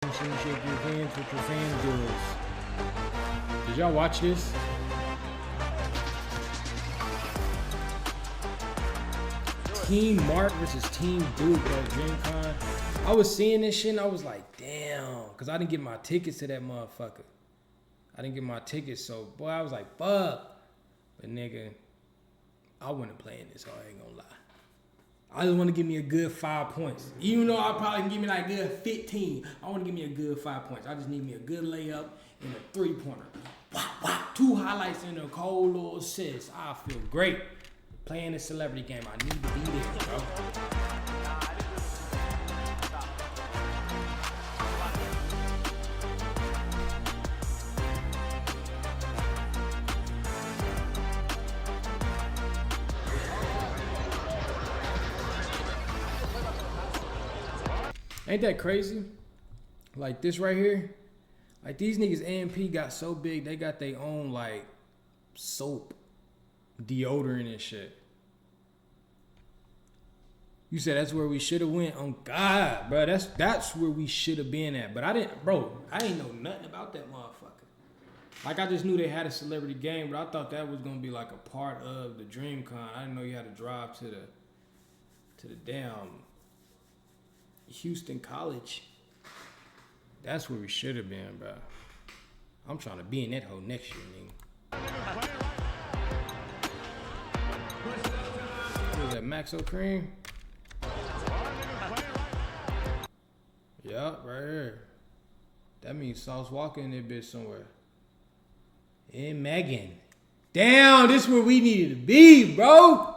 Shake your hands with your fan does. Did y'all watch this? Team Mark versus Team Duke at DreamCon. I was seeing this shit and I was like, damn, because I didn't get my tickets to that motherfucker. I didn't get my tickets, so boy, I was like, fuck. But nigga, I wasn't playing this, so I ain't gonna lie. I just want to give me a good 5 points. Even though I probably can give me like a good 15, I want to give me a good 5 points. I just need me a good layup and a 3-pointer. Wow, wow. 2 highlights and a cold little assist. I feel great. Playing this celebrity game, I need to be there, bro. Ain't that crazy? Like this right here, like these niggas AMP got so big, they got their own like soap, deodorant and shit. You said that's where we should have went. Oh God, bro, that's where we should have been at. But I didn't know nothing about that motherfucker. Like I just knew they had a celebrity game, but I thought that was gonna be like a part of the DreamCon. I didn't know you had to drive to the damn Houston College. That's where we should have been, bro. I'm trying to be in that hole next year, nigga. What is that, Maxo Cream? Yup, right here. That means Sauce Walker in that bitch somewhere. And Megan. Damn, this is where we needed to be, bro.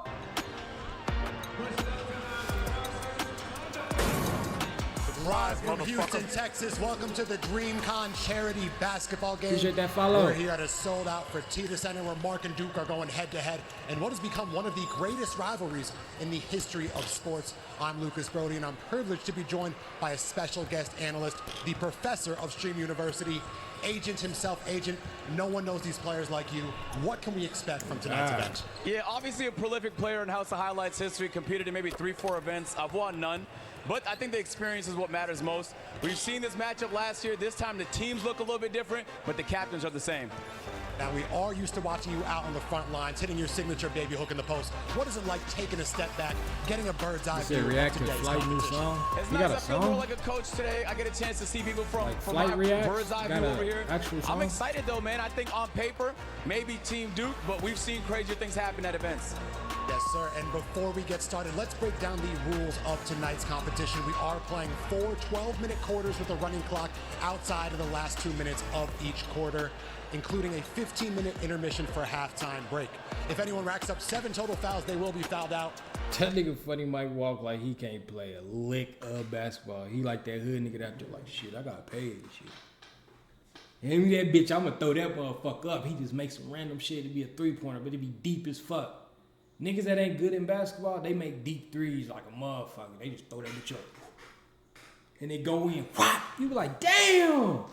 Live from Houston, Texas. Welcome to the DreamCon charity basketball game. Appreciate that follow. We're here at a sold-out Fertitta Center where Mark and Duke are going head-to-head in what has become one of the greatest rivalries in the history of sports. I'm Lucas Brody, and I'm privileged to be joined by a special guest analyst, the professor of Stream University, Agent himself. Agent, no one knows these players like you. What can we expect from tonight's event? Yeah, obviously a prolific player in House of Highlights history, competed in maybe 3-4 events. I've won none. But I think the experience is what matters most. We've seen this matchup last year. This time the teams look a little bit different, but the captains are the same. Now, we are used to watching you out on the front lines, hitting your signature baby hook in the post. What is it like taking a step back, getting a bird's eye view react of to today's Flight new competition? song? It's You nice. got a I feel song? more like a coach today. I get a chance to see people from Flight my reacts? bird's eye Got view a over here. actual song? I'm excited though, man. I think on paper, maybe Team Duke, but we've seen crazier things happen at events. Yes, sir. And before we get started, let's break down the rules of tonight's competition. We are playing 4 12-minute quarters with a running clock outside of the last 2 minutes of each quarter, including a 15-minute intermission for a halftime break. If anyone racks up 7 total fouls, they will be fouled out. That nigga funny Mike walk like he can't play a lick of basketball. He like that hood nigga out there like, shit, I got paid and shit. Hand me that bitch, I'ma throw that motherfucker up. He just makes some random shit to be a 3-pointer, but it be deep as fuck. Niggas that ain't good in basketball, they make deep threes like a motherfucker. They just throw that bitch up. And they go in. Whop! You be like, damn!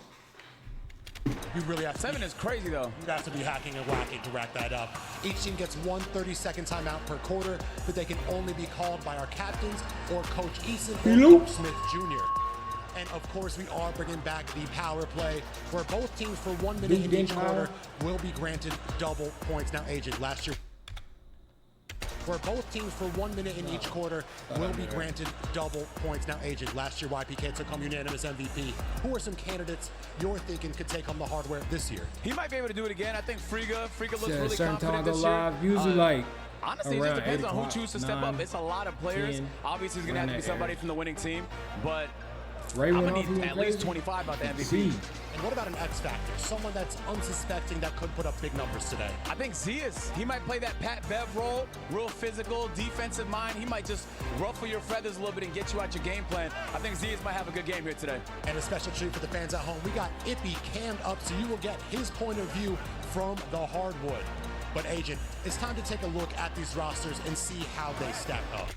You really have to 7 is crazy though. You have to be hacking and whacking to rack that up. Each team gets 1 30-second timeout per quarter, but they can only be called by our captains or Coach Eason or Coach Smith Jr. And of course, we are bringing back the power play, where both teams for 1 minute in each quarter will be granted double points. Now, Agent, last year, where both teams for 1 minute in each quarter will be granted double points. Now, Agent, last year YPK took home unanimous MVP. Who are some candidates you're thinking could take home the hardware this year? He might be able to do it again. I think Friga looks Yeah, really certain time I confident go this year. live, usually like Honestly, it around just depends 8 on who o'clock, chooses to step 9, up. It's a lot of players. 10, Obviously, it's going to have to be somebody from the winning team, but Ray I'm went going off, to he need went at least crazy. 25 out the MVP. See. And what about an X factor? Someone that's unsuspecting that could put up big numbers today. I think Zias, he might play that Pat Bev role, real physical, defensive mind. He might just ruffle your feathers a little bit and get you out your game plan. I think Zias might have a good game here today. And a special treat for the fans at home. We got Ippy cammed up, so you will get his point of view from the hardwood. But Agent, it's time to take a look at these rosters and see how they stack up.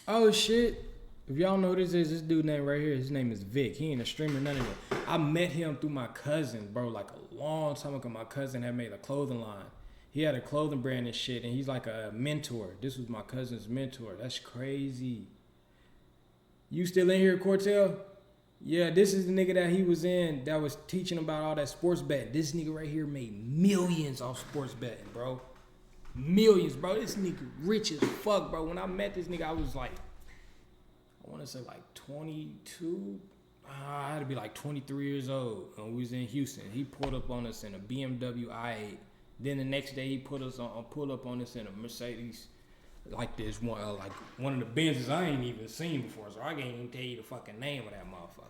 Oh shit. If y'all know this is this dude name right here, his name is Vic. He ain't a streamer, none of that. I met him through my cousin, bro, like a long time ago. My cousin had made a clothing line. He had a clothing brand and shit, and he's like a mentor. This was my cousin's mentor. That's crazy. You still in here, Cortell? Yeah, this is the nigga that he was in that was teaching about all that sports betting. This nigga right here made millions off sports betting, bro. Millions, bro. This nigga rich as fuck, bro. When I met this nigga, I was like, I want to say like 22. I had to be like 23 years old. And we was in Houston. He pulled up on us in a BMW i8. Then the next day he pulled up on us in a Mercedes, like this one, like one of the Benzes I ain't even seen before. So I can't even tell you the fucking name of that motherfucker.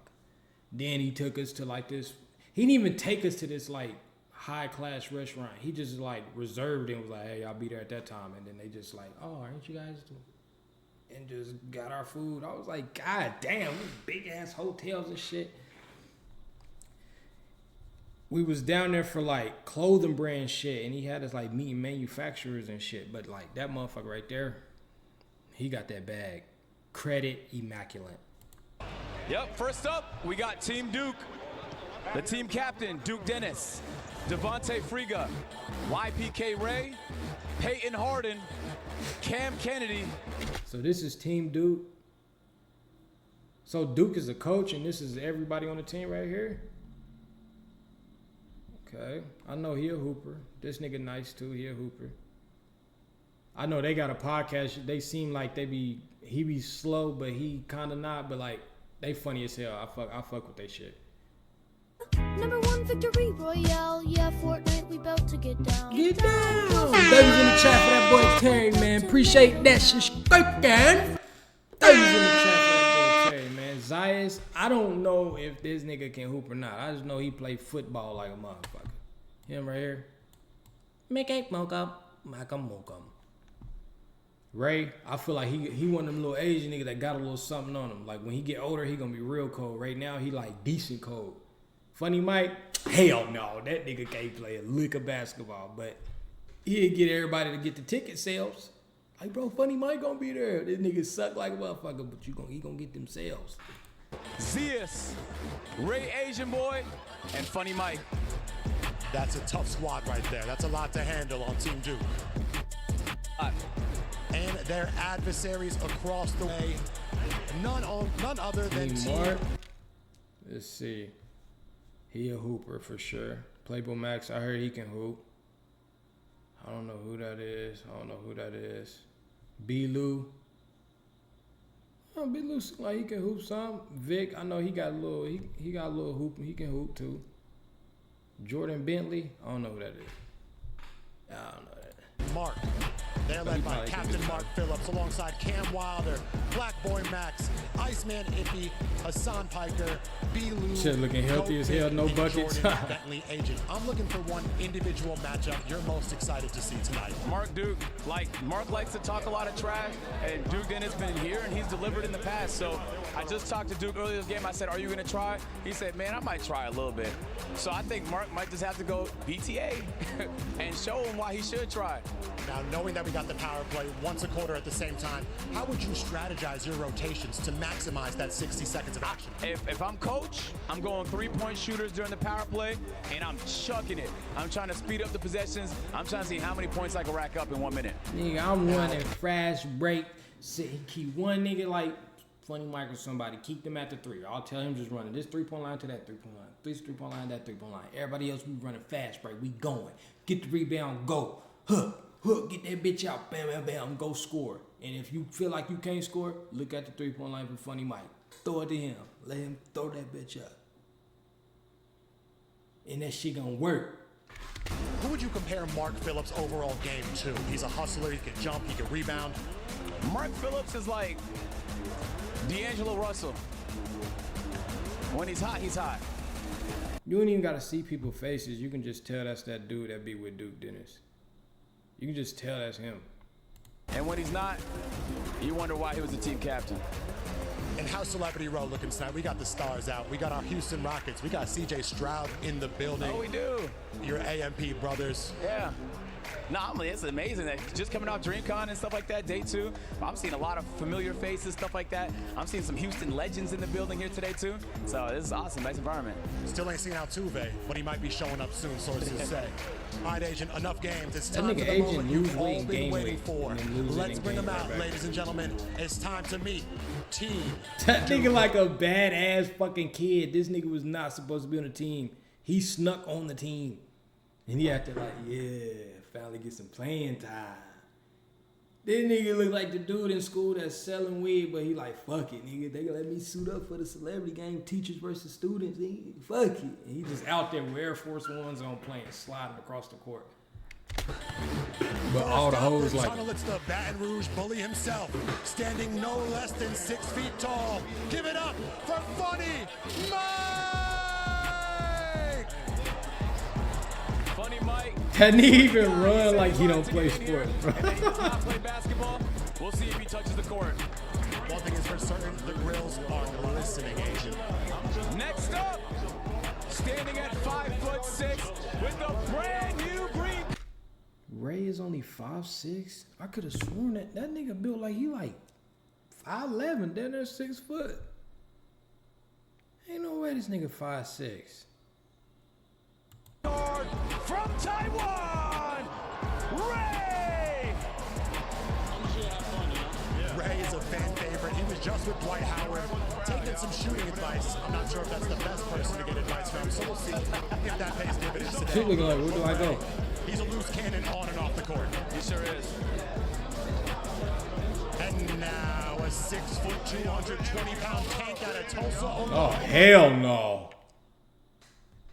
Then he took us to like this. He didn't even take us to this like high class restaurant. He just like reserved it and was like, hey, I'll be there at that time. And then they just like, oh, aren't you guys doing? And just got our food. I was like, God damn, these big ass hotels and shit. We was down there for like clothing brand shit, and he had us like meeting manufacturers and shit. But like that motherfucker right there, he got that bag. Credit immaculate. Yep, first up, we got Team Duke. The team captain, Duke Dennis, Devontae Friga, YPK Ray, Peyton Harden, Cam Kennedy. So this is Team Duke. So Duke is a coach, and this is everybody on the team right here. Okay, I know he a hooper. This nigga nice too. He a hooper. I know they got a podcast. They seem like he be slow, but he kind of not. But like they funny as hell. I fuck with they shit. #1 victory royale, yeah, Fortnite, we bout to get down. Get down! Baby's in the chat for that boy Terry, man. Appreciate that shit. Baby's in the chat for that boy Terry, man. Zayas, I don't know if this nigga can hoop or not. I just know he play football like a motherfucker. Him right here. Make a mocha, make a mocha. Ray, I feel like he one of them little Asian niggas that got a little something on him. Like when he get older, he gonna be real cold. Right now, he like decent cold. Funny Mike, hell no, that nigga can't play a lick of basketball, but he'll get everybody to get the ticket sales. Like, bro, Funny Mike gonna be there. This nigga suck like a motherfucker, but he gonna get them sales. Zeus, Ray Asian Boy, and Funny Mike. That's a tough squad right there. That's a lot to handle on Team Duke. And their adversaries across the way, none other than Team. Let's see. He a hooper for sure. Playboy Max, I heard he can hoop. I don't know who that is. B-Lou. Oh, B-Lou seems like he can hoop some. Vic, I know he got a little hoop. He can hoop too. Jordan Bentley, I don't know who that is. I don't know that. Mark. They're led by Captain Mark Phillips alongside Cam Wilder, Black Boy Max, Iceman Iffy, Hassan Piker, B-Lou. Shit looking healthy as hell, no buckets. Bentley Agent. I'm looking for one individual matchup you're most excited to see tonight. Mark Duke, Mark likes to talk a lot of trash, and Duke Dennis been here and he's delivered in the past. So I just talked to Duke earlier this game. I said, are you gonna try? He said, man, I might try a little bit. So I think Mark might just have to go BTA and show him why he should try. Now, knowing that we got the power play once a quarter at the same time, how would you strategize your rotations to maximize that 60 seconds of action? If I'm coach, I'm going 3-point shooters during the power play, and I'm chucking it. I'm trying to speed up the possessions. I'm trying to see how many points I can rack up in 1 minute. Nigga, I'm running fast break. Keep one nigga like Funny Mike or somebody. Keep them at the 3. I'll tell him just running this 3-point line to that 3-point line. This 3-point line, that 3-point line. Everybody else, we running fast break. We going. Get the rebound, go. Hook, get that bitch out, bam, bam, bam, go score. And if you feel like you can't score, look at the 3-point line from Funny Mike. Throw it to him. Let him throw that bitch up. And that shit gonna work. Who would you compare Mark Phillips' overall game to? He's a hustler, he can jump, he can rebound. Mark Phillips is like D'Angelo Russell. When he's hot, he's hot. You don't even gotta see people's faces. You can just tell that's that dude that be with Duke Dennis. You can just tell that's him. And when he's not, you wonder why he was the team captain. And how's Celebrity Row looking tonight? We got the stars out. We got our Houston Rockets. We got CJ Stroud in the building. Oh, we do. Your AMP brothers. Yeah. No, it's amazing that just coming off DreamCon and stuff like that, day 2. I'm seeing a lot of familiar faces, stuff like that. I'm seeing some Houston legends in the building here today too. So this is awesome, nice environment. Still ain't seen Altuve, but he might be showing up soon, sources say. All right, Agent, enough games. It's time for the Agent moment you've all lose weight, been gain waiting weight, for. and then lose it Let's and bring gain them right out, back. ladies and gentlemen. It's time to meet Team. That nigga like a badass fucking kid. This nigga was not supposed to be on the team. He snuck on the team. And he acted like, yeah, finally get some playing time. This nigga look like the dude in school that's selling weed, but he like, fuck it, nigga. They gonna let me suit up for the celebrity game, teachers versus students. Nigga. Fuck it. And he just out there with Air Force Ones on playing, sliding across the court. But all the hoes like, It's the Baton Rouge bully himself, standing no less than 6 feet tall. Give it up for Funny Mike! Funny Mike. that nigga even run like he don't play sports, bro. And he does not play basketball. We'll see if he touches the court. One thing is for certain, the grills are listening, Agent. Next up, standing at 5'6" with the brand new green. Ray is only 5'6". I could have sworn that nigga built like he like 5'11", then there's 6 foot. Ain't no way this nigga 5'6". From Taiwan, Ray! Ray is a fan favorite. He was just with Dwight Howard, taking some shooting advice. I'm not sure if that's the best person to get advice from, so we'll see if that pays dividends today. She looking like, where do I go? He's a loose cannon on and off the court. He sure is. And now a 6', 220-pound tank out of Tulsa, Oklahoma. Oh, hell no.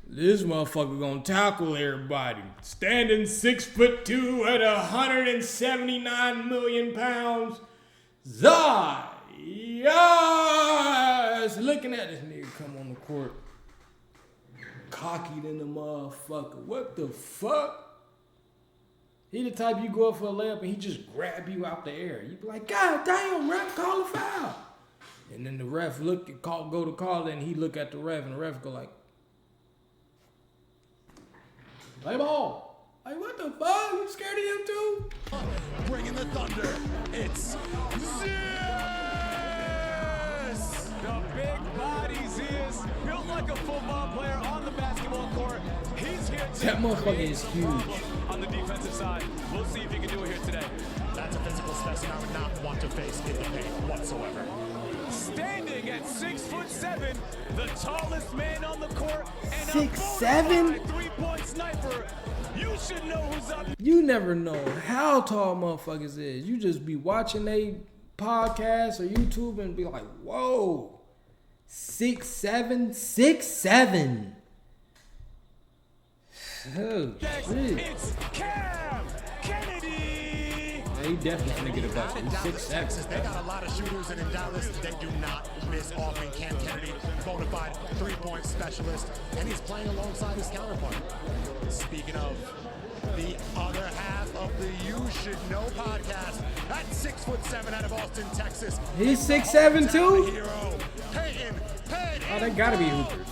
This motherfucker gonna tackle everybody. Standing 6'2" at 179 million pounds. Yes! Looking at this nigga come on the court. Cocky than the motherfucker. What the fuck? He the type you go up for a layup and he just grab you out the air. You be like, God damn, ref, call a foul. And then the ref go to call it and he look at the ref and the ref go like, play ball. Like, what the fuck? You scared of him too? Bringing the thunder. It's Zeus! The big body Zeus, built like a football player on the basketball court. He's here to That motherfucker is huge. on the defensive side. We'll see if he can do it here today. That's a physical specimen I would not want to face in the paint whatsoever. Standing at 6'7", the tallest man on the court, and 6'7"? a three-point sniper. You should know who's up. You never know how tall motherfuckers is. You just be watching they podcast or YouTube and be like, whoa, 6'7", 6'7". Oh, Next, shit. it's Cam Kennedy. Yeah, he definitely gonna get a bucket. He's Dallas, Texas, 6'7". they got a lot of shooters, and in Dallas, they do not miss often. Cam Kennedy, bona fide three-point specialist, and he's playing alongside his counterpart. Speaking of the other half of the You Should Know podcast, at 6'7" out of Austin, Texas. He's 6'7" too? Hero, Peyton. Oh, they gotta be hoopers.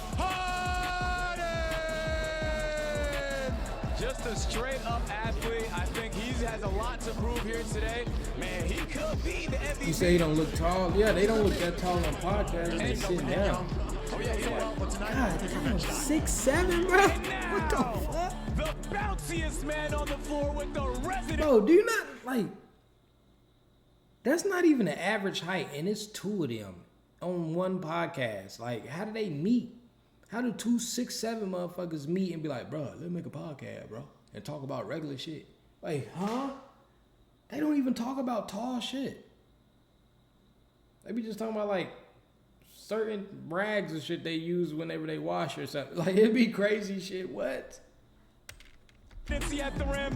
Just a straight-up athlete. I think he has a lot to prove here today. Man, he could be the MVP. You say he don't look tall? Yeah, they don't look that tall on podcasts. They sitting down. Oh, yeah, yeah. God damn, 6'7", bro. And now, What the fuck? the bounciest man on the floor with the resident. Bro, do you not, like, that's not even the average height, and it's 2 of them on one podcast. Like, how do they meet? How do 2 6'7" motherfuckers meet and be like, bro, let's make a podcast, bro, and talk about regular shit? Like, huh? They don't even talk about tall shit. They be just talking about, like, certain rags and shit they use whenever they wash or something. Like, it'd be crazy shit. What? At the rim,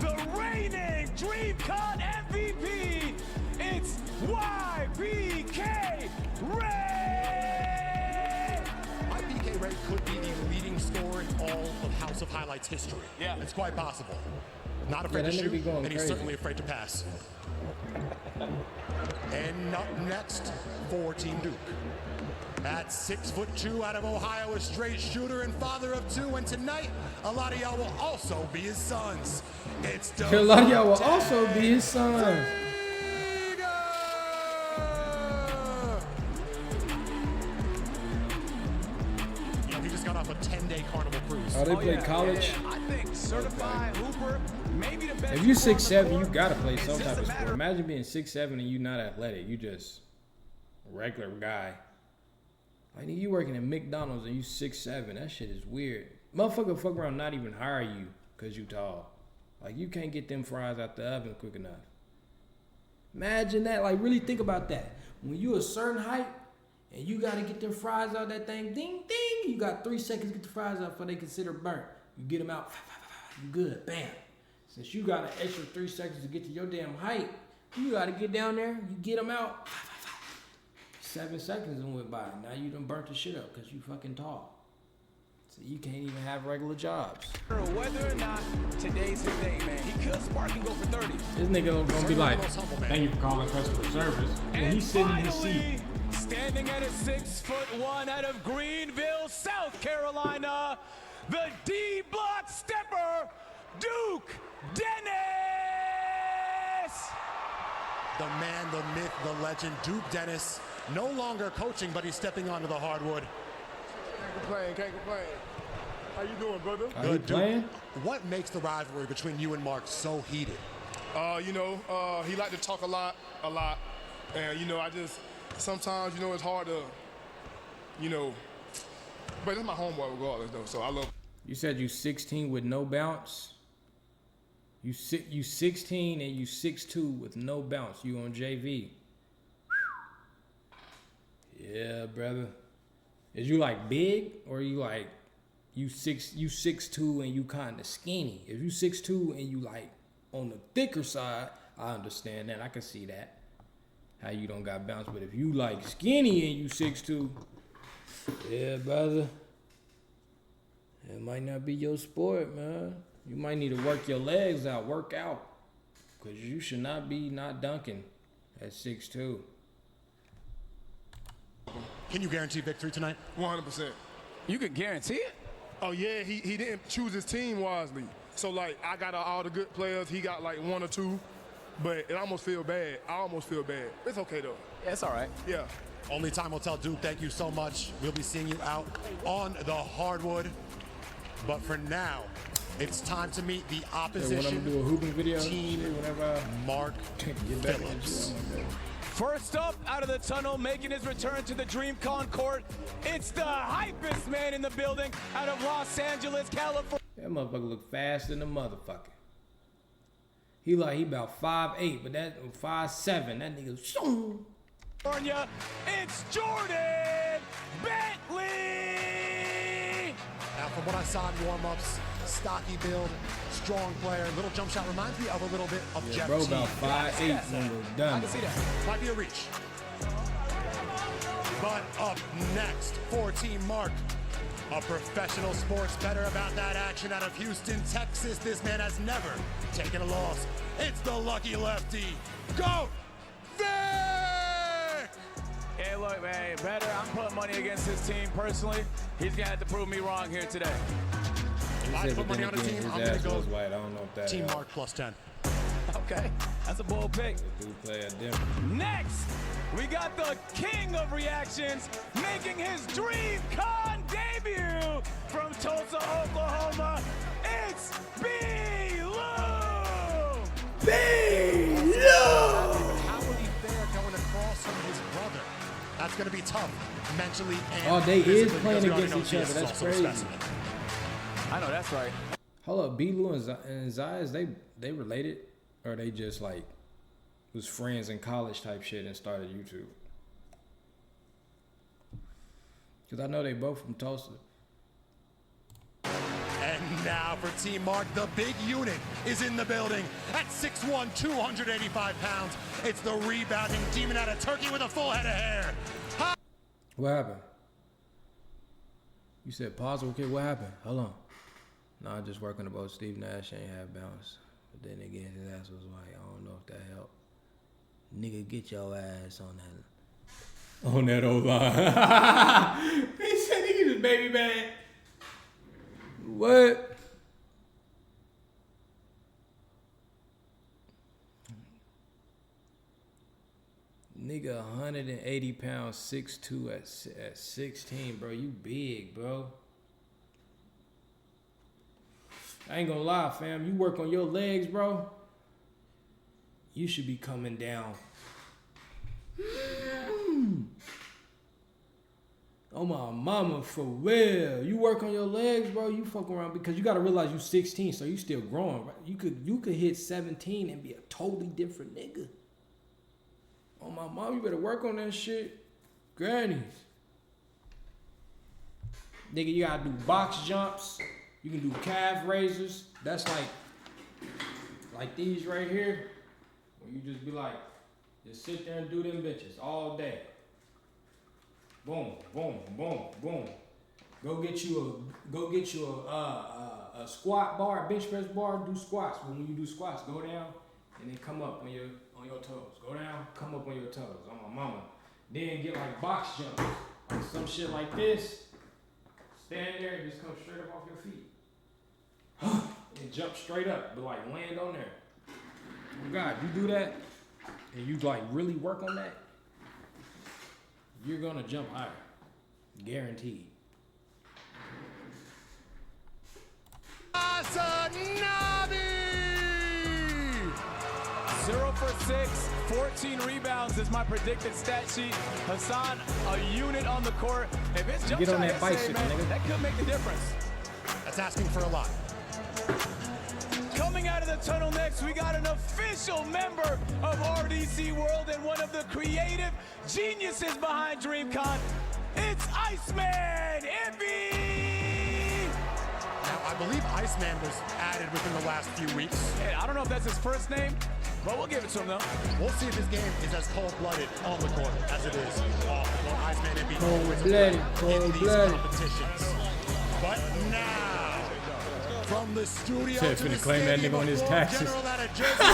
the reigning DreamCon MVP. It's YBK Ray. YBK Ray could be the leading scorer in all of House of Highlights history. Yeah. It's quite possible. Not afraid to that nigga shoot, be going and he's crazy. certainly afraid to pass. And up next for Team Duke. At 6'2" out of Ohio, a straight shooter and father of 2. And tonight, a lot of y'all will also be his sons. It's A lot of y'all will also be his son. You know, he just got off a 10-day carnival cruise. Oh, they play college. I think certified hooper, maybe the best. If you hooper on the 6'7", you court. gotta play It's some just type a of matter sport. Imagine being 6'7" and you not athletic. You just a regular guy. Like you working at McDonald's and you 6'7". That shit is weird. Motherfucker fuck around not even hire you because you tall. Like you can't get them fries out the oven quick enough. Imagine that. Like really think about that. When you a certain height and you gotta get them fries out that thing, ding ding. You got 3 seconds to get the fries out before they consider burnt. You get them out, you good, bam. Since you got an extra 3 seconds to get to your damn height, you gotta get down there. You get them out. 7 seconds and went by. Now you done burnt the shit up because you fucking tall. So you can't even have regular jobs. Whether or not today's his day, man, he could spark and go for 30. This nigga gonna be like, thank you for calling customer service. And he's sitting in his seat. Standing at a 6'1" out of Greenville, South Carolina, the D block stepper, Duke Dennis. The man, the myth, the legend, Duke Dennis, no longer coaching, but he's stepping onto the hardwood. Can't complain. How you doing, brother? Are you playing? What makes the rivalry between you and Mark so heated? He liked to talk a lot. And, sometimes, it's hard to, but it's my homeboy regardless, though, so I love him. You said you 16 with no bounce? You 16 and you 6'2" with no bounce. You on JV. Yeah, brother. Is you like big or you like you 6'2" and you kinda skinny? If you 6'2" and you like on the thicker side, I understand that. I can see that. How you don't got bounce. But if you like skinny and you 6'2", yeah, brother. It might not be your sport, man. You might need to work your legs out, work out. Cause you should not be not dunking at 6'2". Can you guarantee victory tonight? 100%. You can guarantee it? Oh, yeah, he didn't choose his team wisely. So, I got all the good players. He got, 1 or 2. But it almost feel bad. I almost feel bad. It's okay, though. Yeah, it's all right. Yeah. Only time will tell. Duke, thank you so much. We'll be seeing you out on the hardwood. But for now, it's time to meet the When I'm opposition. gonna do a hooping video, Team whenever Mark get back Phillips. First up out of the tunnel, making his return to the DreamCon court, it's the hypest man in the building out of Los Angeles, California. That motherfucker look fast than a motherfucker. He about 5'8", but that 5'7", that nigga. It's Jordan Bentley. Now, from what I saw in warm-ups, stocky build, strong player, little jump shot reminds me of a little bit of Jeff Bro Teague. about 5'8", and we're I done. can see that. Might be a reach. But up next for Team Mark, a professional sports bettor about that action out of Houston, Texas. This man has never taken a loss. It's the lucky lefty. Go Vic! Hey, look, man, better. I'm putting money against his team personally. He's gonna have to prove me wrong here today. If I put money on a team, his I'm gonna ass go was white. I don't know if that Team helped. Mark plus 10. Okay, that's a bold pick. Do play a different. Next, we got the king of reactions making his DreamCon debut from Tulsa, Oklahoma. It's B-Lou! How will he fare going across from his brother? That's going to be tough mentally and Oh, they is physically, playing because we against already know each other. CS is That's also a crazy. specimen. I know that's right. Hold up, B-Lou and Zayas, they related? Or they just was friends in college type shit and started YouTube? Because I know they both from Tulsa. And now for Team Mark, the big unit is in the building at 6'1", 285 pounds. It's the rebounding demon out of Turkey with a full head of hair. What happened? You said pause. Okay, what happened? Hold on. Nah, just working about Steve Nash ain't have bounce. Then again, his ass was white. I don't know if that helped. Nigga, get your ass on that. On that old line. He said he was baby bad. What? Nigga, 180 pounds, 6'2" at 16, bro. You big, bro. I ain't gonna lie, fam. You work on your legs, bro. You should be coming down. Oh my mama, for real. You work on your legs, bro. You fuck around because you gotta realize you 16, so you still growing. Right? You could hit 17 and be a totally different nigga. Oh my mom, you better work on that shit. Grannies. Nigga, you gotta do box jumps. You can do calf raises. That's like these right here. Where you just be like, just sit there and do them bitches all day. Boom, boom, boom, boom. Go get you a squat bar, bench press bar, do squats. But when you do squats, go down and then come up on your toes. Go down, come up on your toes. On my mama. Then get like box jumps. Like some shit like this. Stand there and just come straight up off your feet. And jump straight up, but like land on there. Oh God, you do that and you like really work on that, you're gonna jump higher. Guaranteed. 0 for 6, 14 rebounds is my predicted stat sheet. Hassan, a unit on the court. If it's jump Get on shot that bicycle, man, nigga. that could make the difference. That's asking for a lot. Coming out of the tunnel next, we got an official member of RDC World and one of the creative geniuses behind DreamCon. It's Iceman Ippy! Now, I believe Iceman was added within the last few weeks. Hey, I don't know if that's his first name, but we'll give it to him though. We'll see if his game is as cold-blooded on the court as it is off the court. Iceman Ippy Cold-blooded, in these cold-blooded. competitions. But now, from the studio Said to finna the claim that stadium nigga on his of taxes. General out of Jersey,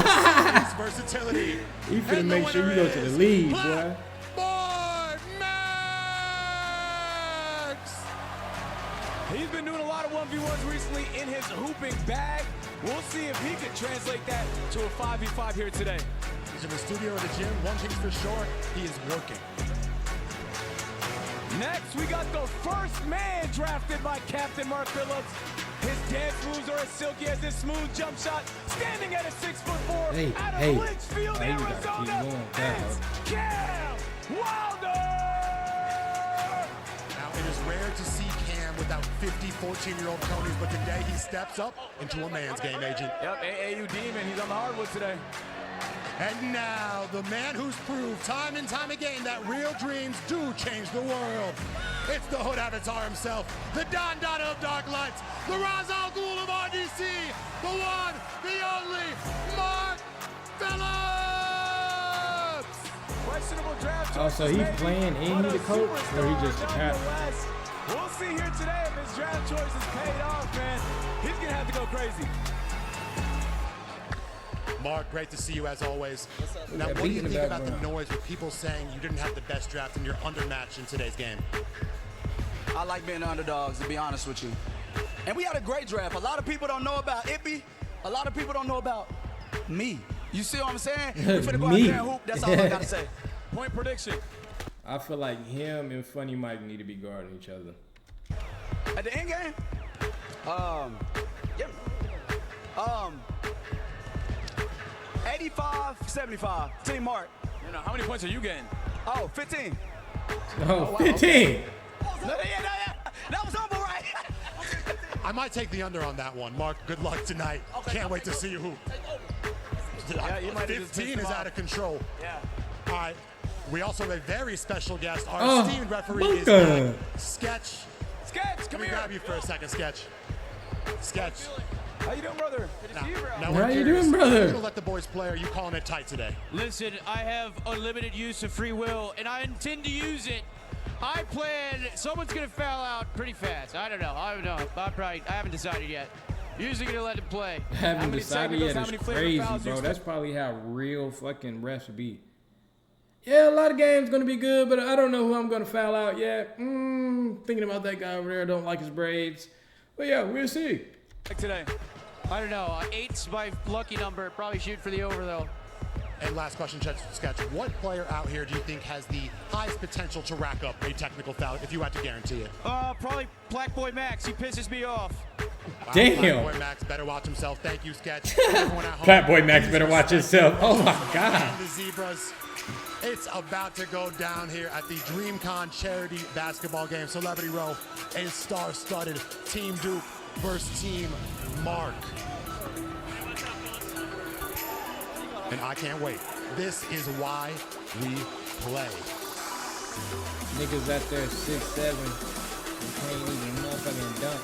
his versatility. He finna And the make sure you winner go to the is league, boy. Blackboard Max! He's been doing a lot of 1v1s recently in his hooping bag. We'll see if he can translate that to a 5v5 here today. He's in the studio or the gym. One thing's for sure, he is working. Next, we got the first man drafted by Captain Mark Phillips. His dance moves are as silky as his smooth jump shot. Standing at a 6'4", Hey, out of hey. Litchfield, Hey, you gotta keep Arizona, going, Cal. it's Cam Wilder! Now, it is rare to see Cam without 50 14-year-old Tonys, but today he steps up into a man's game, Agent. Yep, AAU Demon, he's on the hardwood today. And now, the man who's proved time and time again that real dreams do change the world. It's the Hood Avatar himself, the Don Dada of Dark Lights, the Ra's al Ghul of RDC, the one, the only, Mark Phillips! Questionable draft Oh, choice. so he playing and he the coach, or he just the captain? nonetheless. We'll see here today if his draft choice is paid off, man. He's gonna have to go crazy. Mark, great to see you as always. Now, that what do beat you in the think about the background? noise with people saying you didn't have the best draft and you're undermatched in today's game? I like being underdogs, to be honest with you. And we had a great draft. A lot of people don't know about Ippy. A lot of people don't know about me. You see what I'm saying? We finna go out Me. there and hoop. That's all I gotta say. Point prediction. I feel like him and Funny Mike need to be guarding each other. At the end game, yeah. 85-75. Team Mark. You know, how many points are you getting? Oh, 15. Oh, wow, 15. That was humble, right? I might take the under on that one. Mark, good luck tonight. Can't wait to see you hoop. Yeah, you might have just 15 pissed is him out off. of control. Yeah. All right. We also have a very special guest. Our Oh, esteemed referee is Luka. back. Sketch. Sketch, Let come me here. grab you for a second, Sketch. Sketch. How you doing, brother? Good to see you, bro. Now How we're you curious. doing, brother? We're gonna let the boys play. Are you calling it tight today? Listen, I have unlimited use of free will, and I intend to use it. I plan, someone's gonna foul out pretty fast. I don't know. I haven't decided yet. Usually gonna let him play. Haven't decided yet how is many flagrant crazy, fouls do you bro. expect? That's probably how real fucking refs be. Yeah, a lot of games gonna be good, but I don't know who I'm gonna foul out yet. Thinking about that guy over there. Don't like his braids. But yeah, we'll see. Today. I don't know. 8's my lucky number. Probably shoot for the over though. And last question, Sketch. What player out here do you think has the highest potential to rack up a technical foul if you had to guarantee it? Probably Black Boy Max. He pisses me off. Wow, Damn. Black Boy Max better watch himself. Thank you, Sketch. Everyone at home. Fat Boy Max better watch himself. Oh my God. And the Zebras. It's about to go down here at the DreamCon charity basketball game. Celebrity Row, a star-studded Team Duke versus Team Mark. And I can't wait. This is why we play. Niggas out there 6'7", you can't even motherfucking dunk.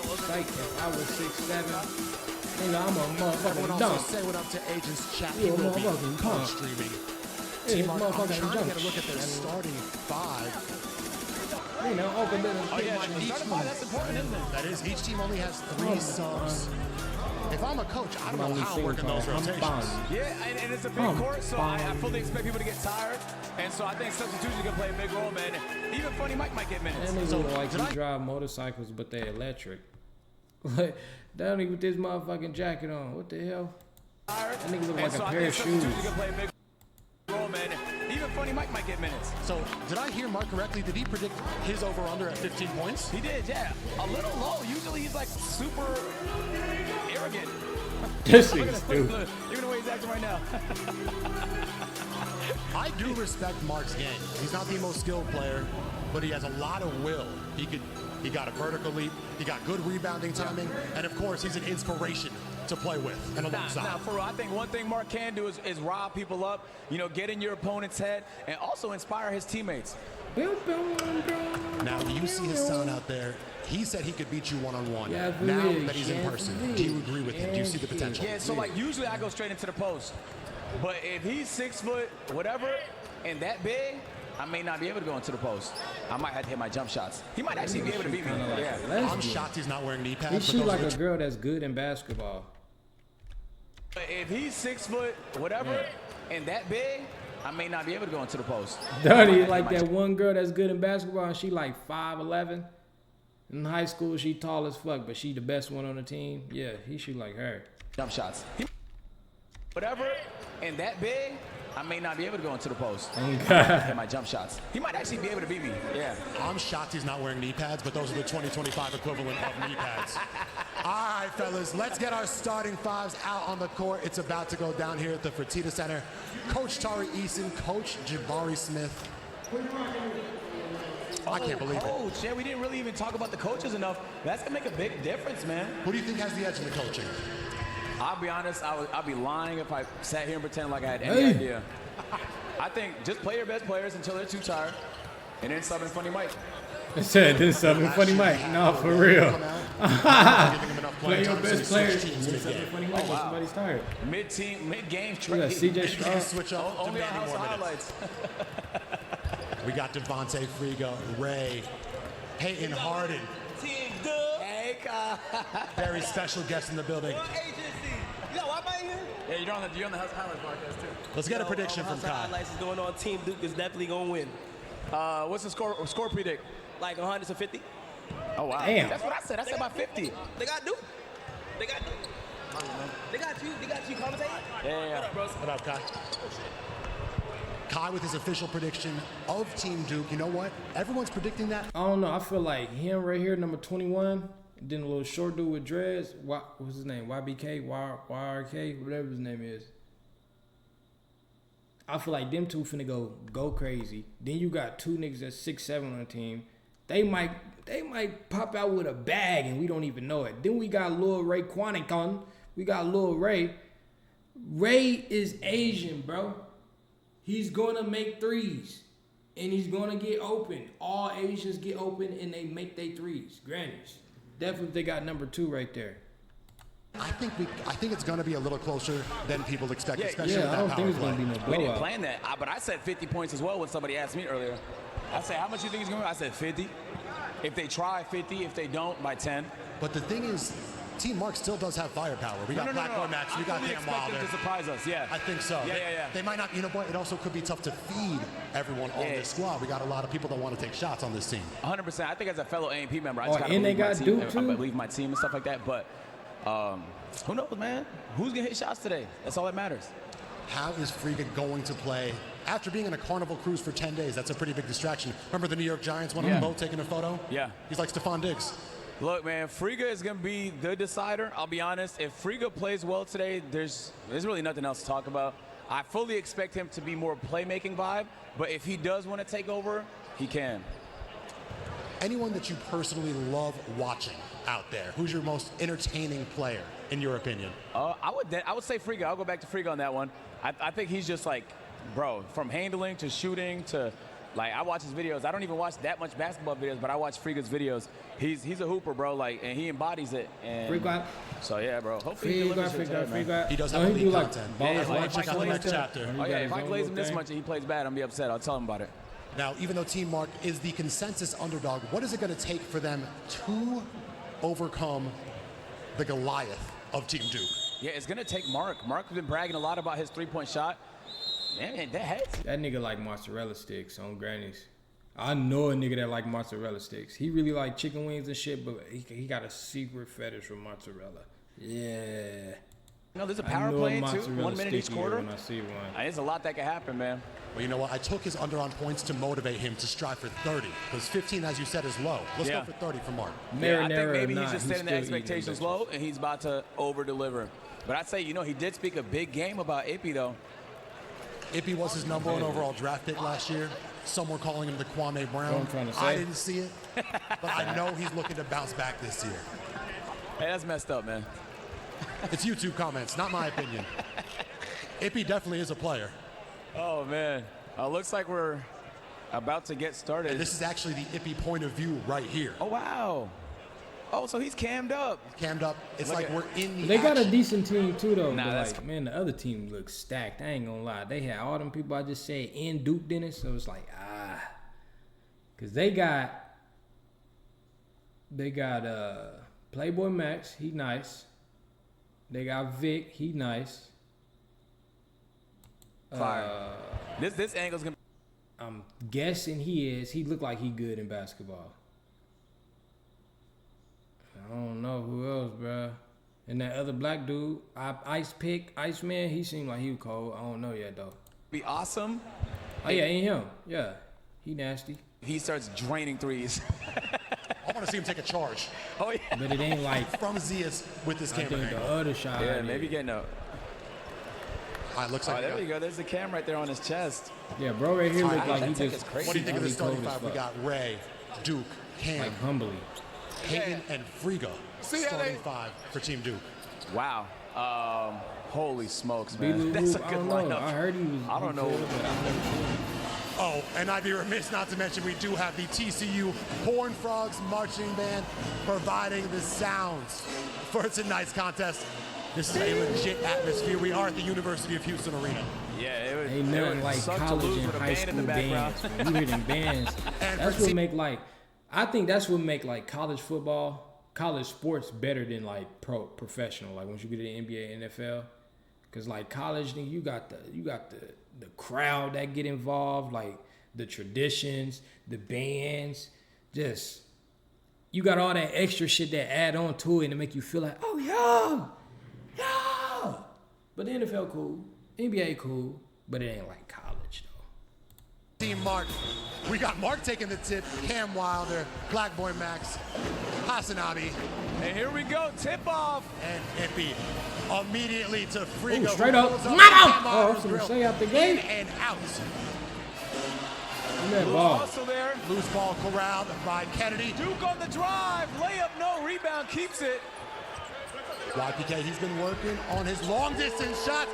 It's like if I was 6'7", nigga, I'm a Everyone motherfucking also dunk. say what up to Agents Chat. You He a will be motherfucking punk. streaming. Yeah, Team Mark, I'm motherfucking trying to dunk. get a look at their starting five. You know, open little Oh yeah, thing. starting five, that's important, isn't it? That is, each team only has 3 subs. If I'm a coach, I don't know Only how I'm working those single rotations. time. Yeah, and it's a big court, so I fully expect people to get tired. And so I think substitutions can play a big role, man. Even Funny Mike might get minutes. That nigga So, look like he drive motorcycles, but they electric. Like, that nigga with this motherfucking jacket on. What the hell? That nigga look like so a I pair think of substitutions shoes. can play a big role, man. Even Funny Mike might get minutes. So, did I hear Mark correctly? Did he predict his over-under at 15 points? He did, yeah. A little low. Usually he's like super arrogant. This Look at nigga's him. stupid. Look at the way he's acting right now. I do respect Mark's game. He's not the most skilled player, but he has a lot of will. He got a vertical leap, he got good rebounding timing, and of course he's an inspiration to play with and alongside. Now, for real, I think one thing Mark can do is rile people up, you know, get in your opponent's head, and also inspire his teammates. Now, you see his son out there. He said he could beat you one-on-one. Yeah, Now really, that he's in yeah, person, really. do you agree with him? Do you see the potential? Yeah, so like usually I go straight into the post. But if he's 6 foot, whatever, and that big, I may not be able to go into the post. I might have to hit my jump shots. He might actually be able to beat me. Kinda like Yeah. a lesbian. I'm shocked he's not wearing knee pads. He but shoot those like are a the girl that's good in basketball. But if he's 6 foot, whatever, and that big, I may not be able to go into the post. Dirty, like that one girl that's good in basketball, and she like 5'11". In high school, she tall as fuck, but she the best one on the team. Yeah, he shoot like her. Jump shots. Whatever, and that big, I may not be able to go into the post. Oh, God. Hit my jump shots. He might actually be able to beat me. Yeah. I'm shocked he's not wearing knee pads, but those are the 2025 equivalent of knee pads. All right, fellas, let's get our starting fives out on the court. It's about to go down here at the Fertitta Center. Coach Tari Eason, Coach Jabari Smith. I can't believe it. Coach, yeah, we didn't really even talk about the coaches enough. That's gonna make a big difference, man. Who do you think has the edge in the coaching? I'll be honest, I'll be lying if I sat here and pretend like I had any Hey. idea. I think just play your best players until they're too tired, and then sub in Funny Mike. I said this something funny, Mike. No, for real. Come out, giving him enough Play playing your time, so he best switched players. teams This something mid-game. funny, Mike. Oh, When wow. somebody's tired. Mid-game We trade. got CJ He Stroud. can switch up, Only on demanding House more of minutes. Highlights. We got Devontae Frigo, Ray, Peyton Harden, Team good. Hey, God. very special guest in the building. Yeah, you're on the House of Highlights podcast too. Let's get a prediction from Kai. Highlights is going on. Team Duke is definitely gonna win. What's the score predict? Like 150. Oh wow. Damn. That's what I said. I said about 50. They got Duke. They got Duke. They got you. They got you commentating. Yeah. What up, Kai? Kai with his official prediction of Team Duke. You know what? Everyone's predicting that. I don't know. I feel like him right here, number 21. Then a little short dude with dreads. What's his name? YBK? YRK? Whatever his name is. I feel like them two finna go crazy. Then you got two niggas that's 6'7" on the team. They might pop out with a bag and we don't even know it. Then we got Lil Ray Quanticon. We got Lil Ray. Ray is Asian, bro. He's gonna make threes. And he's gonna get open. All Asians get open and they make their threes. Grannies. Definitely they got number 2 right there. I think it's going to be a little closer than people expect, Yeah, especially Yeah, with I that don't power think it's play. gonna be no We didn't blowout. plan that, but I said 50 points as well when somebody asked me earlier. I said, how much you think he's going to be? I said 50. If they try, 50. If they don't, by 10. But the thing is, Team Mark still does have firepower. We got Black Boy Max, we got Cam Wilder. To surprise us, yeah. I think so. Yeah. They might not, you know what, it also could be tough to feed everyone on this squad. We got a lot of people that want to take shots on this team. 100%. I think as a fellow AMP member, I just gotta and they believe got my team. Duke, too? I believe my team and stuff like that. But who knows, man? Who's gonna hit shots today? That's all that matters. How is Friga going to play after being in a Carnival cruise for 10 days? That's a pretty big distraction. Remember the New York Giants went on the boat taking a photo? Yeah. He's like Stephon Diggs. Look, man, Friga is going to be the decider. I'll be honest. If Friga plays well today, there's really nothing else to talk about. I fully expect him to be more playmaking vibe, but if he does want to take over, he can. Anyone that you personally love watching out there, who's your most entertaining player, in your opinion? I would say Friga. I'll go back to Friga on that one. I think he's just like, bro, from handling to shooting to, like, I watch his videos. I don't even watch that much basketball videos, but I watch Friga's videos. He's a hooper, bro, like, and he embodies it. And Friga. So yeah, bro. Hopefully he delivers it today, man. He does have elite content. If I glaze him this much and he plays bad, I'm gonna be upset. I'll tell him about it. Now, even though Team Mark is the consensus underdog, what is it going to take for them to overcome the Goliath of Team Duke? Yeah, it's gonna take Mark. Mark's been bragging a lot about his three-point shot. Man, that nigga like mozzarella sticks on grannies. I know a nigga that like mozzarella sticks. He really like chicken wings and shit, but he got a secret fetish for mozzarella. Yeah. No, there's a power play too. 1 minute each quarter. When I see one. There's a lot that can happen, man. Well, you know what? I took his under on points to motivate him to strive for 30. Because 15, as you said, is low. Let's go for 30 for Mark. Yeah, I think maybe he's just setting the expectations low, and he's about to over-deliver. But I'd say, he did speak a big game about Ippy, though. Ippy was his number 1 overall draft pick last year. Some were calling him the Kwame Brown. I didn't see it, but I know he's looking to bounce back this year. Hey, that's messed up, man. It's YouTube comments, not my opinion. Ippy definitely is a player. Oh, man. Looks like we're about to get started. And this is actually the Ippy point of view right here. Oh, wow. Oh, so he's cammed up. Cammed up. It's like we're in the They got a decent team, too, though. Nah, but like, man, the other team looks stacked. I ain't gonna lie. They had all them people I just said in Duke Dennis, so it's like, Because they got Playboy Max. He nice. They got Vic. He nice. Fire. This angle's gonna. I'm guessing he is. He looked like he good in basketball. I don't know who else, bro. And that other black dude, Iceman, he seemed like he was cold. I don't know yet, though. Be awesome. Oh, yeah, ain't him. Yeah, he nasty. He starts draining threes. I want to see him take a charge. Oh, yeah. But it ain't like from Zias with this camera angle. The other shot. Yeah, maybe getting a. Looks like there we go. There's the cam right there on his chest. Yeah, bro, right here look like he just. What do you think of this starting five? We got Ray, Duke, Cam, like humbly, Payton, and Friga. Starting 5 for Team Duke. Wow. Holy smokes, man. That's a good lineup. I heard he was. I don't know. Oh, and I'd be remiss not to mention we do have the TCU Horned Frogs Marching Band providing the sounds for tonight's contest. This is a legit atmosphere. We are at the University of Houston Arena. Yeah, it was. Ain't nothing like college and high school bands. You hear them bands. That's what make like. I think that's what make like college football, college sports better than like professional. Like once you get to the NBA, NFL, because like college, you got the crowd that get involved, like the traditions, the bands, just you got all that extra shit that add on to it and to make you feel like, oh yeah. But the NFL cool, NBA cool, but it ain't like college though. Team Mark, we got Mark taking the tip, Cam Wilder, Black Boy Max, Hasanabi. And here we go, tip off. And Ippy immediately to Friga. Straight up. Oh, I was gonna say out the gate. In and out. Also there. Loose ball corralled by Kennedy. Duke on the drive, layup, no rebound, keeps it. YPK, he's been working on his long distance shots.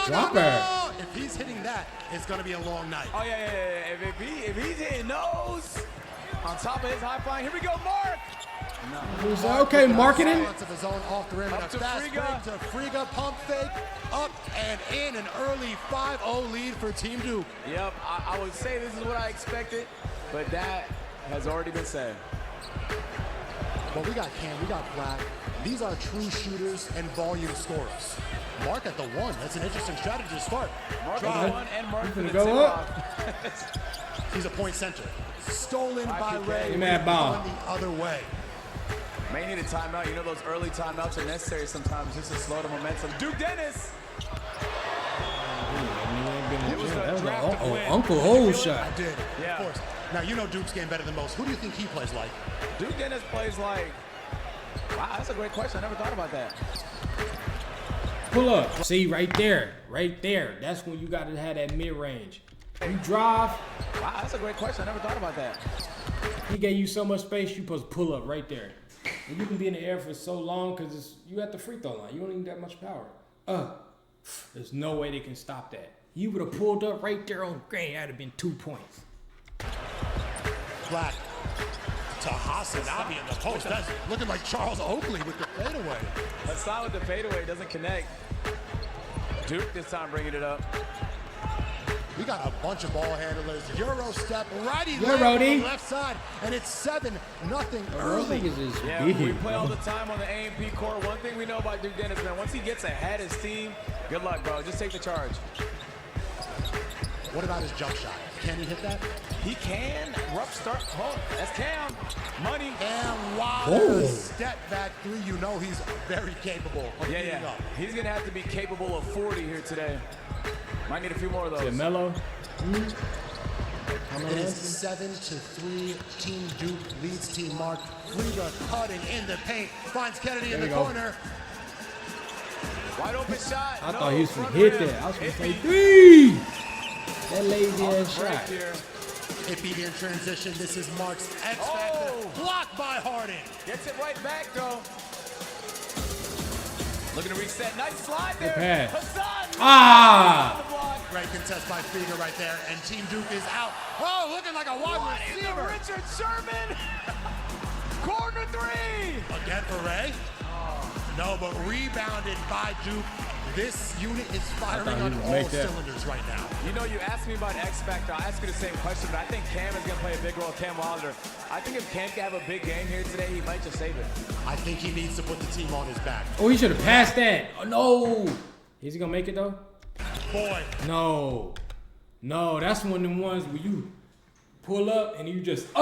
No. If he's hitting that, it's going to be a long night. Oh, yeah. If he's hitting those, on top of his high flying, here we go, Mark. No. Okay, marketing. Of his own off the rim and a fast break to Friga, pump fake, up and in, an early 5-0 lead for Team Duke. Yep, I would say this is what I expected, but that has already been said. Well, we got Cam, we got Black, These are true shooters and volume scorers. Mark at the 1. That's an interesting strategy to start. Mark Drive. at the 1 and Mark for the go up. tip-off. He's a point center. Stolen by PK. Ray. Give me that ball. Going the other way. May need a timeout. You know those early timeouts are necessary sometimes just to slow the momentum. Duke Dennis. That was draft an win. Uncle Hole shot. I did, Yeah. of course. Now, you know Duke's game better than most. Who do you think he plays like? Duke Dennis plays like, wow, that's a great question. I never thought about that. Pull up. See, right there. Right there. That's when you got to have that mid-range. You drive. Wow, that's a great question. I never thought about that. He gave you so much space, you supposed to pull up right there. And you can be in the air for so long because you at the free throw line. You don't need that much power. There's no way they can stop that. You would have pulled up right there on Gray. That'd have been 2 points. Black to Hasanabi in the post. That's looking like Charles Oakley with the fadeaway. Let's start with the fadeaway. It doesn't connect. Duke this time bringing it up. We got a bunch of ball handlers. Euro step, righty Yeah, leg on Rody. the left side, and it's 7-0 early. Yeah, we play all the time on the A&P court. One thing we know about Duke Dennis, man, once he gets ahead of his team, good luck, bro. Just take the charge. What about his jump shot? Can he hit that? He can. Rough start. Oh, that's Cam. Money. And Wilder, step back 3. You know he's very capable of Yeah, beating yeah. up. He's going to have to be capable of 40 here today. Might need a few more of those. Yeah, Melo. It is 7-3. Team Duke leads Team Mark. Friga cutting in the paint. Finds Kennedy in the corner. Wide open shot. I No, thought he was front going to hit rim. that. I was going to say Iffy. 3. That lazy Off the ass break shot. here. Iffy in transition. This is Mark's X Oh. Factor. Blocked by Harden. Gets it right back, though. Looking to reset. Nice slide there. pass. Hassan. Ah! On the block. Great contest by Friga right there. And Team Duke is out. Oh, looking like a wide What in the receiver. Richard Sherman? Corner 3. Again for Ray. No, but rebounded by Duke. This unit is firing thought he on would all make that. cylinders right now. You know, you asked me about X Factor. I asked you the same question, but I think Cam is going to play a big role. Cam Wilder. I think if Cam can have a big game here today, he might just save it. I think he needs to put the team on his back. Oh, he should have passed that. Oh, no. Is he going to make it, though? Boy, No. No, that's one of them ones where you pull up and you just, you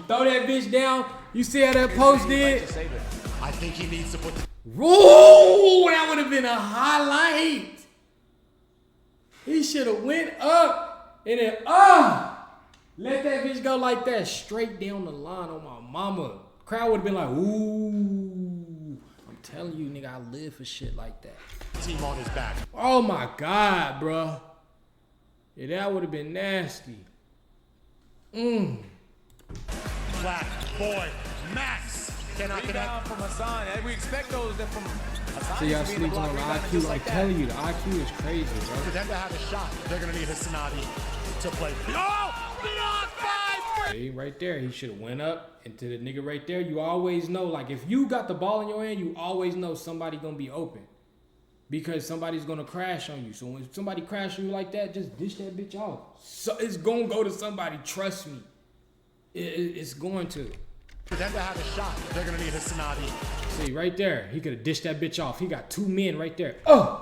throw that bitch down. You see how that post He might did? just save it. I think he needs to put the Ooh, that would have been a highlight. He should have went up and then, let that bitch go like that straight down the line on my mama. Crowd would have been like, ooh. I'm telling you, nigga, I live for shit like that. team on his back. Oh my God, bro. Yeah, that would have been nasty. Black, boy, Max cannot connect. Rebound from Hassan. And we expect those that from Hassan. See, y'all to be in the sleep block on the rebounding IQ. just I'm like that. telling you, the IQ is crazy, For bro. them to have a shot, they're going to need Hasanabi to play. Oh, blocked by See, right there, he should have went up into the nigga right there. You always know, like, if you got the ball in your hand, you always know somebody gonna be open. Because somebody's gonna crash on you. So when somebody crash on you like that, just dish that bitch off. So it's gonna go to somebody, trust me. It's going to. For them to have a shot, they're going to need Hasanabi. See, right there, he could have dished that bitch off. He got 2 men right there.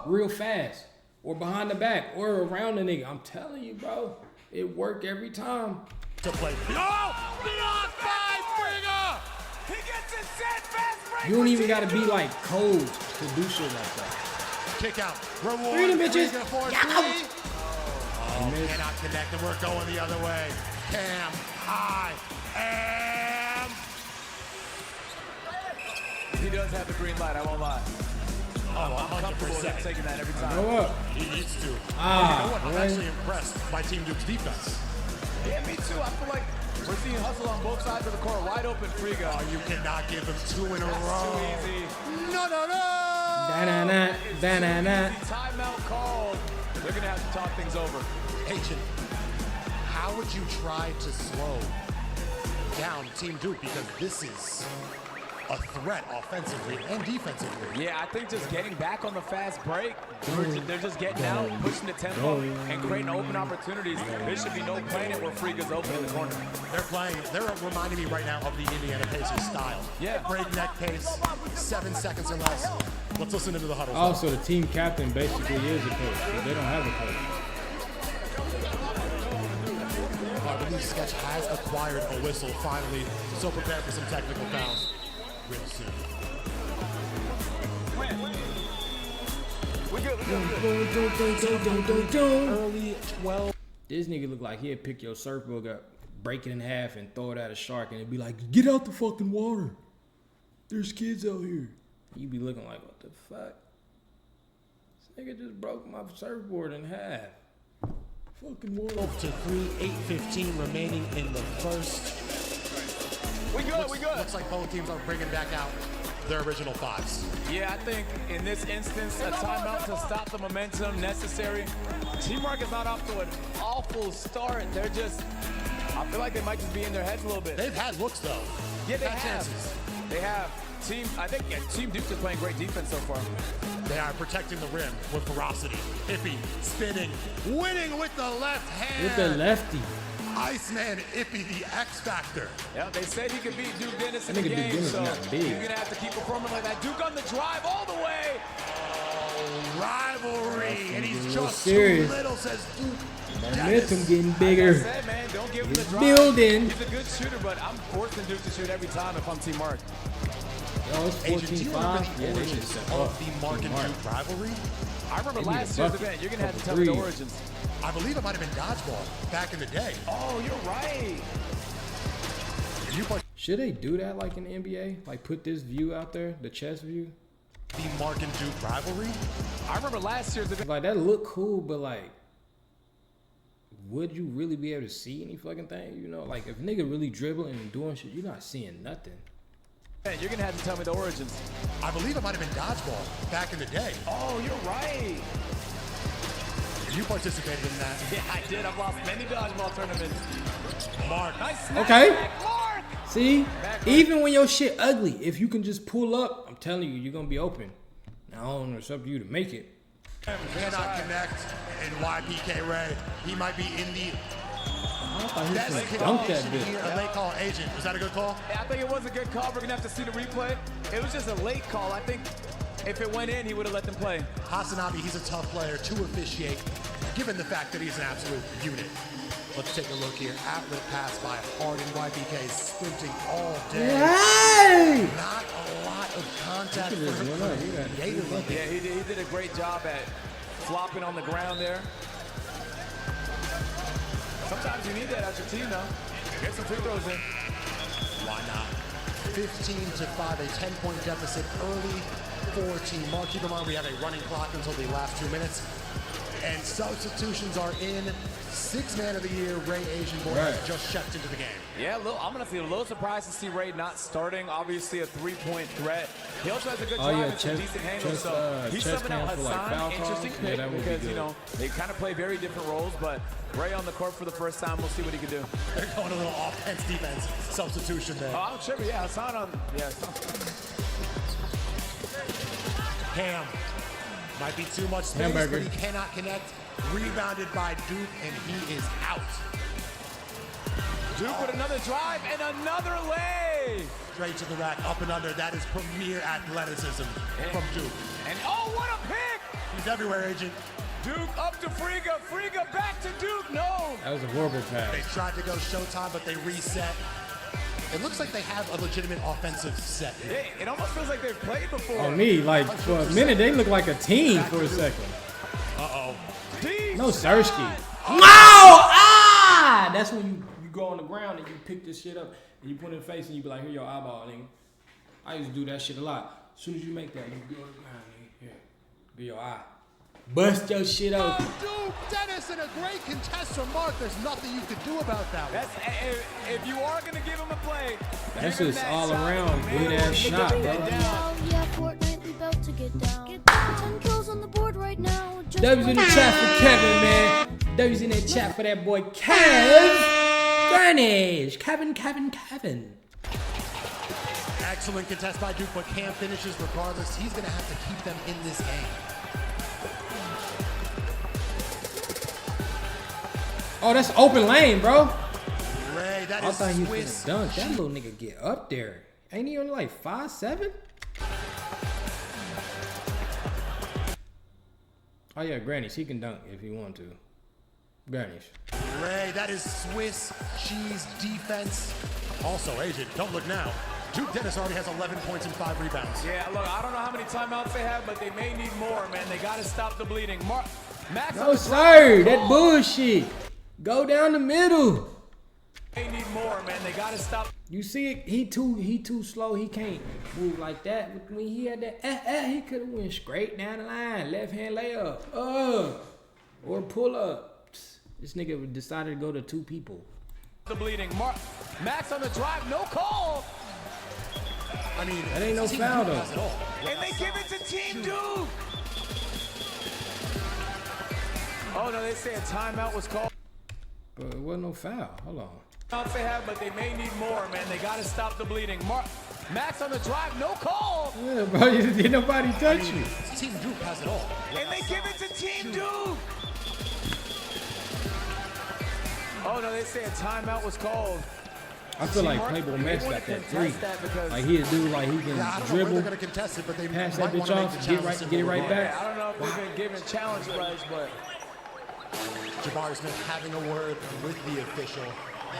Real fast. Or behind the back. Or around the nigga. I'm telling you, bro. It worked every time. To play. Oh, blocked by Friga! He gets it set. Fast break. You don't for even Team gotta be Duke. like cold to do shit like that. Kick out. Reward. Three of them bitches. Friga for Yeah. three. Oh, cannot connect, and we're going the other way. Cam, I am. He does have the green light, I won't lie. Oh, I'm comfortable with him 100%. taking that every time. Go up. He needs to. And you Ah, know what? I'm man. actually impressed by Team Duke's defense. Yeah, me too. I feel like we're seeing hustle on both sides of the court. Wide open Friga. Oh, you cannot give him 2 in a row. Too easy. No, no, no. Da-na-na, da-na-na. Timeout called. They're going to have to talk things over. Agent, how would you try to slow down Team Duke? Because this is a threat offensively and defensively. Yeah, I think just getting back on the fast break, they're just getting out, pushing the tempo, and creating open opportunities. There should be no planet where Friga's open in the corner. They're reminding me right now of the Indiana Pacers style. Yeah. Breakneck pace, 7 seconds or less. Let's listen into the huddle. Also, the team captain basically is a coach, but they don't have a coach. I believe Sketch has acquired a whistle finally, so prepare for some technical fouls real soon. Early 12. This nigga look like he'd pick your surfboard up, break it in half, and throw it at a shark, and it'd be like, get out the fucking water. There's kids out here. You be looking like, what the fuck? This nigga just broke my surfboard in half. Fucking water. Up to 8:15 remaining in the first. We good. Looks like both teams are bringing back out their original fives. Yeah, I think in this instance, a timeout to stop the momentum necessary. Teamwork is not off to an awful start. They're just, I feel like they might just be in their heads a little bit. They've had looks though. Yeah, they Had have. chances. They have. Team Duke is playing great defense so far. They are protecting the rim with ferocity. Ippy spinning, winning with the left hand. With the lefty. Iceman Ippy, the X Factor. Yeah, they said he could beat Duke Dennis in That the nigga Duke game, Dennis so not big. you're gonna have to keep performing like that. Duke on the drive all the way. Rivalry, and he's little just serious. too little, says Duke. Momentum getting Like I bigger. said, man, don't give him the drive. Building. He's a good shooter, but I'm forcing Duke to shoot every time if I'm Team Mark. Oh, it's Agent, do you remember 14-5. the Yeah, they origins just of said, oh, the Mark and Mark. Duke rivalry? I remember They need a last year's bucket, event. You're gonna have to couple tell me the threes. origins. I believe it might have been dodgeball back in the day. Oh, you're right. Should they do that like in the NBA? Like put this view out there, the chess view? The Mark and Duke rivalry? I remember last year's event. Like that look cool, but like, would you really be able to see any fucking thing? You know, like if nigga really dribbling and doing shit, you're not seeing nothing. You're gonna have to tell me the origins. I believe it might have been dodgeball back in the day. Oh, you're right. You participated in that. Yeah, I did. I've lost many dodgeball tournaments. Mark. Nice snap Okay. back, Mark. See, Back even when your shit ugly, if you can just pull up, I'm telling you, you're gonna be open. Now, I don't know, it's up to you to make it. Cannot connect in YPK Ray. He might be in the I thought he was best gonna dunk that condition here. bitch. A late call, Agent. Was that a good call? Yeah, I think it was a good call. We're gonna have to see the replay. It was just a late call. I think if it went in, he would have let them play. Hasanabe, he's a tough player to officiate, given the fact that he's an absolute unit. Let's take a look here. Outlet pass by Harden. YPK sprinting all day. Hey! Not a lot of contact He for just went up. He got it. Gatorly. Yeah, he did a great job at flopping on the ground there. Sometimes you need that at your team, though. Get some free throws in. Why not? 15-5, a 10-point deficit early for Team Mark. Keep in mind we have a running clock until the last 2 minutes. And substitutions are in. Sixth man of the year, Ray Asian Boy, has just checked into the game. Yeah, I'm going to feel a little surprised to see Ray not starting. Obviously, a three-point threat. He also has a good drive and some decent handles. So he's subbing out Hassan. Interesting pick because, you know, they kind of play very different roles. But Ray on the court for the first time. We'll see what he can do. They're going a little offense, defense substitution there. Oh, I'm sure, yeah, Hassan on, yeah. Cam. Might be too much space, Hamburger. but he cannot connect. Rebounded by Duke, and he is out. Duke with another drive and another lay. Straight to the rack, up and under. That is premier athleticism from Duke. And oh, what a pick! He's everywhere, Agent. Duke up to Friga. Friga back to Duke. No. That was a horrible pass. They tried to go showtime, but they reset. It looks like they have a legitimate offensive set. It almost feels like they've played before. On me, like for a minute, they look like a team for a second. Uh-oh. No Sersky. No! Ah! That's when you go on the ground and you pick this shit up and you put it in the face and you be like, here your eyeball, nigga. I used to do that shit a lot. As soon as you make that, you go on the ground, nigga. Here, be your eye. Bust your shit out. Duke Dennis and a great contest from Mark. There's nothing you could do about that one. If you are gonna give him a play, That's just all around good ass shot, bro. Yeah, Fortnite, we about to get down. 10 kills on the board right now. Just W's in the chat for Kevin, man. W's in the chat for that boy Kev. Garnish. Kevin. X Excellent contest by Duke, but Cam finishes regardless. He's going to have to keep them in this game. Oh, that's open lane, bro. Ray, that I is thought he was Swiss. gonna dunk. That little nigga get up there. Ain't he only like 5'7"? Oh yeah, Grannies. He can dunk if he want to. Grannies. Ray, that is Swiss cheese defense. Also, Agent, don't look now. Duke Dennis already has 11 points and 5 rebounds. Yeah, look, I don't know how many timeouts they have, but they may need more, man. They got to stop the bleeding. Max No sir, that bullshit. Go down the middle. They need more, man. They got to stop. You see it? He too slow. He can't move like that. When he had that, he could have went straight down the line, left hand layup, or pull up. This nigga decided to go to 2 people. The bleeding. Max on the drive, no call. I mean, that ain't no foul though. And they give it to Team Duke. Oh no, they say a timeout was called. But it wasn't no foul. Hold on. They have, but they may need more, man. They got to stop the bleeding. Max on the drive, no call. Yeah, bro, did nobody touch you? Team Duke has it all. And they give it to Team Duke. Oh no, they say a timeout was called. I feel like Playboy Max got that 3. Like he a dude, like he can dribble, they're going to contest it, but they pass that might bitch wanna off, make the get challenge it right simple. back. I don't know if they've been given challenge rights, but Jabari Smith having a word with the official.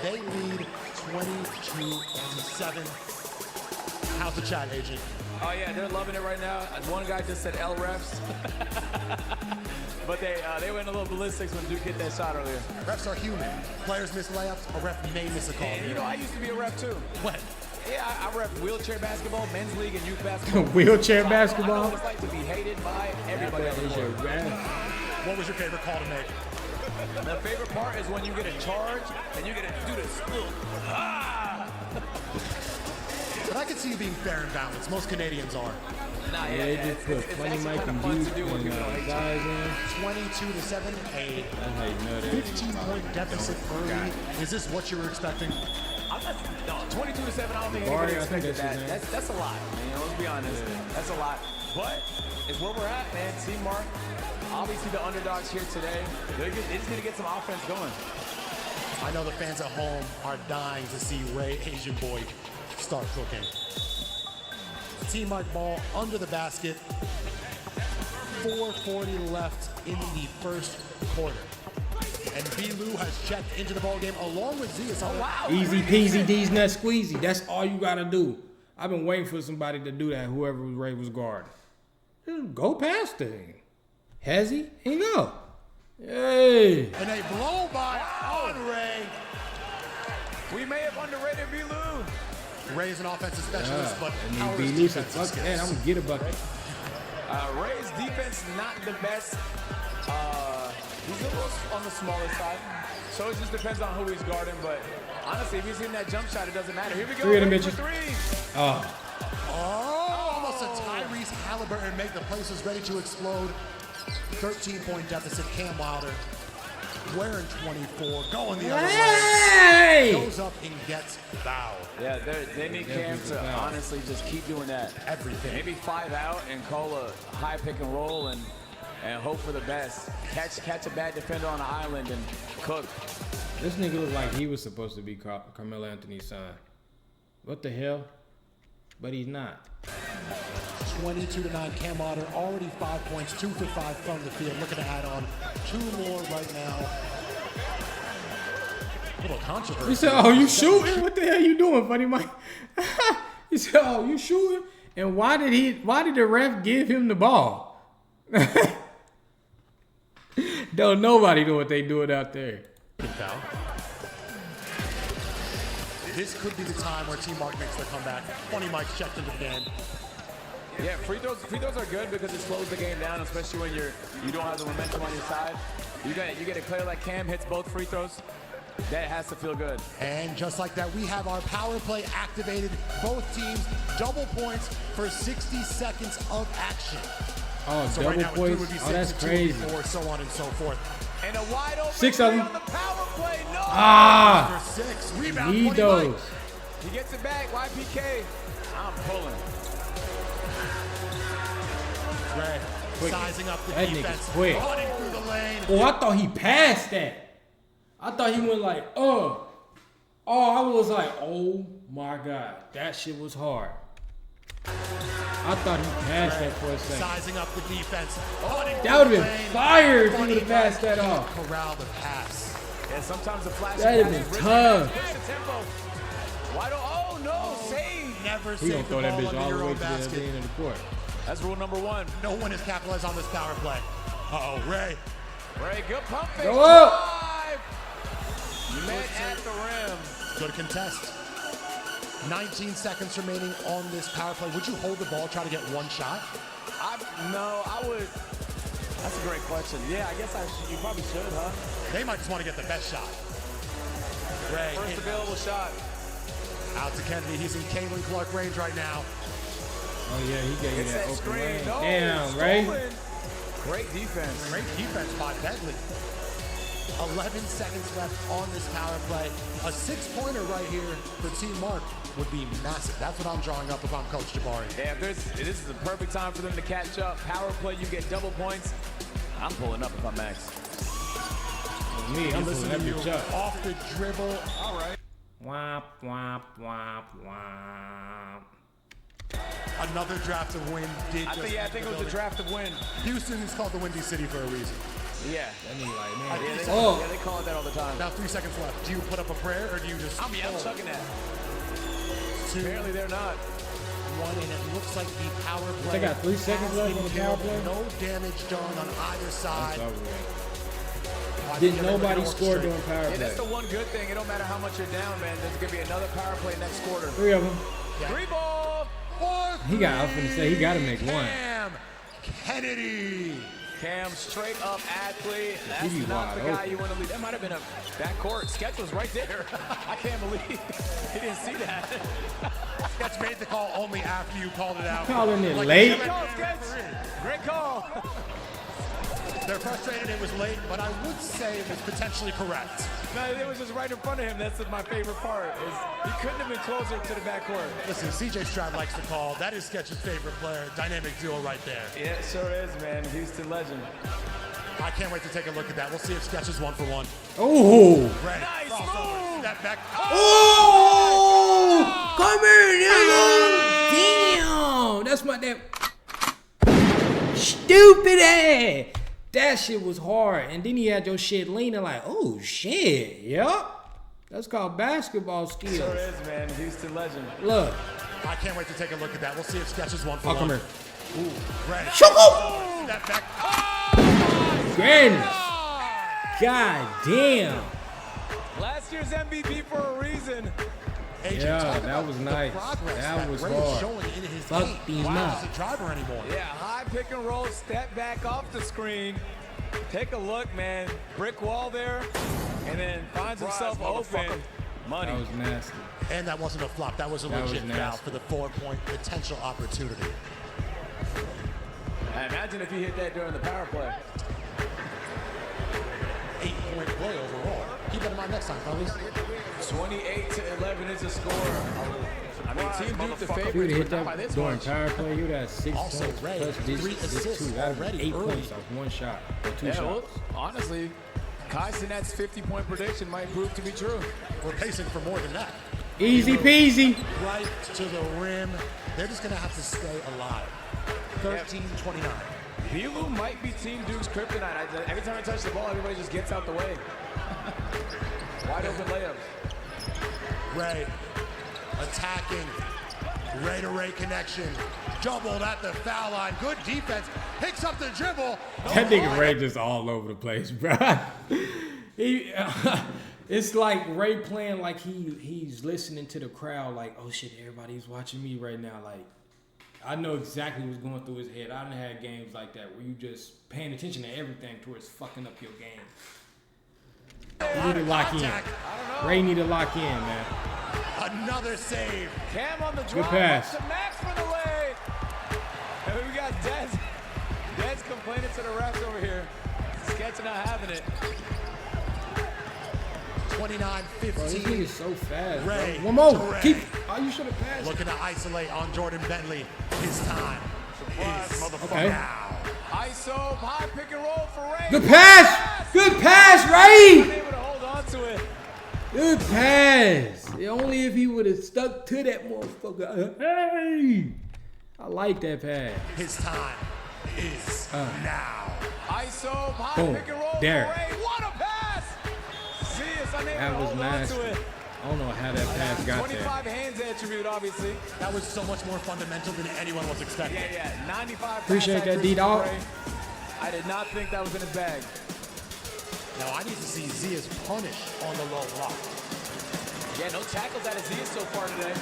They lead 22-7. How's the chat, Agent? oh yeah, they're loving it right now. One guy just said L refs, but they went a little ballistics when Duke hit that shot earlier. Refs are human. Players miss layups. A ref may miss a call. And, you know, I used to be a ref too. When? Yeah, I ref wheelchair basketball, men's league, and youth basketball. Wheelchair I know basketball. what it's like to be hated by everybody on the court. What was your favorite call to make? The favorite part is when you get a charge and you get to do this. Ah! But I can see you being fair and balanced. Most Canadians are. Nah, Yeah, they just put Funny Mike and Duke and guys in. 22-7. A That's how you know that. 15-point deficit early. Is this what you were expecting? I'm not, no, 22-7, I don't think Barry, anybody I think expected that's his that. name. That's a lot, man. Let's be honest. That's a lot. But it's where we're at, man. Team Mark, obviously the underdogs here today. They just need to get some offense going. I know the fans at home are dying to see Ray Asian Boy start cooking. Team Mike ball under the basket. 4:40 left in the first quarter. And B-Lou has checked into the ball game along with Zias. Oh, wow. Easy peasy, D's nut squeezy. That's all you gotta do. I've been waiting for somebody to do that, whoever Ray was guarding. Just go past the thing. Has he? He go. Hey. And a blow by on Ray. We may have underrated B-Lou. Ray is an offensive specialist, but And Howard's then B-Lou said, defensive fuck that, I'm skills. gonna get a bucket. Ray's defense not the best. He's a little on the smaller side. So it just depends on who he's guarding. But honestly, if he's hitting that jump shot, it doesn't matter. Here we go. 3 of them Ray for bitches. 3. Oh. Almost a Tyrese Halliburton make the places ready to explode. 13-point deficit. Cam Wilder wearing 24, going the other way. Hey! Goes up and gets fouled. Yeah, they need Cam to honestly just keep doing that. Everything. Maybe 5 out and call a high pick and roll and hope for the best. Catch a bad defender on the island and cook. This nigga looked like he was supposed to be Carmelo Anthony's son. What the hell? But he's not. 22-9. Cam Wilder already 5 points, 2 for 5 from the field. Looking to add on 2 more right now. Little controversy. He said, oh, you shooting? What the hell you doing, Funny Mike? He said, oh, you shooting? And why did the ref give him the ball? Don't nobody know what they doing out there. Foul. This could be the time where Team Mark makes their comeback. Funny Mike's checked into the game. Yeah, free throws are good because it slows the game down, especially when you don't have the momentum on your side. You get a player like Cam hits both free throws. That has to feel good. And just like that, we have our power play activated. Both teams double points for 60 seconds of action. Oh, So double right now, it points. would be Oh, that's 6-2, crazy. 4, so on and so forth. And a wide open 6 of three them. on the power play. No. Ah, For 6, rebound. need 20 Mike. those. He gets it back. YPK. I'm pulling. Ray sizing up the That defense. nigga's quick. Running through the lane. Oh, I thought he passed that. I thought he went like, Oh, I was like, oh my God. That shit was hard. I thought he passed that for a second. Sizing up the defense. That would have been fire if he would have passed that off. Corral the pass. And sometimes the flash That'd have been tough. Why don't, oh no, save. Never He gonna save the throw that ball bitch under all your the way own to the other basket. end of the court. That's rule number 1. No one has capitalized on this power play. Uh-oh, Ray. Ray, good pump fake. Go up. Drive. Met at the rim. Good contest. 19 seconds remaining on this power play. Would you hold the ball, try to get one shot? No, I would. That's a great question. Yeah, I guess you probably should, huh? They might just want to get the best shot. Ray. First available shot. Out to Kennedy. He's in Caitlin Clark range right now. Oh yeah, he gave you It's that that open screen. lane. No, Damn, Ray. stolen. Great defense. Great defense by Bentley. 11 seconds left on this power play. A 6-pointer right here for Team Mark would be massive. That's what I'm drawing up if I'm Coach Jabari. Yeah, this is the perfect time for them to catch up. Power play, you get double points. I'm pulling up if I'm Max. Me, I'm Listen pulling to that you. bitch up. Off the dribble. All right. Womp, womp, womp, womp. Another draft of win. I think it was the draft of win. Houston is called the Windy City for a reason. Yeah. That nigga like, man. Yeah, they call it that all the time. Now 3 seconds left. Do you put up a prayer or do you just? I'm chugging that. 2, Apparently they're not. 1, and it looks like the power play. They got 3 seconds has left been on the power killed. play? No damage done on either side. That's over with. Did nobody score during power Yeah, play? that's the one good thing. It don't matter how much you're down, man. There's gonna be another power play next quarter. 3 of them. Yeah. 3 ball. He got, I was gonna say, he got to make one. Cam Kennedy. Cam, straight up athlete. That's He not wide the guy open. you want to lead. That might have been a backcourt. Sketch was right there. I can't believe he didn't see that. Sketch made the call only after you called it out. Calling it Like late. Great call, Sketch. Great call. They're frustrated it was late, but I would say it was potentially correct. No, it was just right in front of him. That's my favorite part. Is he couldn't have been closer to the backcourt. Listen, CJ Stroud likes the call. That is Sketch's favorite player. Dynamic duo right there. Yeah, it sure is, man. Houston legend. I can't wait to take a look at that. We'll see if Sketch is 1 for 1. Oh! Ray, Nice crossover, move. step back. Oh! Come here, nigga! Damn! That's my damn stupid ass. That shit was hard. And then he had your shit leaning like, oh shit, yup. That's called basketball skills. Sure is, man. Houston legend. Look. I can't wait to take a look at that. We'll see if Sketch is 1 for 1. Oh, come here. Ooh, Ray. Step back. Goodness. God damn. Last year's MVP for a reason. AJ, Yeah, talk that about was the nice. progress That was Ray is hard. showing in his Fuck game. these Wow, nuts. as a driver anymore. Yeah, high pick and roll, step back off the screen. Take a look, man. Brick wall there, and then finds himself open. Money. That was nasty. And that wasn't a flop. That was a That was legit foul nasty. for the 4-point potential opportunity. I imagine if he hit that during the power play. 8-point play overall. Keep that in mind next time, fellas. 28-11 is the score. I mean, Team Duke the If you favorites, would hit but not by that this during much. power play, you would have 6 Also, points Ray, plus this 3 assists 2. That would already be 8 early. points off 1 shot or 2 Yeah, well, shots. honestly, Kai Sinat's 50-point prediction might prove to be true. We're pacing for more than that. Easy peasy. Right to the rim. They're just going to have to stay alive. 13-29. Belu might be Team Duke's kryptonite. Every time I touch the ball, everybody just gets out the way. Wide open layups. Ray attacking. Ray to Ray connection. Doubled at the foul line. Good defense. Picks up the dribble. That nigga Ray just all over the place, bro. It's like Ray playing like he's listening to the crowd like, oh shit, everybody's watching me right now. Like, I know exactly what's going through his head. I done had games like that where you just paying attention to everything towards fucking up your game. You need to lock in. Ray need to lock in, man. Another save. Cam on the Good drive. pass. Up to Max for the lay. And we got Dez. Dez complaining to the refs over here. Sketch not having it. 29-15. Bro, this nigga's so fast, Ray bro. One more. to Ray. Keep. Oh, you should have passed. Looking to isolate on Jordan Bentley. His time is Okay. now. ISO, high pick and roll for Ray. Good pass. Good pass, Ray. Able to hold on to it. Good pass. Only if he would have stuck to that motherfucker. Hey. I like that pass. His time is now. ISO, high Boom. pick and roll There. for Ray. What a pass! See, it's unable That to was hold nasty. on to it. I don't know how that pass got 25 there. hands attribute, obviously. That was so much more fundamental than anyone was expecting. Yeah, 95 Appreciate pass that, accuracy D-Dog. for Ray. I did not think that was in his bag. Now I need to see Zia's punish on the low block. Yeah, no tackles out of Zia so far today.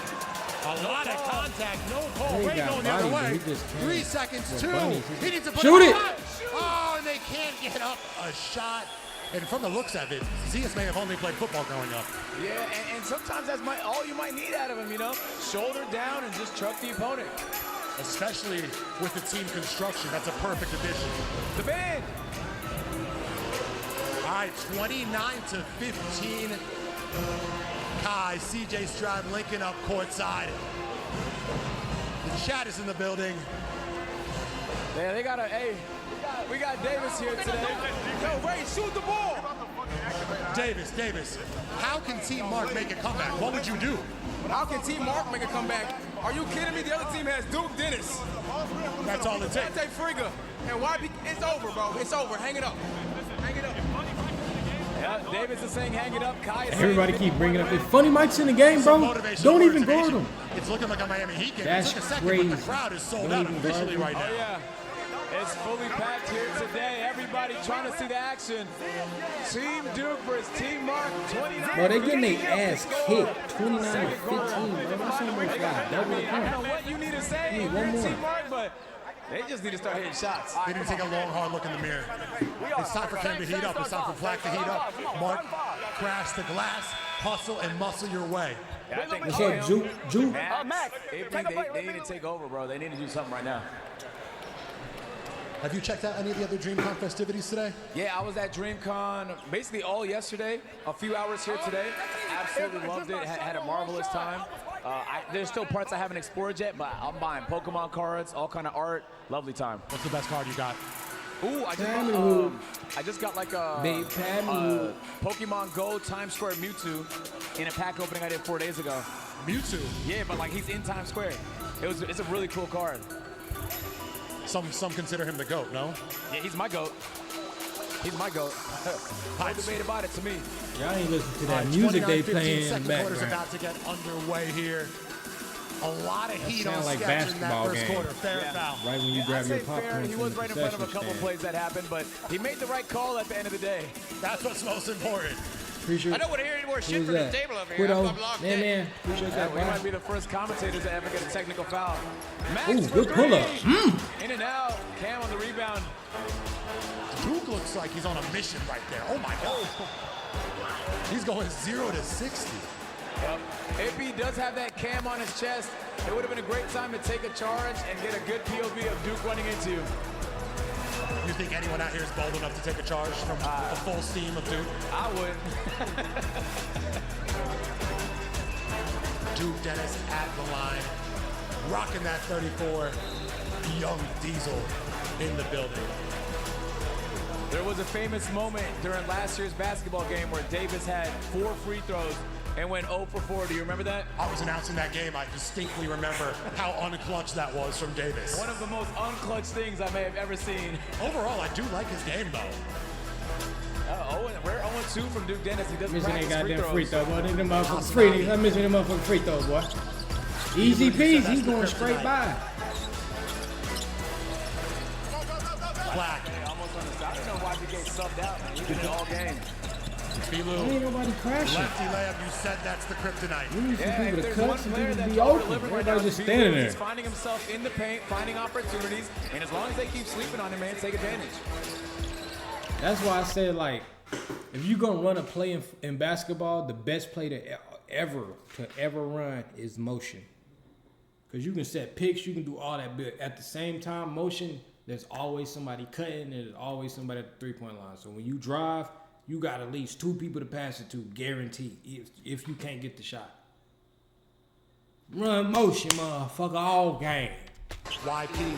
A lot of contact, no call. He Ray got going the other bodied, way. but he just can't. 3 seconds, With 2. bunnies, He needs to put Shoot up a it. shot. Oh, and they can't get up a shot. And from the looks of it, Zias may have only played football growing up. Yeah, and sometimes that's all you might need out of him, you know? Shoulder down and just truck the opponent. Especially with the team construction. That's a perfect addition. The band. All right, 29-15. Kai, CJ Stroud linking up courtside. The chat is in the building. Yeah, they got we got Davis here today. Yo, Ray, shoot the ball. Davis, how can Team Mark make a comeback? What would you do? How can Team Mark make a comeback? Are you kidding me? The other team has Duke Dennis. That's all it takes. Dante Frigga. And YB, it's over, bro. It's over. Hang it up. Hang it up. Yeah, Davis is saying hang it up. Kai is Everybody saying, keep bringing up this funny mics in the game, bro. Don't even guard them. It's looking like a Miami Heat game. That's it took a second, crazy. but the crowd is sold Don't out even officially guard right Oh, now. yeah. It's fully packed here today. Everybody trying to see the action. Team Duke versus Team Mark. 29. Bro, they getting their ass kicked. 29-15, bro. That's almost like double the I don't point. know what you need to say Need if one you're more. Team Mark, but they just need to start hitting shots. They need to take a long, hard look in the mirror. It's time for Cam to heat up. It's time for Flack to heat up. Mark, crash the glass, hustle, and muscle your way. Yeah, I think What's up, Juke? Max, they need to take over, bro. They need to do something right now. Have you checked out any of the other DreamCon festivities today? Yeah, I was at DreamCon basically all yesterday, a few hours here today. Absolutely loved it. Had a marvelous time. There's still parts I haven't explored yet, but I'm buying Pokemon cards, all kind of art. Lovely time. What's the best card you got? Ooh, I just got like a Pokemon Go Times Square Mewtwo in a pack opening I did 4 days ago. Mewtwo? Yeah, but like he's in Times Square. It's a really cool card. Some consider him the GOAT, no? Yeah, he's my GOAT. He's my GOAT. No debate about it to me. Y'all ain't listen to that music they 29-15, playing in the second quarter's background. about to get underway here. A lot of heat sound on like sketch in that basketball first game. quarter. Fair foul. Right when you grab I'd your say popcorn fair. He from was the right in front of a concession couple stand. plays that happened, but he made the right call at the end of the day. That's what's most important. Appreciate I don't want to hear any more shit Who's from that? this table over here. Quiddo. I'm locked in. Man. Appreciate Yeah, that, we might bro. be the first commentators to ever get a technical foul. Max Ooh, for good three. pull-up. In and out. Cam on the rebound. Duke looks like he's on a mission right there. Oh my God. He's going 0 to 60. If he does have that Cam on his chest, it would have been a great time to take a charge and get a good POV of Duke running into you. You think anyone out here is bold enough to take a charge from the full steam of Duke? I would. Duke Dennis at the line, rocking that 34. Young Diesel in the building. There was a famous moment during last year's basketball game where Davis had 4 free throws and went 0 for 4. Do you remember that? I was announcing that game. I distinctly remember how unclutch that was from Davis. One of the most unclutched things I may have ever seen. Overall, I do like his game, though. We're 0-2 from Duke Dennis. He doesn't Missing that practice goddamn free free throws. throw, boy. Them motherfuckers free. I'm missing them motherfucking free throws, boy. Easy peasy. He's going straight by. Black. Almost on the side. I don't know why he gets subbed out. He's been in all game. B-Lou. Ain't nobody crashing. Lefty layup, you said that's the kryptonite. We need some Yeah, people if to there's cut, one some player people to that's be open. over-delivering right now, Everybody just it's standing B-Lou. there. He's finding himself in the paint, finding opportunities, and as long as they keep sleeping on him, man, take advantage. That's why I said, like, if you're going to run a play in basketball, the best play to ever run is motion. Because you can set picks, you can do all that, but at the same time, motion, there's always somebody cutting, and there's always somebody at the three-point line. So when you drive, you got at least 2 people to pass it to, guaranteed, if you can't get the shot. Run motion, motherfucker, all game. YP.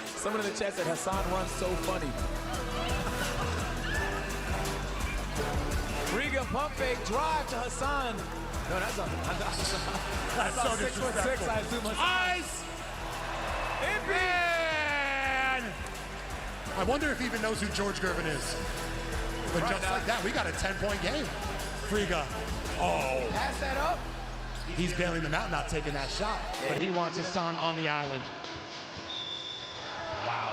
Someone in the chat said Hassan runs so funny. Riga pump fake drive to Hassan. No, that's so 6'6", I assume. Ice! Man! I wonder if he even knows who George Gervin is. But just like that, we got a 10-point game. Friga. Oh. Pass that up. He's bailing them out, not taking that shot. But he wants Hassan on the island.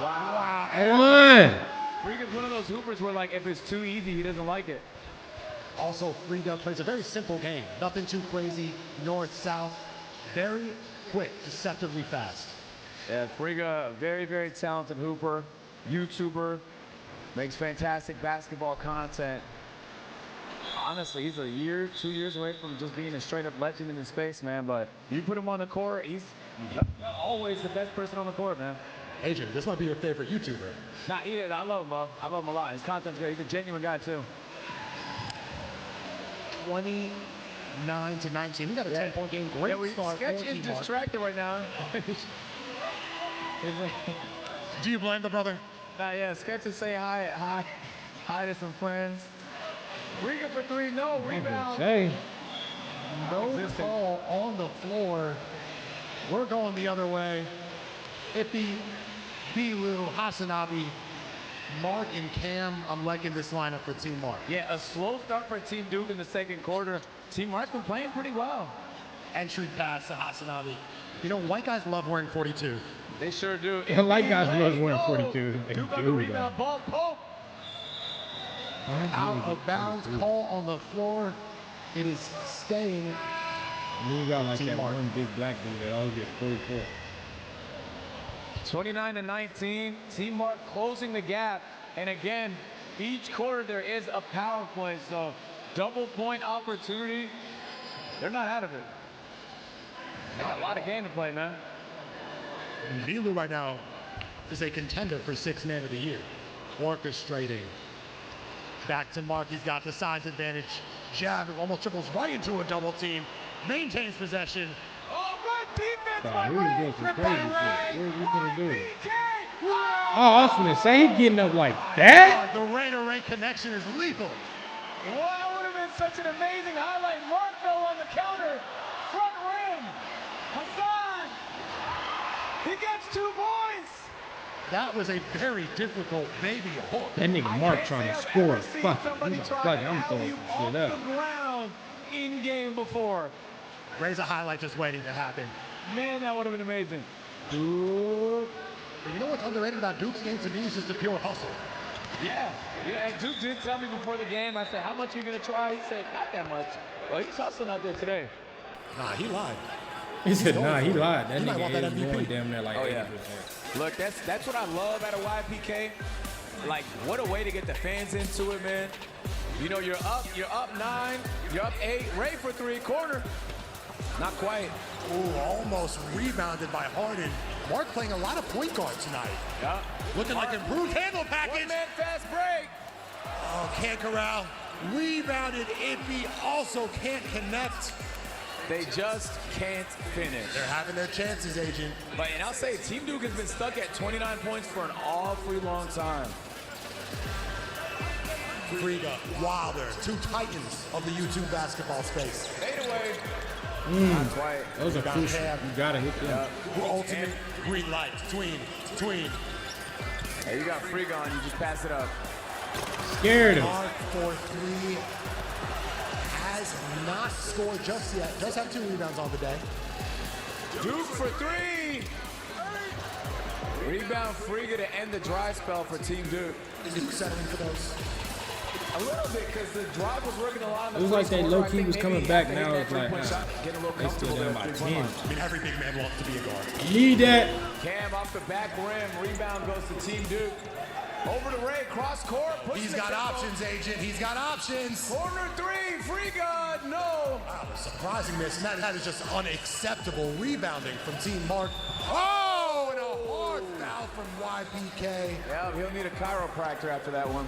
Wow. One. Friga's one of those hoopers where, like, if it's too easy, he doesn't like it. Also, Friga plays a very simple game. Nothing too crazy, north, south. Very quick, deceptively fast. Yeah, Friga, very, very talented hooper, YouTuber, makes fantastic basketball content. Honestly, he's a year, 2 years away from just being a straight-up legend in the space, man. But you put him on the court, he's always the best person on the court, man. Adrian, this might be your favorite YouTuber. Nah, he is. I love him, bro. I love him a lot. His content's great. He's a genuine guy, too. 29-19. We got a 10-point game. Great start. Sketch is distracted right now. Do you blame the brother? Nah, yeah, Sketch is saying hi to some friends. Riga for three, no rebound. Hey. No call on the floor. We're going the other way. Ippy, Bilu, Hasanabi, Mark, and Cam. I'm liking this lineup for Team Mark. Yeah, a slow start for Team Duke in the second quarter. Team Mark's been playing pretty well. Entry pass to Hasanabi. You know, white guys love wearing 42. They sure do. Like guys love wearing 42. They Duke on the do, rebound, ball, Pope. Out of bounds, call on the floor. It is staying. You got like Team that Mark. one big black dude that always gets 44. 29-19. Team Mark closing the gap. And again, each quarter there is a power play. So double point opportunity. They're not out of it. They got a lot of game to play, man. Bilu right now is a contender for 6th man of the year. Orchestrating. Back to Mark, he's got the size advantage. Jab almost triples right into a double team. Maintains possession. Oh, good defense Wow, by he was Ray. doing some crazy shit. What you gonna do? YPK. Oh, I was gonna say he getting up like that. The Ray-to-Ray connection is lethal. Well, that would have been such an amazing highlight. Mark fell on the counter. Front rim. Hassan. He gets 2 points. That was a very difficult baby hook. That nigga Mark trying to score. Fuck it. He's like, fuck it, I'm throwing you some off shit up. the ground in game before. Ray's a highlight just waiting to happen. Man, that would have been amazing. Duke. You know what's underrated about Duke's game to me is just the pure hustle. Yeah, and Duke did tell me before the game, I said, how much are you going to try? He said, not that much. Well, he's hustling out there today. Nah, he lied. He said, nah, he lied. That He might want that nigga is MVP. going damn near like 80%. Look, that's what I love out of YPK. Like, what a way to get the fans into it, man. You know, you're up 9, you're up 8. Ray for 3, corner. Not quite. Ooh, almost rebounded by Harden. Mark playing a lot of point guard tonight. Yeah. Looking like improved handle package. One-man fast break. Oh, can't corral. Rebounded. Ippy also can't connect. They just can't finish. They're having their chances, Agent. But, and I'll say, Team Duke has been stuck at 29 points for an awfully long time. Friga, Wilder, 2 titans of the YouTube basketball space. Fade away. Not quite. Those are crucial. You gotta hit them. Ultimate green light. Tween. Hey, you got Friga on, you just pass it up. Scared him. Mark for 3. Has not scored just yet. Does have 2 rebounds on the day. Duke for 3. Rebound Friga to end the dry spell for Team Duke. Is Duke settling for those? A little bit, because the drive was working a lot. It was like they low-key was coming back. Now it's like, getting a little they still comfortable down there. by 10. I mean, every big man wants to be a guard. Need that. Cam off the back rim. Rebound goes to Team Duke. Over to Ray, cross court. He's got options, Agent. He's got options. Corner 3, Friga, no. Wow, a surprising miss. And that is just unacceptable rebounding from Team Mark. Oh, and a hard foul from YPK. Yeah, he'll need a chiropractor after that one.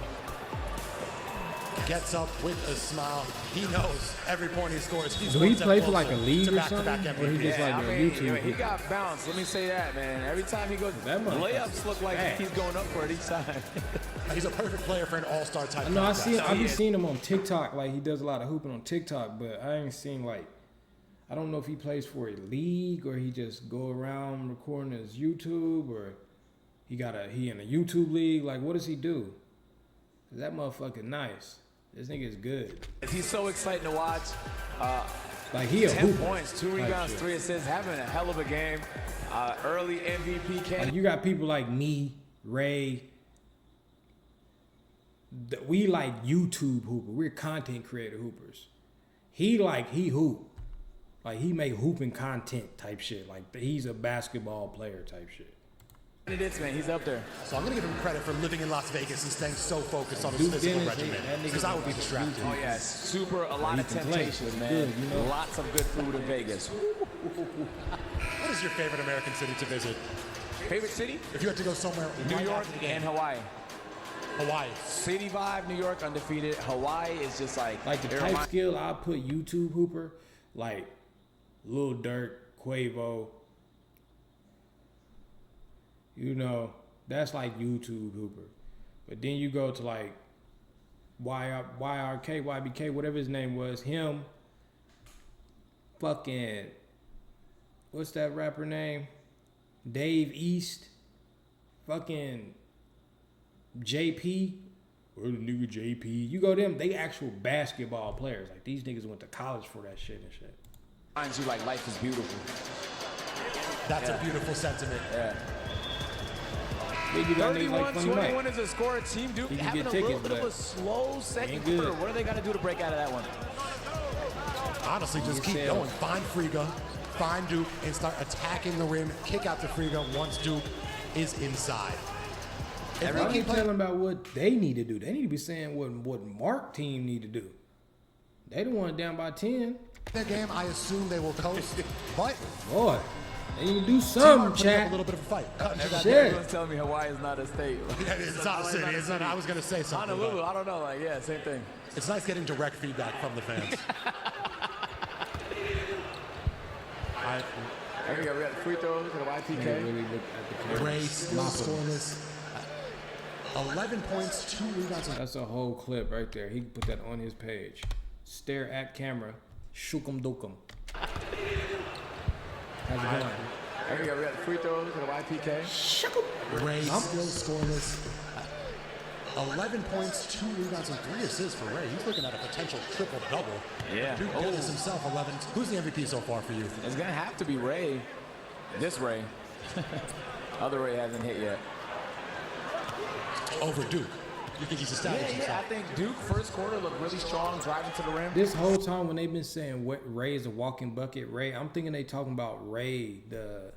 gets up with a smile. He knows every point he scores. He's Do he play for like a league or something? Or he just like a YouTube? He got bounced. Let me say that, man. Every time he goes, layups look like he's going up for it each time. He's a perfect player for an all-star type. I know. I've been seeing him on TikTok. Like he does a lot of hooping on TikTok, but I ain't seen like. I don't know if he plays for a league or he just go around recording his YouTube or he in a YouTube league. Like what does he do? That motherfucker nice. This nigga is good. He's so exciting to watch. Like he a 10 hooper. points, 2 rebounds, 3 assists, having a hell of a game. Early MVP candidate. Like you got people like me, Ray. We like YouTube hooper. We're content creator hoopers. He hoop. Like he make hooping content type shit. Like he's a basketball player type shit. It is, man. He's up there. So I'm going to give him credit for living in Las Vegas and staying so focused on his physical regimen. Because I would be distracted. Oh, yeah. A lot of temptations, man. Good, you know? Lots of good food in Vegas. What is your favorite American city to visit? Favorite city? If you had to go somewhere, New York and Hawaii. Hawaii. City vibe, New York, undefeated. Hawaii is just like the type skill I put YouTube hooper, like Lil Durk, Quavo. You know, that's like YouTube hooper. But then you go to like YRK, YBK, whatever his name was, him, fucking, what's that rapper name? Dave East, fucking JP, or the nigga JP. You go to them, they actual basketball players. Like these niggas went to college for that shit and shit. Finds you like life is beautiful. That's a beautiful sentiment. Yeah. 31-21 is a score. Team Duke having a little bit of a slow second quarter. What are they going to do to break out of that one? Honestly, just keep going. Find Friga, find Duke, and start attacking the rim. Kick out to Friga once Duke is inside. I keep telling them about what they need to do. They need to be saying what Mark team need to do. They the one down by 10. Their game, I assume they will coast, but boy. They need to do something, chat. A little bit of a fight. Everyone's telling me Hawaii is not a state. It's not a city. It's not, I was going to say something. Honolulu, I don't know. Like, yeah, same thing. It's nice getting direct feedback from the fans. There we go. We got free throws and a YPK. Ray still scoreless. 11 points, 2 rebounds. That's a whole clip right there. He can put that on his page. Stare at camera. Shookum dookum. How's it going? There we go. We got free throws and a YPK. Ray still scoreless. 11 points, 2 rebounds, and 3 assists for Ray. He's looking at a potential triple-double. Yeah. Duke Dennis himself, 11. Who's the MVP so far for you? It's going to have to be Ray. This Ray. Other Ray hasn't hit yet. Over Duke. You think he's established himself? I think Duke first quarter looked really strong, driving to the rim. This whole time when they've been saying Ray is a walking bucket, Ray, I'm thinking they talking about Ray, the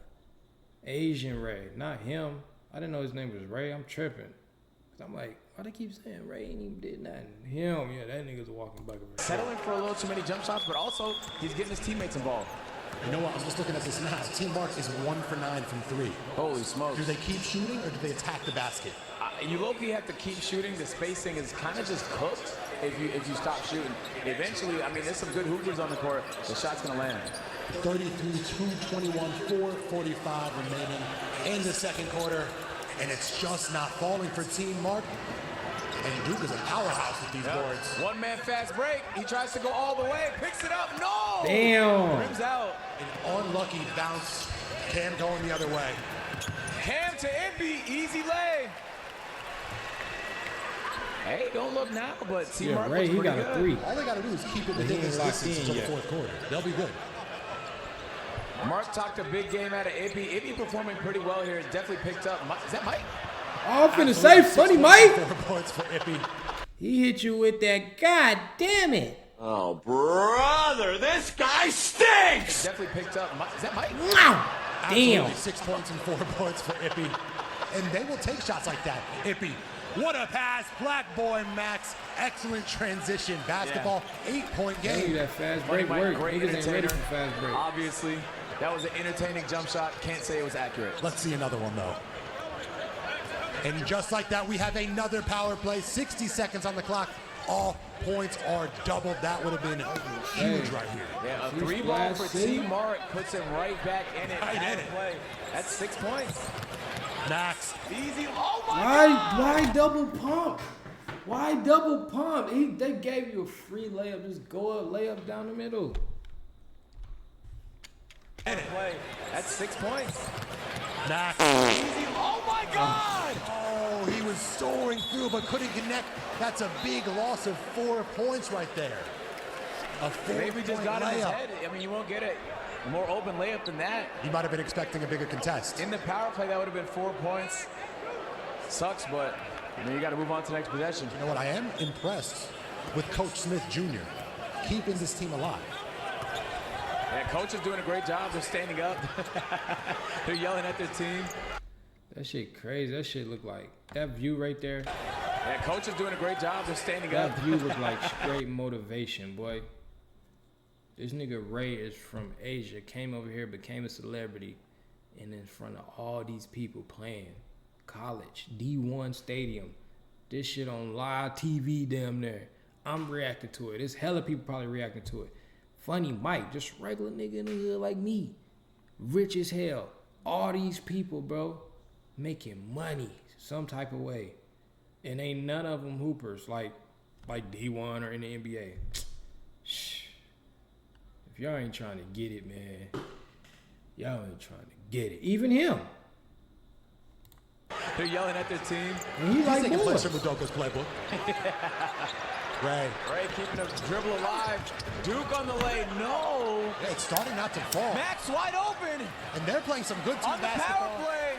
Asian Ray, not him. I didn't know his name was Ray. I'm tripping. Cause I'm like, why they keep saying Ray ain't even did nothing? Him, yeah, that nigga's a walking bucket. Settling for a little too many jump shots, but also he's getting his teammates involved. You know what? I was just looking at this now. Team Mark is 1 for 9 from 3. Holy smokes. Do they keep shooting or do they attack the basket? You low-key have to keep shooting. The spacing is kind of just cooked if you stop shooting. Eventually, I mean, there's some good hoopers on the court. The shot's going to land. 33, 2:21, 4:45 remaining in the second quarter. And it's just not falling for Team Mark. And Duke is a powerhouse with these boards. One-man fast break. He tries to go all the way. Picks it up. No! Damn. Rims out. An unlucky bounce. Cam going the other way. Cam to Envy. Easy lay. Hey, don't look now, but Team Mark Ray, looks he pretty got good. a 3. All they got to do is keep it within this distance until the fourth quarter. They'll be good. Mark talked a big game out of Ibby. Ibby performing pretty well here. Definitely picked up. Is that Mike? Oh, I'm finna say, funny Mike. 4 points for Ippy. He hit you with that. God damn it. Oh, brother, this guy stinks. Definitely picked up. Is that Mike? Wow. Damn. Absolutely 6 points and 4 points for Ippy. And they will take shots like that. Ippy. What a pass. Black boy Max. Excellent transition. Basketball, 8-point game. That fast break worked. Great Niggas ain't ready entertainer. for fast break. Obviously, that was an entertaining jump shot. Can't say it was accurate. Let's see another one, though. And just like that, we have another power play. 60 seconds on the clock. all points are doubled. That would have been huge right here. Yeah, a 3-ball for Team Mark puts him right back in it. Right in it. Play. That's 6 points. Max. Easy. Oh my God. Why double pump? Why double pump? They gave you a free layup. Just go up, layup down the middle. Play. That's 6 points. Max. Easy. Oh my God. Oh, he was soaring through but couldn't connect. That's a big loss of 4 points right there. A 4-point Maybe just got in his layup. head. I mean, you won't get a more open layup than that. He might have been expecting a bigger contest. In the power play, that would have been 4 points. Sucks, but I mean, you got to move on to the next possession. You know what? I am impressed with Coach Smith Jr. keeping this team alive. Yeah, coach is doing a great job. They're standing up. They're yelling at their team. That shit crazy. That shit look like that view right there. Yeah, coach is doing a great job. They're standing up. That view look like straight motivation, boy. This nigga Ray is from Asia, came over here, became a celebrity, and in front of all these people playing college, D1 stadium. This shit on live TV damn near. I'm reacting to it. There's hella people probably reacting to it. Funny Mike, just regular nigga in the hood like me. Rich as hell. All these people, bro, making money some type of way. And ain't none of them hoopers like D1 or in the NBA. Shh. If y'all ain't trying to get it, man, y'all ain't trying to get it. Even him. They're yelling at their team. And he like taking boys. place from Udoka's playbook. Ray. Ray keeping a dribble alive. Duke on the lane. No. Yeah, it's starting not to fall. Max wide open. And they're playing some good team On the basketball. power play.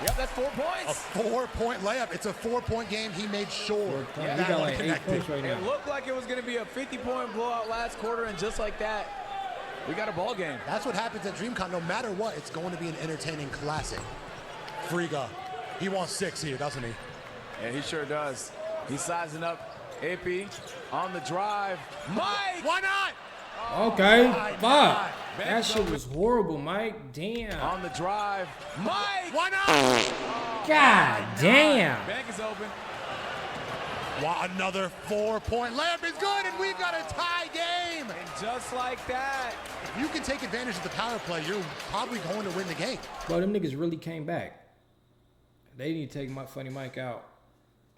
Yep, that's 4 A points. 4-point layup. It's a 4-point game. He made sure Yeah, that he got one like 8 connected. points right now. It looked like it was going to be a 50-point blowout last quarter, and just like that, we got a ball game. That's what happens at DreamCon. No matter what, it's going to be an entertaining classic. Friga, he wants 6 here, doesn't he? Yeah, he sure does. He's sizing up. AP on the drive. Mike! Why not? Okay, my fuck. God. That shit was horrible, Mike. Damn. On the drive. Mike! Why not? God damn. Bank is open. Wow, another 4-point layup is good, and we've got a tie game. And just like that. If you can take advantage of the power play, you're probably going to win the game. Bro, them niggas really came back. They need to take my Funny Mike out.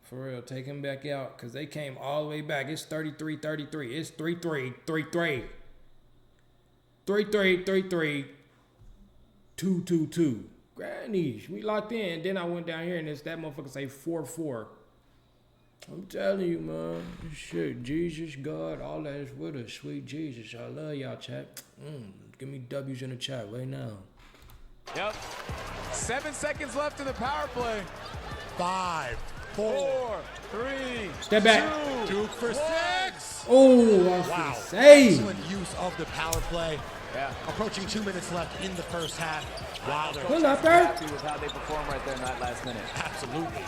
For real, take him back out, because they came all the way back. It's 33-33. It's 3-3, 3-3. 3-3, 3-3, 2-2-2. Grannies, we locked in. Then I went down here, and it's that motherfucker say 4-4. I'm telling you, man. Shit, Jesus, God, all that is with us. Sweet Jesus. I love y'all, chat. Give me W's in the chat right now. Yep. 7 seconds left in the power play. 5, 4, 3. Step back. 2. Duke for 6. Oh, I was Wow. gonna say. Excellent use of the power play. Yeah. Approaching 2 minutes left in the first half. Wow. Pull up there. Happy with how they performed right there in that last minute. Absolutely.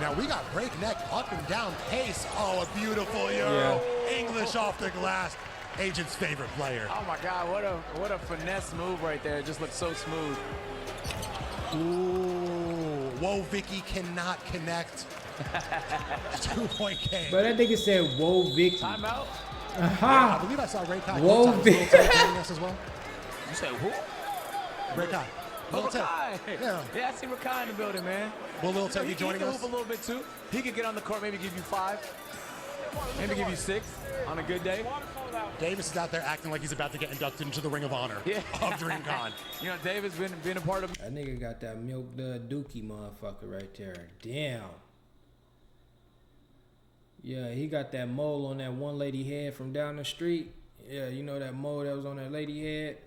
Now we got breakneck up and down pace. Oh, a beautiful Euro. English off the glass. Agent's favorite player. Oh my God, what a finesse move right there. It just looks so smooth. Ooh. Whoa, Vicky cannot connect. 2-point game. But that nigga said, whoa, Vicky. Timeout. I believe I saw Ray Kai. Whoa, Vicky. joining us as well. You said who? Ray Kai. Oh, Lil Ted. Rakai. Yeah. Yeah, I see Rakai in the building, man. Will Lil Ted He be joining can us? hoop a little bit too. He could get on the court, maybe give you 5. Maybe give you 6 on a good day. Davis is out there acting like he's about to get inducted into the Ring of Honor of DreamCon. You know, Davis been a part of. That nigga got that milk dookie motherfucker right there. Damn. Yeah, he got that mole on that one lady head from down the street. Yeah, you know that mole that was on that lady head?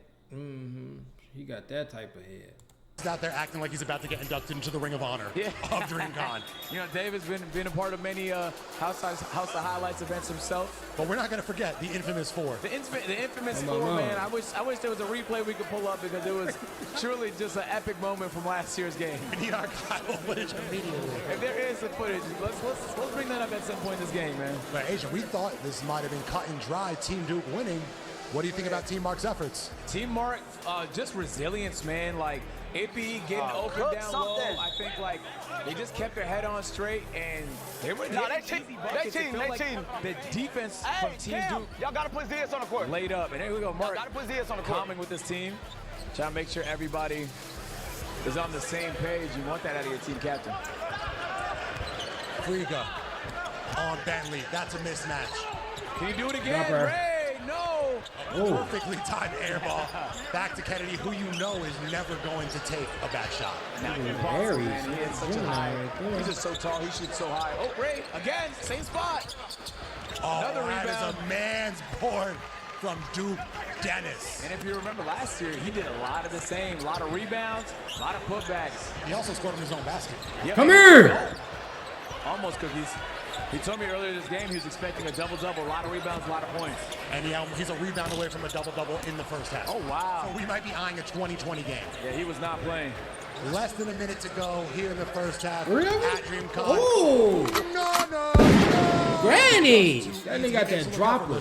He got that type of head. He's out there acting like he's about to get inducted into the Ring of Honor of DreamCon. You know, David's been a part of many House of Highlights events himself. But we're not going to forget the infamous 4. The infamous Come on, 4, man. man. I wish there was a replay we could pull up because it was truly just an epic moment from last year's game. We need archival footage immediately. If there is some footage, let's bring that up at some point in this game, man. But Asia, we thought this might have been cut and dry, Team Duke winning. What do you think about Team Mark's efforts? Team Mark, just resilience, man. Like, Ippy getting open down low. I think like they just kept their head on straight and they were No, they cheating. cheating. The defense from Team Duke y'all gotta put Zias on the court. laid up. And there we go, Mark. Gotta put Zias on the court. Calming with this team, trying to make sure everybody is on the same page. You want that out of your team captain. Friga on Bentley. That's a mismatch. Can you do it again, Dropper. Ray? No. Perfectly timed air ball. Back to Kennedy, who you know is never going to take a bad shot. Not Look at impossible, Aries. man. He is such a Gemini high. right there. He's just so tall. He shoots so high. Oh, Ray, again, same spot. Another that rebound. is a man's board from Duke Dennis. And if you remember last year, he did a lot of the same. A lot of rebounds, a lot of putbacks. He also scored in his own basket. Yep. Come here. Almost cookies. He told me earlier this game he was expecting a double-double, a lot of rebounds, a lot of points. And he's a rebound away from a double-double in the first half. Oh, wow. So we might be eyeing a 20-20 game. Yeah, he was not playing. Less than a minute to go here in the first half Really? at DreamCon. Oh, No. Granny. That nigga got that dropper.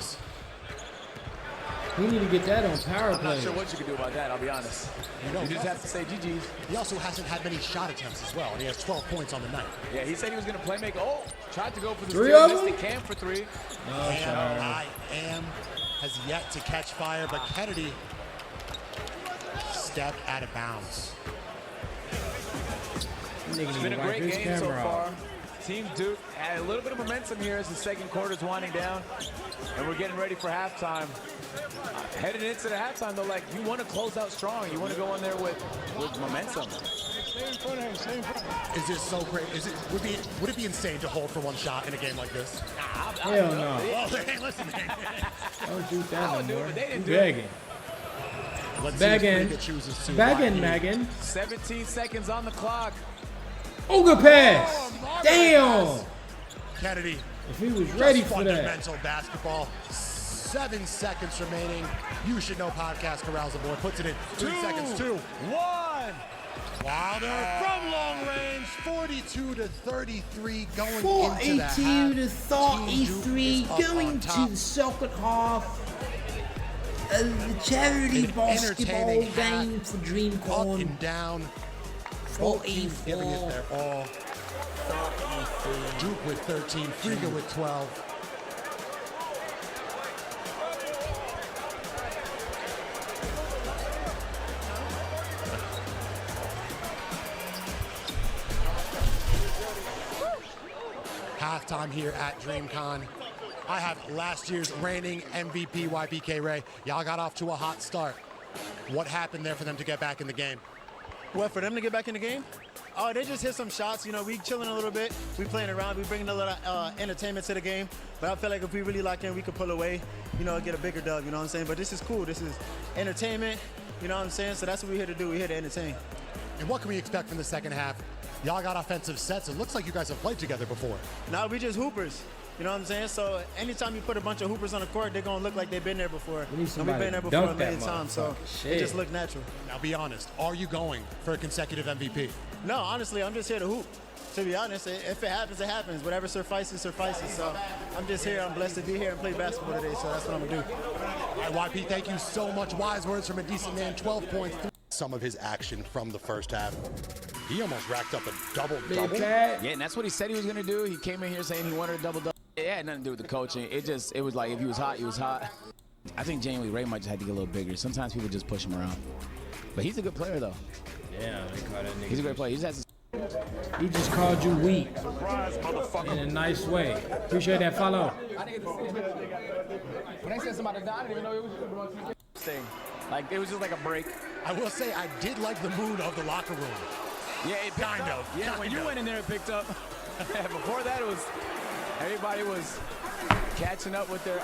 We need to get that on power I'm not play. sure what you can do about that, I'll be honest. You just have to say GG's. He also hasn't had many shot attempts as well, and he has 12 points on the night. Yeah, he said he was going to play make. Oh, tried to go for the Three steal, of missed them? the cam for three. And I am has yet to catch fire, but Kennedy stepped out of bounds. It's been a great game so far. Team Duke had a little bit of momentum here as the second quarter is winding down, and we're getting ready for halftime. Heading into the halftime, though, like you want to close out strong. You want to go in there with momentum. Is this so great? Would it be insane to hold for one shot in a game like this? Hell no. Well, they ain't listening. Don't do that no more. They didn't do Begging. Let's Begging. Begging, Megan. 17 seconds on the clock. Oh, good pass. Damn. Kennedy. If he was ready Just for that. fundamental basketball. 7 seconds remaining. You should know podcast corrals the board. Puts it in 3 seconds. 2, 1. Wilder from long range. 42 to 33 going into the half. 42 to 33 going to the second half of the charity basketball game for Up DreamCon. and down. Both teams giving it their all. Duke with 13, Friga with 12. Halftime here at DreamCon. I have last year's reigning MVP YBK Ray. Y'all got off to a hot start. What happened there for them to get back in the game? What, for them to get back in the game? Oh, they just hit some shots. You know, we chilling a little bit. We playing around. We bringing a little entertainment to the game. But I feel like if we really lock in, we could pull away, you know, get a bigger dub, you know what I'm saying? But this is cool. This is entertainment, you know what I'm saying? So that's what we're here to do. We're here to entertain. And what can we expect from the second half? Y'all got offensive sets. It looks like you guys have played together before. No, we just hoopers. You know what I'm saying? So anytime you put a bunch of hoopers on the court, they're going to look like they've been there before. We need And somebody we've been there to before a dunk that million times. So motherfucker. it just looked natural. Now be honest, are you going for a consecutive MVP? No, honestly, I'm just here to hoop. To be honest, if it happens, it happens. Whatever suffices, suffices. So I'm just here. I'm blessed to be here and play basketball today. So that's what I'm going to do. All right, YP, thank you so much. Wise words from a decent man. 12 points. Some of his action from the first half. He almost racked up a double-double. Yeah, and that's what he said he was going to do. He came in here saying he wanted a double-double. It had nothing to do with the coaching. It was like if he was hot, he was hot. I think genuinely Ray might just have to get a little bigger. Sometimes people just push him around. But he's a good player, though. Yeah, they call that nigga. He's a great player. He just has to... He just called you weak in a nice way. Appreciate that follow. When I said somebody died, I didn't even know it was thing. Like, it was just like a break. I will say I did like the mood of the locker room. Yeah, it kind of. Yeah, when you went in there, it picked up. Before that, it was everybody was catching up with their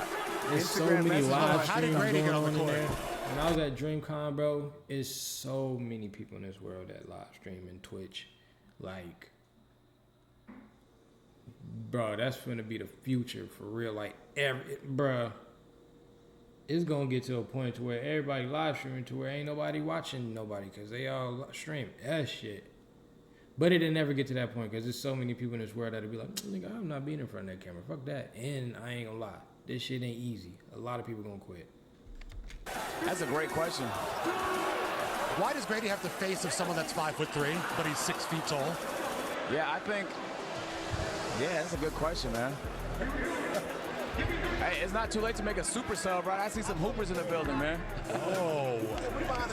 There's so Instagram many messages. live How did streams Grady get going on on the in court? there. When I was at DreamCon, bro, it's so many people in this world that live stream and Twitch. Like, bro, that's gonna be the future for real. Like, bro, it's gonna get to a point to where everybody live streaming to where ain't nobody watching nobody because they all stream that shit. But it'll never get to that point because there's so many people in this world that'll be like, nigga, I'm not being in front of that camera. Fuck that. And I ain't gonna lie, this shit ain't easy. A lot of people gonna quit. That's a great question. Why does Grady have the face of someone that's 5'3", but he's 6 feet tall? Yeah, I think. Yeah, that's a good question, man. Hey, it's not too late to make a super sub, right? I see some hoopers in the building, man. Oh.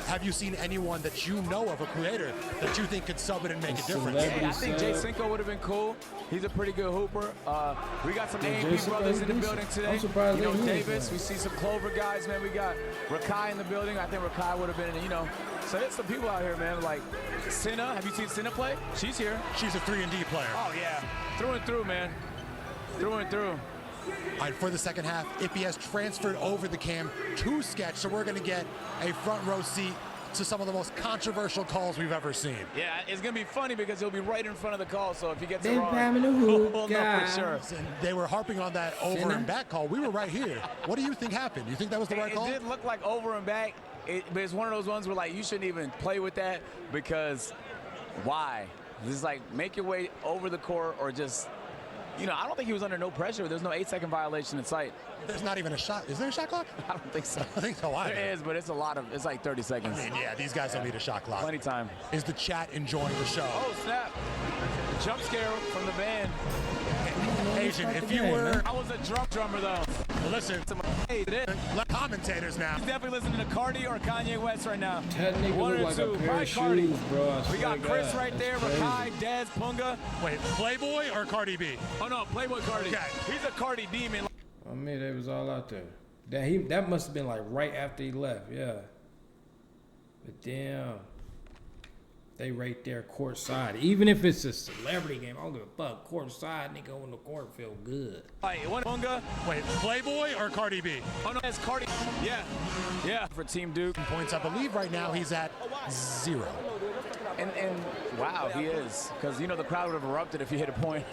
Have you seen anyone that you know of, a creator, that you think could sub it and make a difference? Hey, I think Jay Cinco would have been cool. He's a pretty good hooper. We got some A&P brothers in the building today. I'm surprised you know, Davis. We see some Clover guys, man. We got Rakai in the building. I think Rakai would have been, you know. So there's some people out here, man. Like Senna. Have you seen Senna play? She's here. She's a 3-and-D player. Oh, yeah. Through and through, man. Through and through. All right, for the second half, Ippy has transferred over the cam to Sketch, so we're going to get a front row seat to some of the most controversial calls we've ever seen. Yeah, it's going to be funny because he'll be right in front of the call, so if he gets it Been wrong, having a hoop, we'll know for sure. And they were harping on that over and back call. We were right here. What do you think happened? You think that was the right call? It did look like over and back, but it's one of those ones where, like, you shouldn't even play with that because why? This is like, make your way over the court or just... You know, I don't think he was under no pressure. There's no 8-second violation in sight. There's not even a shot. Is there a shot clock? I don't think so. I think so either. There is, but it's a lot of, it's like 30 seconds. I mean, yeah, these guys don't need a shot clock. Plenty time. Is the chat enjoying the show? Oh, snap. Jump scare from the band. Asian, if you were... I was a drummer, though. Well, listen, Hey, let commentators now. He's definitely listening to Cardi or Kanye West right now. That nigga One look or like two. a pair Probably of Cardi. shoes, bro. I We got swear to Chris God. right there, That's Rakai, crazy. Dez, Punga. Wait, Playboy or Cardi B? Oh, no, Playboy Cardi. Okay. He's a Cardi demon. I mean, they was all out there. That must have been like right after he left, yeah. But damn, they right there court side. Even if it's a celebrity game, I don't give a fuck. Court side, nigga on the court feel good. Right, one Punga. Wait, Playboy or Cardi B? Oh, no, that's Cardi. Yeah. Yeah. For Team Duke. Points, I believe right now he's at 0. And wow, he is. Because, you know, the crowd would have erupted if he hit a point.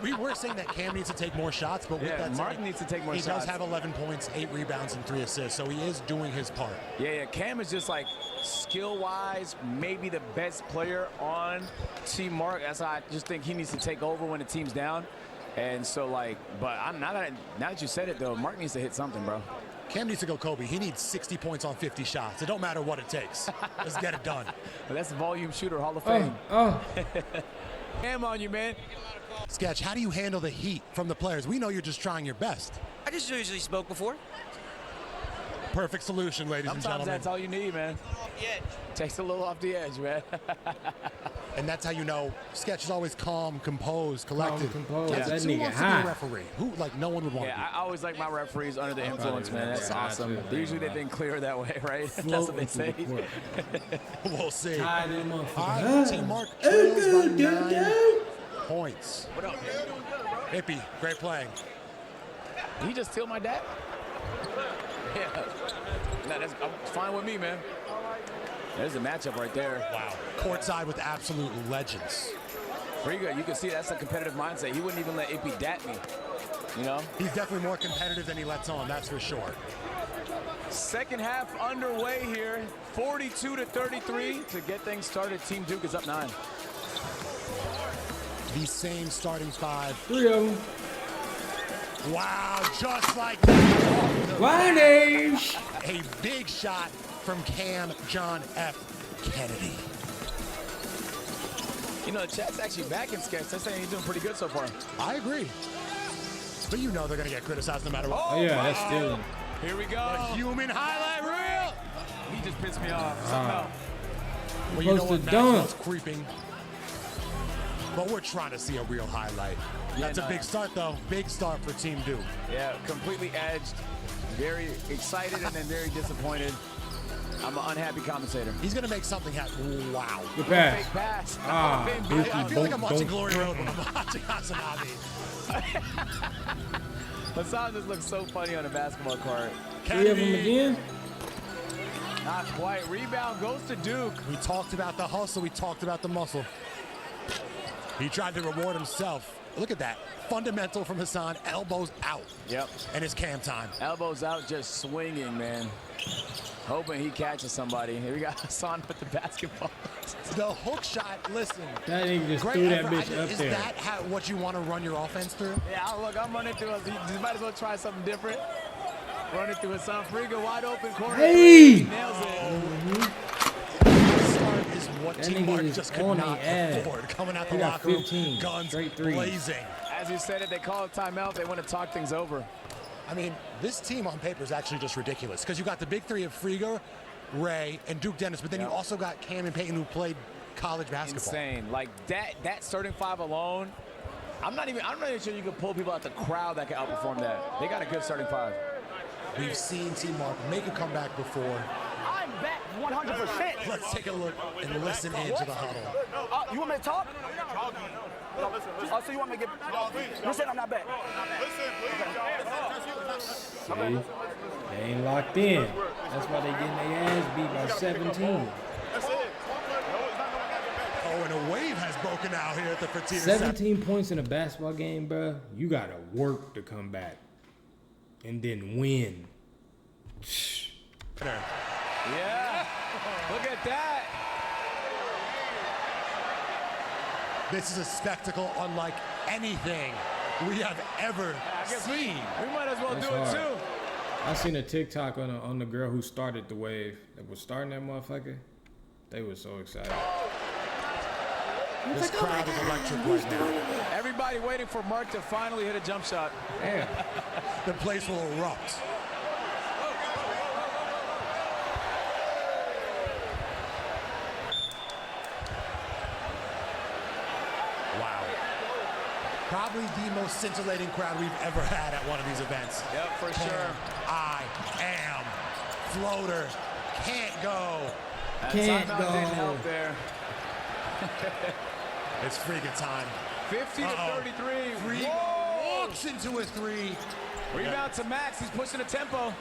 We were saying that Cam needs to take more shots, but with Yeah, that Mark said, needs to take more he shots. does have 11 points, 8 rebounds, and 3 assists, so he is doing his part. Yeah, Cam is just like skill-wise, maybe the best player on Team Mark. That's how I just think he needs to take over when the team's down. And so, like, but now that you said it, though, Mark needs to hit something, bro. Cam needs to go Kobe. He needs 60 points on 50 shots. It don't matter what it takes. Let's get it done. But that's the volume shooter, Hall of Fame. Cam on you, man. Sketch, how do you handle the heat from the players? We know you're just trying your best. I just usually spoke before. Perfect solution, ladies and Sometimes gentlemen. that's all you need, man. Takes a little off the edge, man. And that's how you know Sketch is always calm, composed, collected. composed. Yeah. That Who nigga wants to be hot. a referee? Who, like, no one would want to be. Yeah, I always like my referees under the influence, man. That's awesome. Usually they've been clear that way, right? That's what they say. We'll see. Tied in, All motherfucker. right, Team Mark trails by 9 points. What up, man? Hippie, great playing. Did he just steal my dad? Yeah. Nah, that's fine with me, man. There's a matchup right there. Wow. Courtside with absolute legends. Pretty good. You can see that's a competitive mindset. He wouldn't even let Ippy dat me. You know? He's definitely more competitive than he lets on, that's for sure. Second half underway here. 42-33 to get things started. Team Duke is up 9. The same starting 5. 3 of them. Wow, just like that. Lineage. A big shot from Cam John F. Kennedy. You know, the chat's actually back in Sketch. They're saying he's doing pretty good so far. I agree. But you know they're going to get criticized no matter what. Oh, yeah, that's stealing. Here we go. The human highlight reel. He just pissed me off somehow. Well, you know what? Supposed to dunk. Maxwell's creeping. But we're trying to see a real highlight. That's a big start, though. Big start for Team Duke. Yeah, completely edged. Very excited and then very disappointed. I'm an unhappy commentator. He's going to make something happen. Wow. Good pass. Fake pass. I feel like I'm watching Glory Road when I'm watching Hasanabi. Hassan just looks so funny on a basketball court. 3 of them again. Not quite. Rebound goes to Duke. We talked about the hustle. We talked about the muscle. He tried to reward himself. Look at that. Fundamental from Hassan. Elbows out. Yep. And it's Cam time. Elbows out, just swinging, man. Hoping he catches somebody. Here we got Hassan with the basketball. The hook shot, listen. That nigga just Great threw that effort. bitch up Is there. that what you want to run your offense through? Yeah, look, I'm running through. You might as well try something different. Running through Hassan Friga, wide open corner. Hey! He nails it. what That Team nigga Mark is just could on not the ass. afford. Coming out He the got locker room, 15 guns straight threes. blazing. As you said it, they call a timeout. They want to talk things over. I mean, this team on paper is actually just ridiculous because you got the big three of Frigo, Ray, and Duke Dennis, but then you also got Cam and Peyton who played college basketball. Insane. Like that starting five alone, I'm not even sure you could pull people out the crowd that can outperform that. They got a good starting five. We've seen Team Mark make a comeback before. I'm back 100%. Let's take a look and listen into the huddle. You want me to talk? Oh, so you want me to get... You said I'm not back. See? They ain't locked in. That's why they getting their ass beat by 17. Oh, and a wave has broken out here at the Fertitta 17 points in a basketball game, bro. You got to work to come back and then win. Yeah. Look at that. This is a spectacle unlike anything we have ever seen. We might as well That's do it hard. too. I seen a TikTok on the girl who started the wave that was starting that motherfucker. They were so excited. This crowd is electric right now. Everybody waiting for Mark to finally hit a jump shot. Damn. The place will erupt. Wow. Probably the most scintillating crowd we've ever had at one of these events. Yep, for sure. I am floater. Can't go. That Can't timeout go. didn't help there. It's freaking time. 50 to 33. Free Whoa! walks into a three. Rebound to Max. He's pushing the tempo.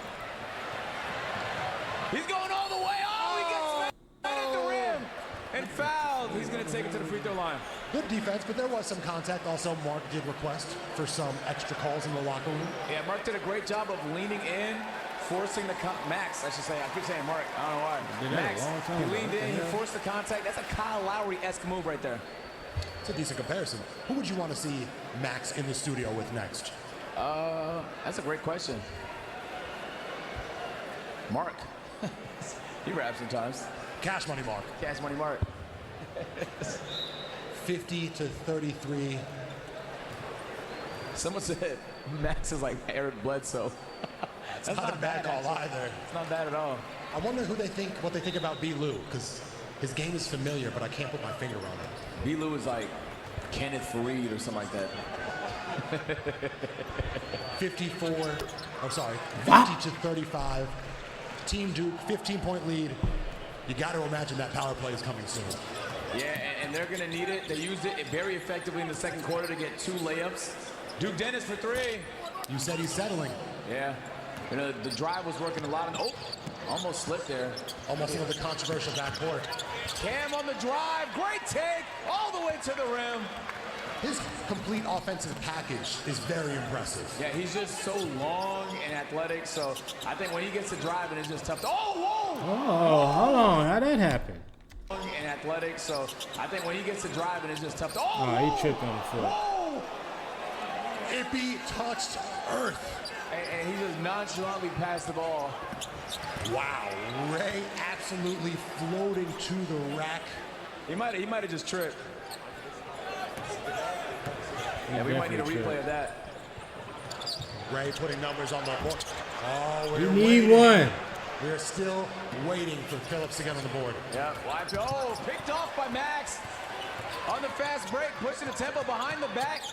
He's going all the way. Oh, he gets right at the rim. And fouled. He's going to take it to the free throw line. Good defense, but there was some contact. Also, Mark did request for some extra calls in the locker room. Yeah, Mark did a great job of leaning in, forcing the Max, I should say. I keep saying Mark. I don't know why. Did that Max, a long time he ago. leaned What the in, he hell? forced the contact. That's a Kyle Lowry-esque move right there. It's a decent comparison. Who would you want to see Max in the studio with next? That's a great question. Mark. He raps sometimes. Cash Money Mark. Cash Money Mark. 50 to 33. Someone said Max is like Eric Bledsoe. That's not a bad call either. It's not bad at all. I wonder what they think about B. Lou, because his game is familiar, but I can't put my finger on it. B. Lou is like Kenneth Fareed or something like that. 50 to 35. Team Duke, 15-point lead. You got to imagine that power play is coming soon. Yeah, and they're going to need it. They used it very effectively in the second quarter to get 2 layups. Duke Dennis for 3. You said he's settling. Yeah. You know, the drive was working a lot. Almost slipped there. Almost another controversial backcourt. Cam on the drive. Great take. All the way to the rim. His complete offensive package is very impressive. Yeah, he's just so long and athletic. So I think when he gets to driving, it's just tough to... Oh, whoa! Oh, hold on. How'd that happen? And athletic, so I think when he gets to driving, it's just tough to... Oh, he tripped on the foot. Whoa! Ippy touched earth. And he just nonchalantly passed the ball. Wow, Ray absolutely floating to the rack. He might have just tripped. Yeah, we might need a replay of that. Ray putting numbers on the board. Oh, We need one. We're still waiting for Phillips to get on the board. Yeah, oh, picked off by Max. On the fast break, pushing the tempo behind the back.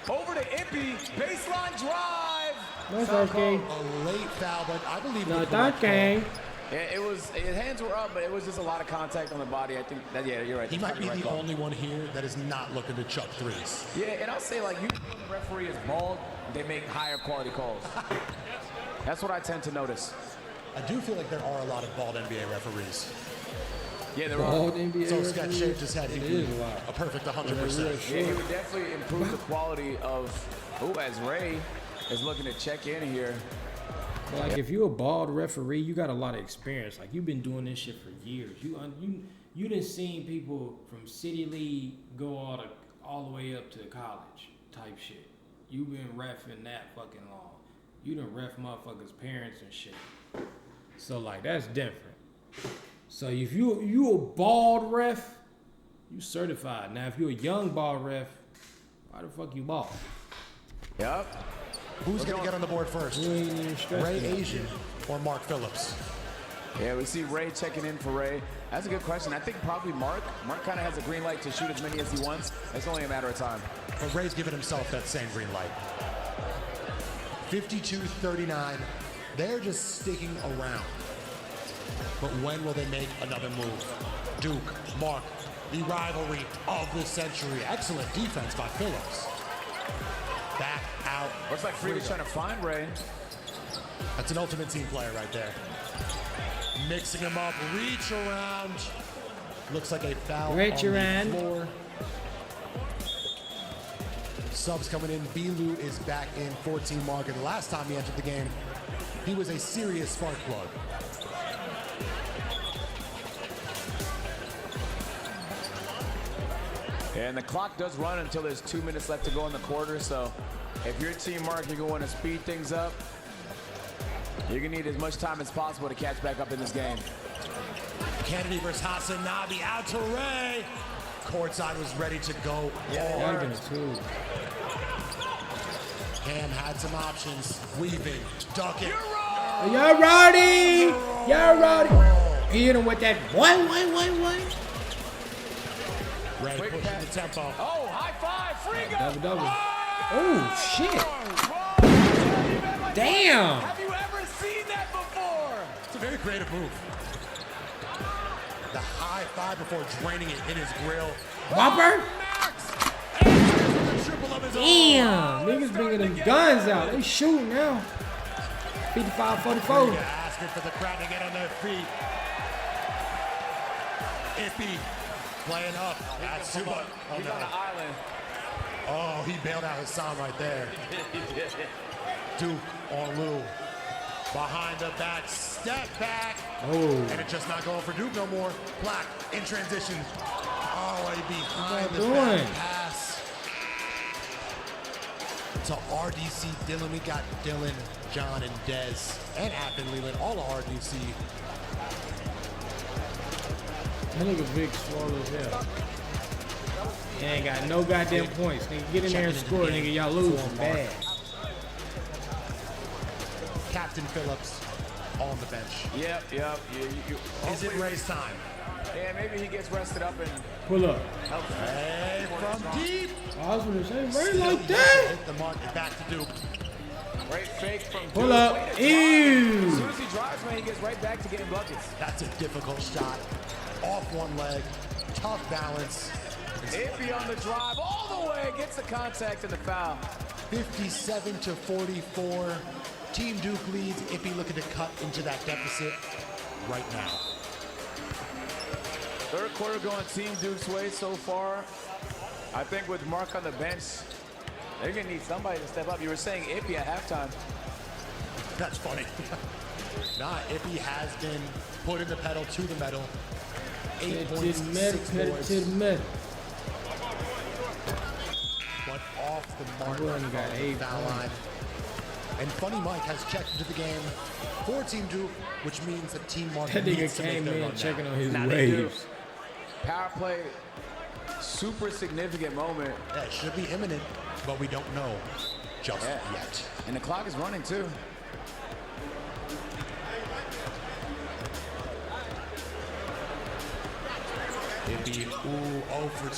Over to Ippy, baseline drive. That's Foul okay. call. A late foul, but I believe No, the correct that game. Yeah, his hands were up, but it was just a lot of contact on the body. I think that, yeah, you're right. He That's might be probably the right call. only one here that is not looking to chuck threes. Yeah, and I'll say, like, you when the referee is bald, they make higher quality calls. That's what I tend to notice. I do feel like there are a lot of bald NBA referees. Yeah, there Bald are. NBA So Scott referees? shaved his head. He'd It be is a lot. a perfect 100%. Yeah, he would definitely improve the quality of, as Ray is looking to check in here. But like, if you're a bald referee, you got a lot of experience. Like, you've been doing this shit for years. You done seen people from city league go all the way up to college type shit. You've been reffing that fucking long. You done ref motherfuckers' parents and shit. So like, that's different. So if you a bald ref, you certified. Now if you're a young bald ref, why the fuck you bald? Yep. Who's going to get on the board first? Ray Asian or Mark Phillips? Yeah, we see Ray checking in for Ray. That's a good question. I think probably Mark. Mark kind of has a green light to shoot as many as he wants. It's only a matter of time. But Ray's given himself that same green light. 52-39. They're just sticking around. But when will they make another move? Duke, Mark, the rivalry of the century. Excellent defense by Phillips. Back out. Looks like Freeman's trying to find Ray. That's an ultimate team player right there. Mixing him up, reach around. Looks like a foul on the floor. Subs coming in. Bilu is back in 14 mark. And the last time he entered the game, he was a serious spark plug. And the clock does run until there's 2 minutes left to go in the quarter. So if you're Team Mark, you're going to speed things up. You're going to need as much time as possible to catch back up in this game. Kennedy versus Hasanabi out to Ray. Courtside was ready to go. Cam had some options. Weaving, ducking. You're ready. You're ready. He hit him with that one. Ray pushing the tempo. Oh, high five, free go. Double. Oh, shit. Damn. Have you ever seen that before? It's a very creative move. The high five before draining it in his grill. Whopper. Damn. Niggas bringing them guns out. They shooting now. 55-44. Asking for the crowd to get on their feet. Ippy playing up. That's too much. Oh, He's on the island. Oh, he bailed out Hassan right there. Duke on Lou. Behind the back, step back. Oh. And it's just not going for Duke no more. Black in transition. Oh, a behind the back pass. To RDC Dylan. We got Dylan, John, and Dez. And Appen Leland, all of RDC. That nigga big swallow as hell. He ain't got no goddamn points. Nigga, get in there and score, nigga. Y'all losing bad. Captain Phillips on the bench. Yep. Is it Ray's time? Yeah, maybe he gets rested up and pull up. Hey, from deep. I was gonna say Ray like that. Hit the mark, back to Duke. Great fake from Duke. Pull up. Ew. As soon as he drives, man, he gets right back to getting buckets. That's a difficult shot. Off one leg, tough balance. Ippy on the drive, all the way, gets the contact and the foul. 57-44. Team Duke leads. Ippy looking to cut into that deficit right now. Third quarter going Team Duke's way so far. I think with Mark on the bench, they're gonna need somebody to step up. You were saying Ippy at halftime. That's funny. Nah, Ippy has been putting the pedal to the metal. 8 points, 6 boards. But off the mark on the foul line. And Funny Mike has checked into the game for Team Duke, which means that Team Mark needs to make their run checking now. on his waves. Power play, super significant moment. Yeah, it should be imminent, but we don't know just yet. And the clock is running too. Ippy, ooh, 0 for 2.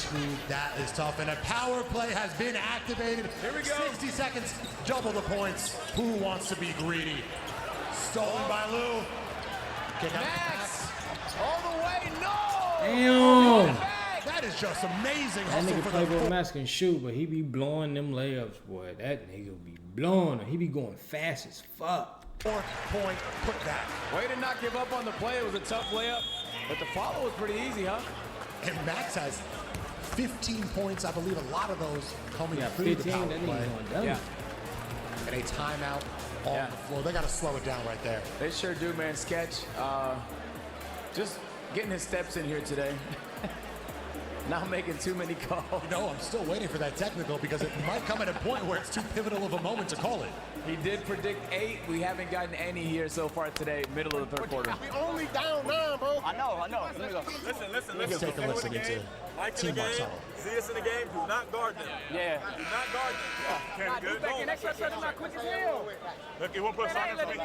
That is tough. And a power play has been activated. Here we go. 60 seconds, double the points. Who wants to be greedy? Stolen by Lou. Kick out the pass. All the way, no! Damn. That is just amazing. That nigga play with Mask and shoot, but he be blowing them layups, boy. That nigga be blowing them. He be going fast as fuck. 4-point putback. Way to not give up on the play. It was a tough layup, but the follow was pretty easy, huh? And Max has 15 points. I believe a lot of those coming through the power play. Yeah. And a timeout on the floor. They got to slow it down right there. They sure do, man. Sketch, just getting his steps in here today. Not making too many calls. You know, I'm still waiting for that technical because it might come at a point where it's too pivotal of a moment to call it. He did predict 8. We haven't gotten any here so far today, middle of the third quarter. We only down 9, bro. I know. Let me go. Listen. Let's take a listen into Team Mark's huddle. See us in the game, do not guard them. Yeah. Do not guard them. Good. Look, you won't put sign in for me.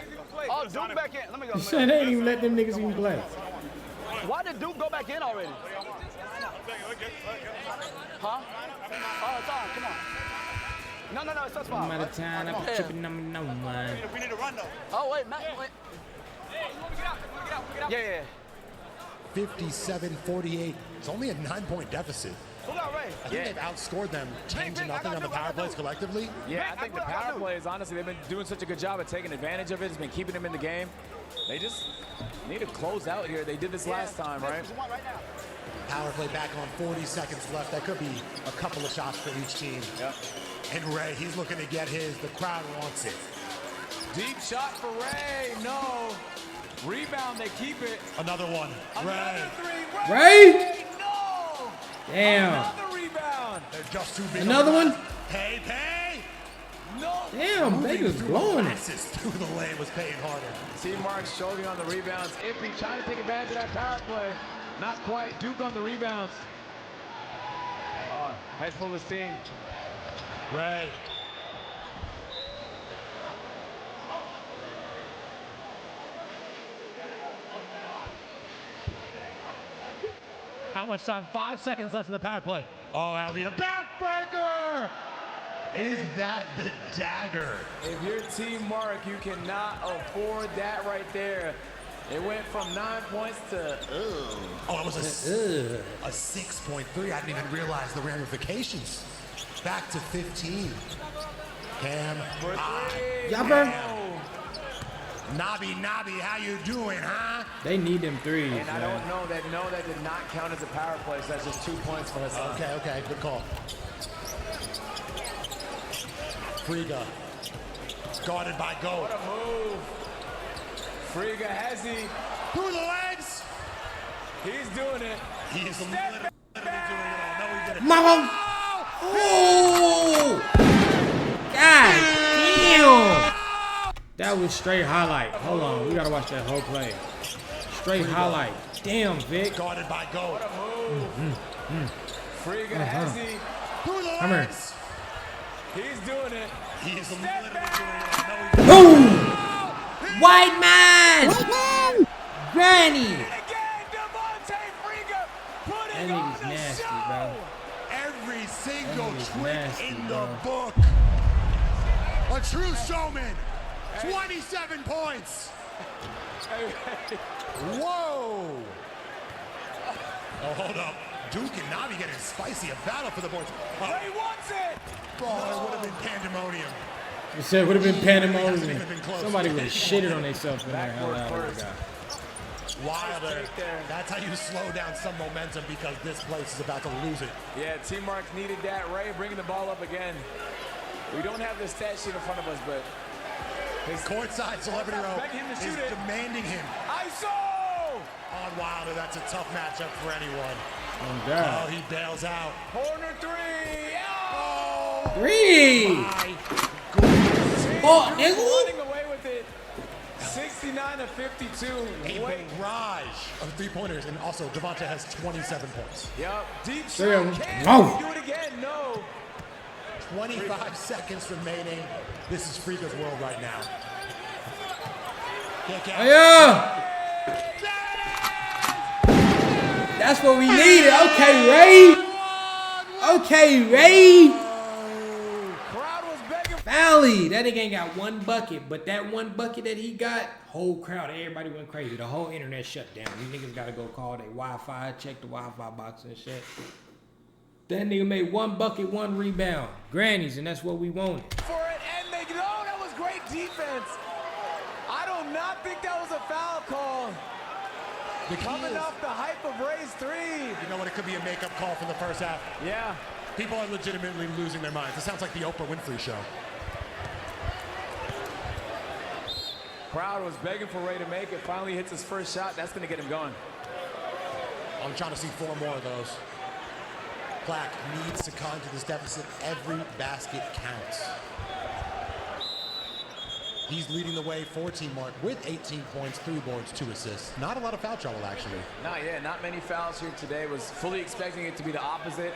Oh, Duke back in. Let me go. He said they ain't even let them niggas even play. Why did Duke go back in already? Huh? Oh, it's on. Come on. No, it's not I'm out of time. I'm tripping on no man. We need to run though. Oh, wait, Matt. Wait. Yeah. 57-48. It's only a 9-point deficit. Who got Ray? I think they've outscored them 10-0 on the power plays collectively. Yeah, I think the power plays, honestly, they've been doing such a good job at taking advantage of it. It's been keeping them in the game. They just need to close out here. They did this last time, right? Power play back on 40 seconds left. That could be a couple of shots for each team. Yep. And Ray, he's looking to get his. The crowd wants it. Deep shot for Ray. No. Rebound, they keep it. Another one. Another three. Ray! No! Damn. Another rebound. They're just too big. Another one? Pay. No. Damn, Baker's blowing it. Through the lane was paying harder. Team Mark struggling on the rebounds. Iffy trying to take advantage of that power play. Not quite. Duke on the rebounds. Head full of steam. Ray. How much time? 5 seconds left in the power play. Oh, that'll be a backbreaker! Is that the dagger? If you're Team Mark, you cannot afford that right there. It went from 9 points to Oh, it was a 6.3. I didn't even realize the ramifications. Back to 15. Cam. Yapper. Nobby, how you doing, huh? They need them threes, And I don't know that. No, that did not count as a power play, so that's just 2 points for us. Okay, good call. Friga. Guarded by Goat. What a move. Friga has he. Through the legs. He's doing it. He's literally doing it all. No, he didn't. Mama! Oh! God damn! That was straight highlight. Hold on, we gotta watch that whole play. Straight highlight. Damn, Vic. Guarded by Goat. What a move. Friga has he. Through the Come here. legs. He's doing it. He's literally doing it all. No, he didn't. Boom! White man! Granny! That nigga's nasty, bro. Every single trick nasty, in bro. the book. A true showman. 27 points. Whoa. Oh, hold up. Duke and Nobby getting spicy. A battle for the boards. He wants it. Oh, it would have been pandemonium. You said it would have been pandemonium. It would've been close. Somebody would have shitted on themselves in there. Hell out of the guy. Wilder. That's how you slow down some momentum because this place is about to lose it. Yeah, Team Mark needed that. Ray bringing the ball up again. We don't have the stat sheet in front of us, but his courtside celebrity row is demanding him. ISO! On Wilder, that's a tough matchup for anyone. Oh, God. Oh, he bails out. Corner three. Oh! Three! Oh, nigga! Running away with it. 69-52. A barrage of three-pointers, and also Devontae has 27 points. Yep. Deep Three of shot. them. Can No. he do it again? No. 25 seconds remaining. This is Friga's world right now. Oh, yeah! That's what we needed. Okay, Ray. Okay, Ray. Crowd was begging. Finally, that nigga ain't got one bucket, but that one bucket that he got, whole crowd, everybody went crazy. The whole internet shut down. These niggas gotta go call their Wi-Fi, check the Wi-Fi box and shit. That nigga made one bucket, one rebound. Grannies, and that's what we wanted. For it, and they know that was great defense. I do not think that was a foul call. Coming off the hype of Ray's three. You know what? It could be a makeup call from the first half. Yeah. People are legitimately losing their minds. It sounds like the Oprah Winfrey show. Crowd was begging for Ray to make it. Finally hits his first shot. That's going to get him going. I'm trying to see 4 more of those. Black needs to conquer this deficit. Every basket counts. He's leading the way for Team Mark with 18 points, 3 boards, 2 assists. Not a lot of foul trouble, actually. Not many fouls here today. Was fully expecting it to be the opposite.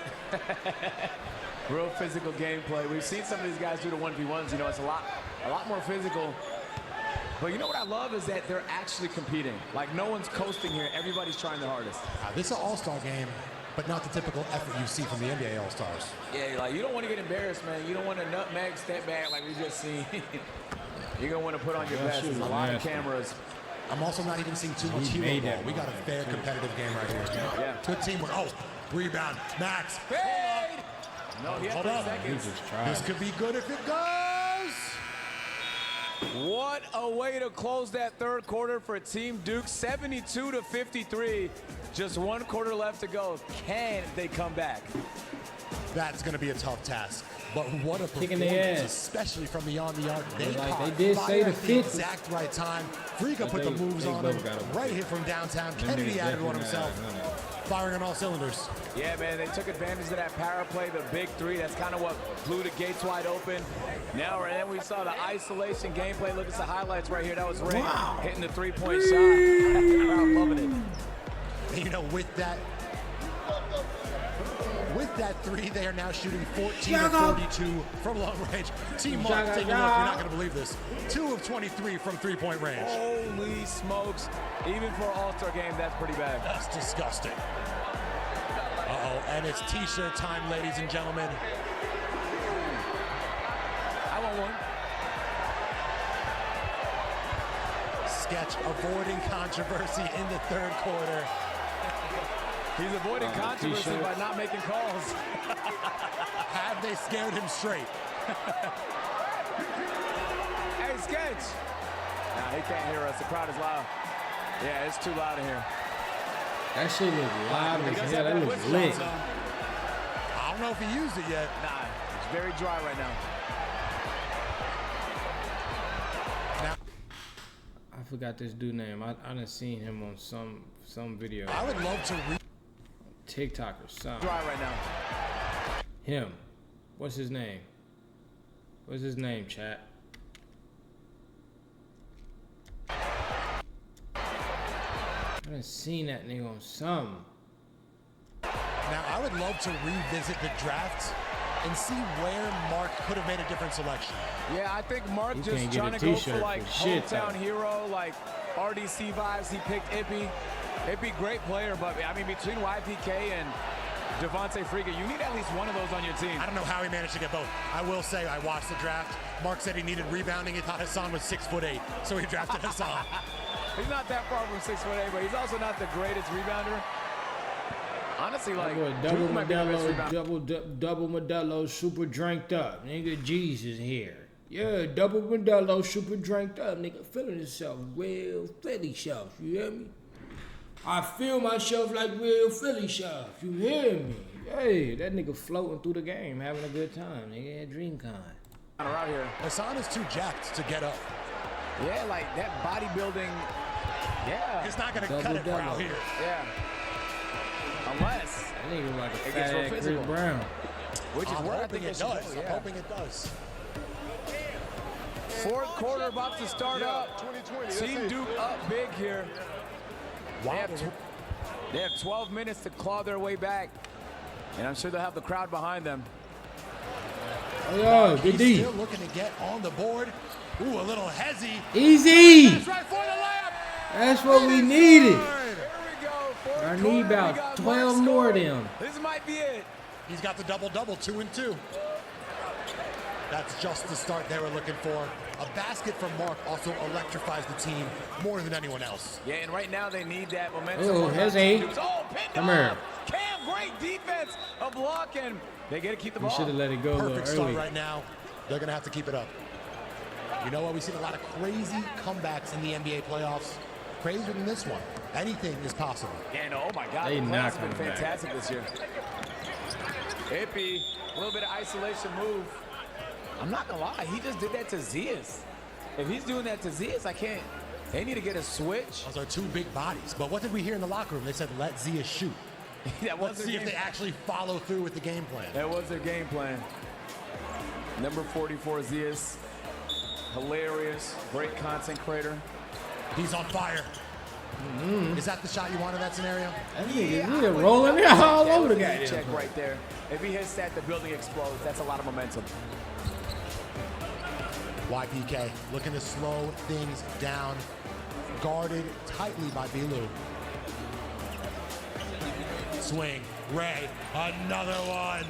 Real physical gameplay. We've seen some of these guys do the 1v1s. You know, it's a lot more physical. But you know what I love is that they're actually competing. Like, no one's coasting here. Everybody's trying their hardest. This is an all-star game, but not the typical effort you see from the NBA All-Stars. Yeah, like, you don't want to get embarrassed, man. You don't want to nutmeg, step back like we just seen. You're going to want to put on your best. There's a lot of cameras. I'm also not even seeing too much hero ball. We got a fair competitive game right here. Yeah. Good teamwork. Oh, rebound. Max. Fade! No, he had 3 seconds. This could be good if it goes. What a way to close that third quarter for Team Duke. 72-53. Just 1 quarter left to go. Can they come back? That's going to be a tough task. But what a Kicking performance, the ass. especially from beyond the arc. They did say the at the 50. exact right time. Friga put the moves on him right here from downtown. Kennedy added one himself. Firing on all cylinders. Yeah, man, they took advantage of that power play, the big 3. That's kind of what blew the gates wide open. Now, and then we saw the isolation gameplay. Look at the highlights right here. That was Ray hitting the 3-point shot. Crowd loving it. You know, with that 3, they are now shooting 14 of 42 from long range. Team Mark, take a look. You're not going to believe this. 2 of 23 from 3-point range. Holy smokes. Even for an all-star game, that's pretty bad. That's disgusting. Uh-oh, and it's T-shirt time, ladies and gentlemen. I want one. Sketch avoiding controversy in the third quarter. He's avoiding controversy by not making calls. Have they scared him straight? Hey, Sketch. Nah, he can't hear us. The crowd is loud. Yeah, it's too loud in here. That shit look loud as hell. That looks lit. I don't know if he used it yet. Nah, it's very dry right now. I forgot this dude's name. I done seen him on some video. I would love to read TikTok or something. Dry right now. Him. What's his name? What's his name, chat? I done seen that nigga on something. Now, I would love to revisit the draft and see where Mark could have made a different selection. Yeah, I think Mark He just can't get trying a to go t-shirt for like for shit, hometown though. hero, like RDC vibes. He picked Ippy. Ippy, great player, but I mean, between YPK and Devontae Friga, you need at least one of those on your team. I don't know how he managed to get both. I will say, I watched the draft. Mark said he needed rebounding. He thought Hassan was 6'8", so he drafted Hassan. He's not that far from 6'8", but he's also not the greatest rebounder. Honestly, like, double Duke might be the best Modelo, double Modelo, super dranked up, nigga. Jesus here. Yeah, double Modelo, super dranked up, nigga. Feeling himself, real Philly shelf. You hear me? I feel myself like real Philly shelf. You hear me? Hey, that nigga floating through the game, having a good time, nigga. At DreamCon. Around here. Hassan is too jacked to get up. Yeah, like that bodybuilding. Yeah. He's not gonna cut it for out here. Yeah. Unless that nigga like a it fat gets real Chris physical. Brown. Which is I'm where I hoping think it should does. go, I'm hoping it does. Fourth quarter about to start up. 2020. Team Duke up big here. Wow. They have 12 minutes to claw their way back. And I'm sure they'll have the crowd behind them. Oh, yeah, good D. Still looking to get on the board. Ooh, a little hezzy. Easy. That's right for the layup. That's what we needed. Here we go. I need about 12 more of them. This might be it. He's got the double-double, 2 and 2. That's just the start they were looking for. A basket from Mark also electrifies the team more than anyone else. Yeah, and right now they need that momentum. Oh, hezzy. Come here. Cam, great defense. A block, and they get to keep the ball. You should have let it go a little Perfect start early. right now. They're going to have to keep it up. You know what? We've seen a lot of crazy comebacks in the NBA playoffs. Crazier than this one. Anything is possible. Yeah, no, oh my God. They The not playoffs have been coming back. fantastic this year. Ippy, a little bit of isolation move. I'm not going to lie. He just did that to Zias. If he's doing that to Zias, I can't. They need to get a switch. Those are 2 big bodies. But what did we hear in the locker room? They said, let Zia shoot. That was Let's see if they actually follow through with the game plan. That was their game plan. Number 44, Zeus. Hilarious. Great content creator. He's on fire. Is that the shot you want in that scenario? That nigga rolling it all over the guy. Check right there. If he hits that, the building explodes. That's a lot of momentum. YPK looking to slow things down. Guarded tightly by Bilu. Swing. Ray. Another one.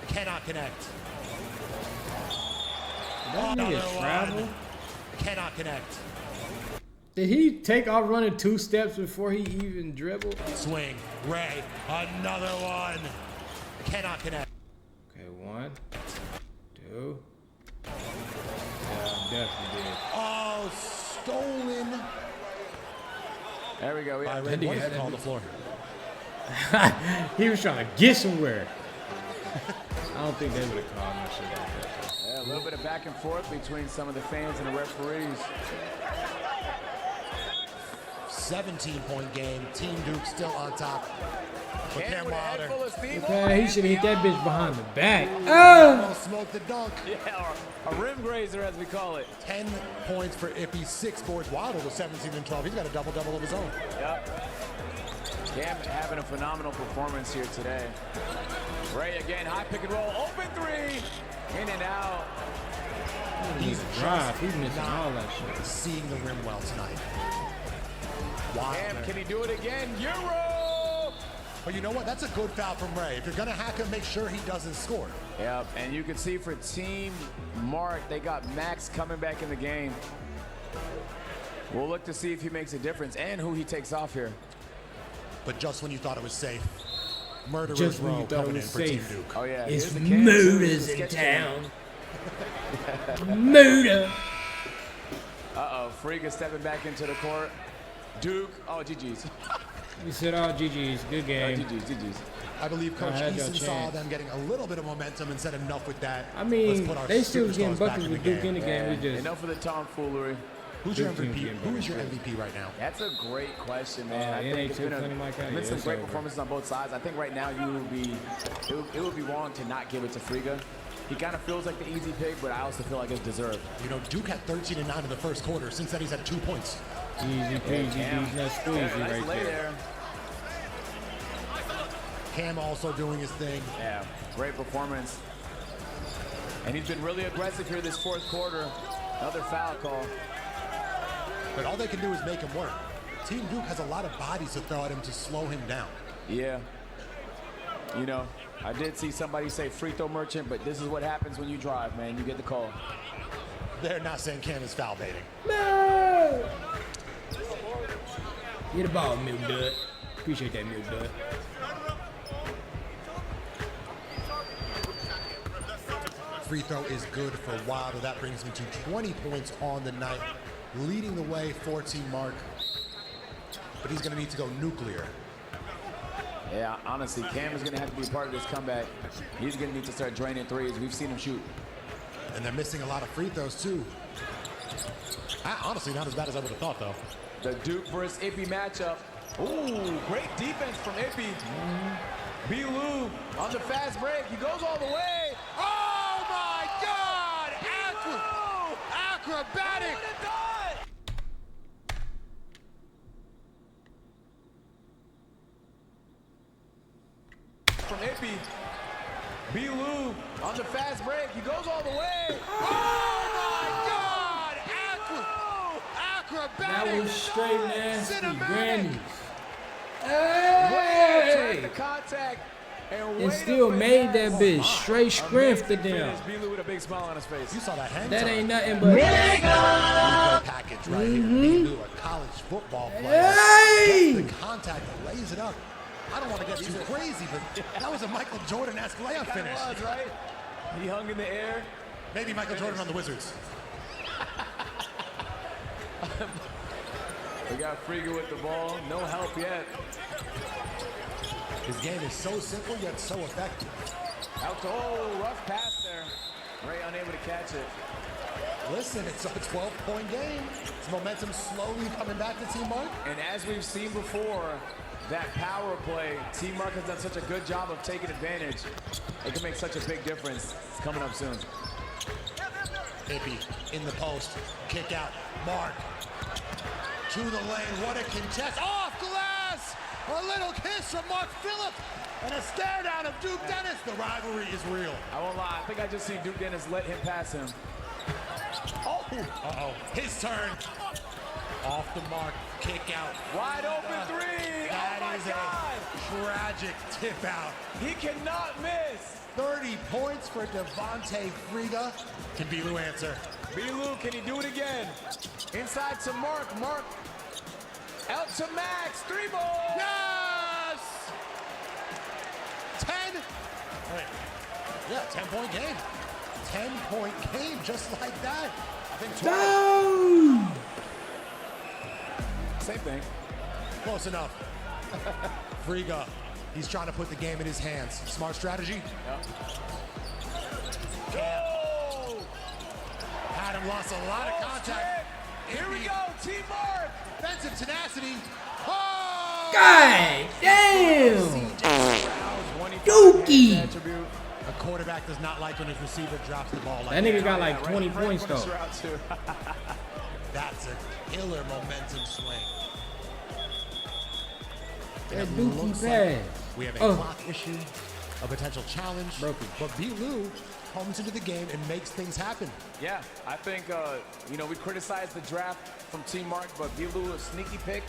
Cannot connect. That nigga travel. Cannot connect. Did he take off running 2 steps before he even dribbled? Swing. Ray. Another one. Cannot connect. Okay, 1, 2. Yeah, definitely did. Oh, stolen. There we go. By Ray. What is it on the floor? He was trying to get somewhere. I don't think they would have called no shit like that. Yeah, a little bit of back and forth between some of the fans and the referees. 17-point game. Team Duke still on top. But Cam Wilder. Okay, he should have hit that bitch behind the back. Oh! Smoke the dunk. Yeah, or a rim grazer as we call it. 10 points for Ippy, 6 boards. Wilder with 17 and 12. He's got a double-double of his own. Yep. Cam having a phenomenal performance here today. Ray again, high pick and roll, open 3, in and out. He's drive. He's missing all that shit. Seeing the rim well tonight. Cam, can he do it again? Euro! But you know what? That's a good foul from Ray. If you're going to hack him, make sure he doesn't score. Yep, and you can see for Team Mark, they got Max coming back in the game. We'll look to see if he makes a difference and who he takes off here. But just when you thought it was safe, Murderers Just when Row you thought it coming in was for Team safe. Duke. Oh yeah, It's here's the Cam, murders too. in Sketch town. game. Murder. Uh-oh, Friga stepping back into the court. Duke, oh, GG's. We said, oh, GG's, good game. GG's. I believe Coach had your Eason saw chance. them getting a little bit of momentum and said enough with that. I Let's mean, put our they still was getting superstars back buckets in with the Duke in the game. We just Enough of the tomfoolery. Who's your Duke team's MVP? getting Who is your better. MVP right now? That's a great question, man. I it think ain't it's too been, funny like that. been Yeah, some it's great over. performances on both sides. I think right now it would be wrong to not give it to Friga. He kind of feels like the easy pick, but I also feel like it's deserved. You know, Duke had 13 and 9 in the first quarter. Since then, he's had 2 points. easy peasy, Cam. easy, not squeezy Nice right lay there. Cam also doing his thing. Yeah, great performance. And he's been really aggressive here this 4th quarter. Another foul call. But all they can do is make him work. Team Duke has a lot of bodies to throw at him to slow him down. Yeah. You know, I did see somebody say free throw merchant, but this is what happens when you drive, man. You get the call. They're not saying Cam is foul baiting. No! Get the ball, Milk Dud. Appreciate that, Milk Dud. Free throw is good for Wilder. That brings him to 20 points on the night, leading the way for Team Mark. But he's going to need to go nuclear. Yeah, honestly, Cam is going to have to be a part of this comeback. He's going to need to start draining threes. We've seen him shoot. And they're missing a lot of free throws, too. Honestly, not as bad as I would have thought, though. The Duke versus Ippy matchup. Ooh, great defense from Ippy. Bilu on the fast break. He goes all the way. Oh, my God! Acrobatic! From Ippy. Bilu on the fast break. He goes all the way. Oh, my God! Acrobatic! That was straight nasty. Grannies. Hey! Hey! The contact. And still made that bitch straight strength to them. Bilu with a big smile on his face. You saw that hand That time. ain't nothing but Package right here. Bilu, a college football player. Hey! Gets the contact and lays it up. I don't want to get too crazy, but that was a Michael Jordan-esque layup finish. Was, right? He hung in the air. Maybe Michael Jordan on the Wizards. We got Friga with the ball. No help yet. His game is so simple yet so effective. Out to, oh, rough pass there. Ray unable to catch it. Listen, it's a 12-point game. It's momentum slowly coming back to Team Mark. And as we've seen before, that power play, Team Mark has done such a good job of taking advantage. It can make such a big difference. It's coming up soon. Ippy in the post, kick out, Mark to the lane, what a contest, off glass! A little kiss from Mark Phillip, and a stare down of Duke Dennis. The rivalry is real. I won't lie, I think I just seen Duke Dennis let him pass him. Oh, his turn. Off the mark, kick out. Wide open three, That oh my is God. a tragic tip out. He cannot miss. 30 points for Devontae Friga. Can Bilu answer? Bilu, can he do it again? Inside to Mark. Mark out to Max. 3 ball. Yes! 10. Wait. Yeah, 10-point game. 10-point game, just like that. I think 12. No! Same thing. Close enough. Friga, he's trying to put the game in his hands. Smart strategy. Go! Adam lost a lot of contact. Here we go, Team Mark. Defensive tenacity. Oh! God damn! Dookie! A quarterback does not like when his receiver drops the ball like That nigga got like 20 points though. That's a killer momentum swing. That It Dookie looks bad. like we have a clock issue, a potential challenge. Broken. But Bilu comes into the game and makes things happen. Yeah, I think, you know, we criticized the draft from Team Mark, but Bilu, a sneaky pick.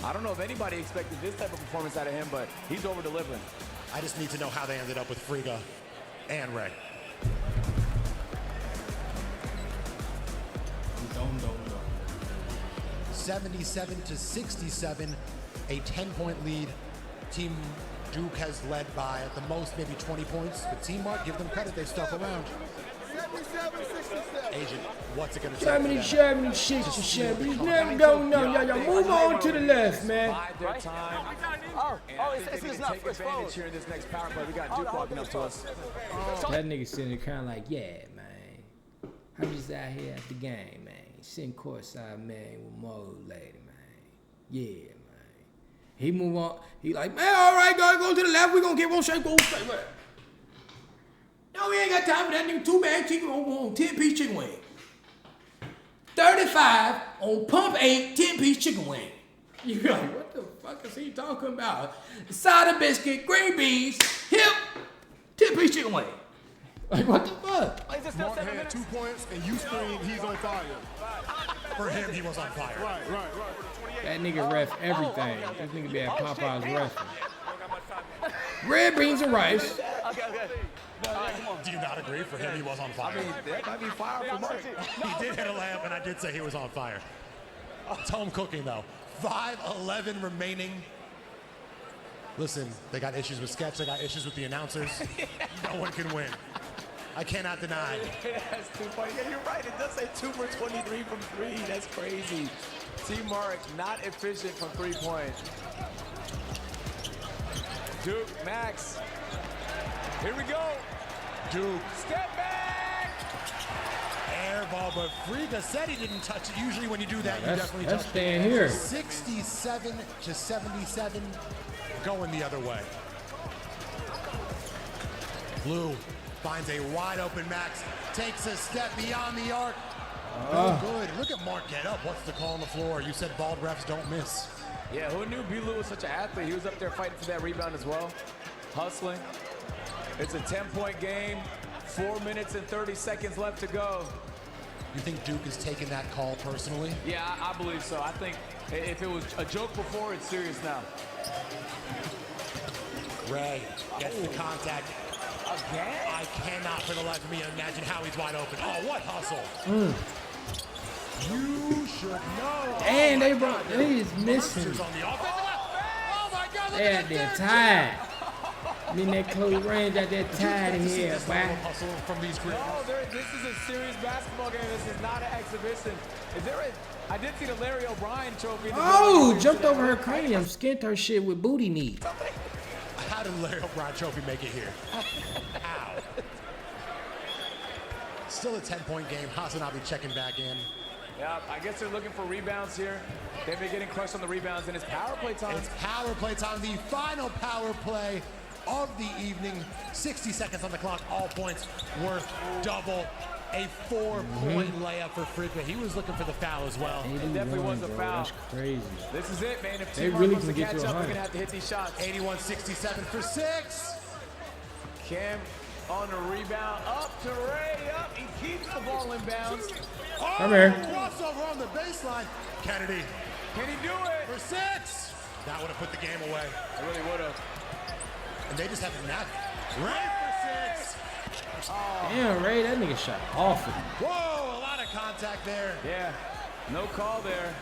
I don't know if anybody expected this type of performance out of him, but he's over-delivering. I just need to know how they ended up with Friga and Ray. Don't. 77-67, a 10-point lead. Team Duke has led by at the most maybe 20 points. But Team Mark, give them credit, they've stuck around. Agent, what's it going to take? 70. No. Move on to the left, man. It's enough. Take advantage here in this next power play. We got Duke walking up to us. That nigga sitting there kind of like, yeah, man. I'm just out here at the game, man. Sitting courtside, man, with Mo lady, man. Yeah, man. He move on. He like, man, all right, go to the left. We gonna get one straight, go straight left. No, we ain't got time for that nigga. 2-man chicken on 10-piece chicken wing. 35 on pump 8 10-piece chicken wing. You like, what the fuck is he talking about? Side of biscuit, green beans, hip, 10-piece chicken wing. Like, what the fuck? Mark had 2 points, and you screamed, he's on fire. For him, he was on fire. Right. That nigga ref everything. This nigga be at Popeye's ref. Red beans and rice. Okay. Do you not agree? For him, he was on fire. I mean, that might be fire for Mark. He did hit a lamp, and I did say he was on fire. It's home cooking, though. 5:11 remaining. Listen, they got issues with sketch. They got issues with the announcers. No one can win. I cannot deny. That's 2 points. Yeah, you're right. It does say 2 for 23 from 3. That's crazy. Team Mark not efficient from 3-point. Duke, Max. Here we go. Duke. Step back. Air ball, but Friga said he didn't touch it. Usually when you do that, you definitely touch it. staying here. 67-77, going the other way. Blue finds a wide open Max, takes a step beyond the arc. No good. Look at Mark get up. What's the call on the floor? You said bald refs don't miss. Yeah, who knew Bilu was such an athlete? He was up there fighting for that rebound as well, hustling. It's a 10-point game, 4 minutes and 30 seconds left to go. You think Duke is taking that call personally? Yeah, I believe so. I think if it was a joke before, it's serious now. Ray gets the contact. Again? I cannot for the life of me imagine how he's wide open. Oh, what hustle. You should know. And they is missing. On the offensive oh my God, They out there tired. I mean, that close range out there tired in here, boy. Hustle from these creators. No, this is a serious basketball game. This is not an exhibition. I did see the Larry O'Brien trophy. Oh, jumped over her cranium, skinned her shit with booty meat. How did Larry O'Brien trophy make it here? How? Still a 10-point game. Hasanabe checking back in. Yeah, I guess they're looking for rebounds here. They've been getting crushed on the rebounds, and it's power play time. It's power play time, the final power play of the evening. 60 seconds on the clock, all points worth double. A 4-point layup for Frika. He was looking for the foul as well. It definitely was a foul. That's crazy. This is it, man. If They Team really wants to can get catch to up, 100. they're going to have to hit these shots. 81-67 for 6. Cam on the rebound, up to Ray, up. He keeps the ball in bounds. Oh, Come here. crossover on the baseline. Kennedy. Can he do it? For 6. That would have put the game away. I really would have. And they just have to nab it. Ray for 6. Oh. Damn, Ray, that nigga shot awful. Whoa, a lot of contact there. Yeah, no call there.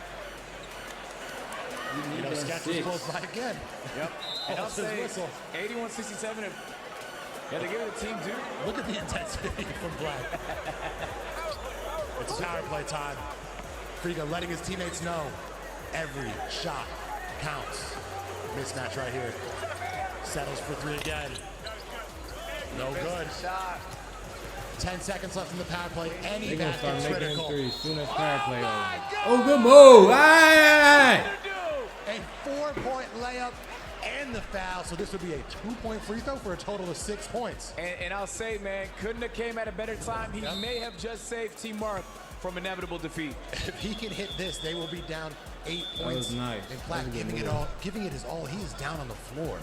You know, Sketch was close by again. Yep. And I'll say whistle. 81-67. Yeah, they give it to Team Duke. Look at the intensity from Black. It's power play time. Friga letting his teammates know every shot counts. Mismatch right here. Settles for 3 again. No good. Shot. 10 seconds left in the power play. Any They're gonna start basket making them critical. threes soon as power play over. Oh, good move. Aye. A 4-point layup and the foul. So this would be a 2-point free throw for a total of 6 points. And I'll say, man, couldn't have came at a better time. He may have just saved Team Mark from inevitable defeat. If he can hit this, they will be down 8 points. That was nice. And Platt giving it his all. He is down on the floor.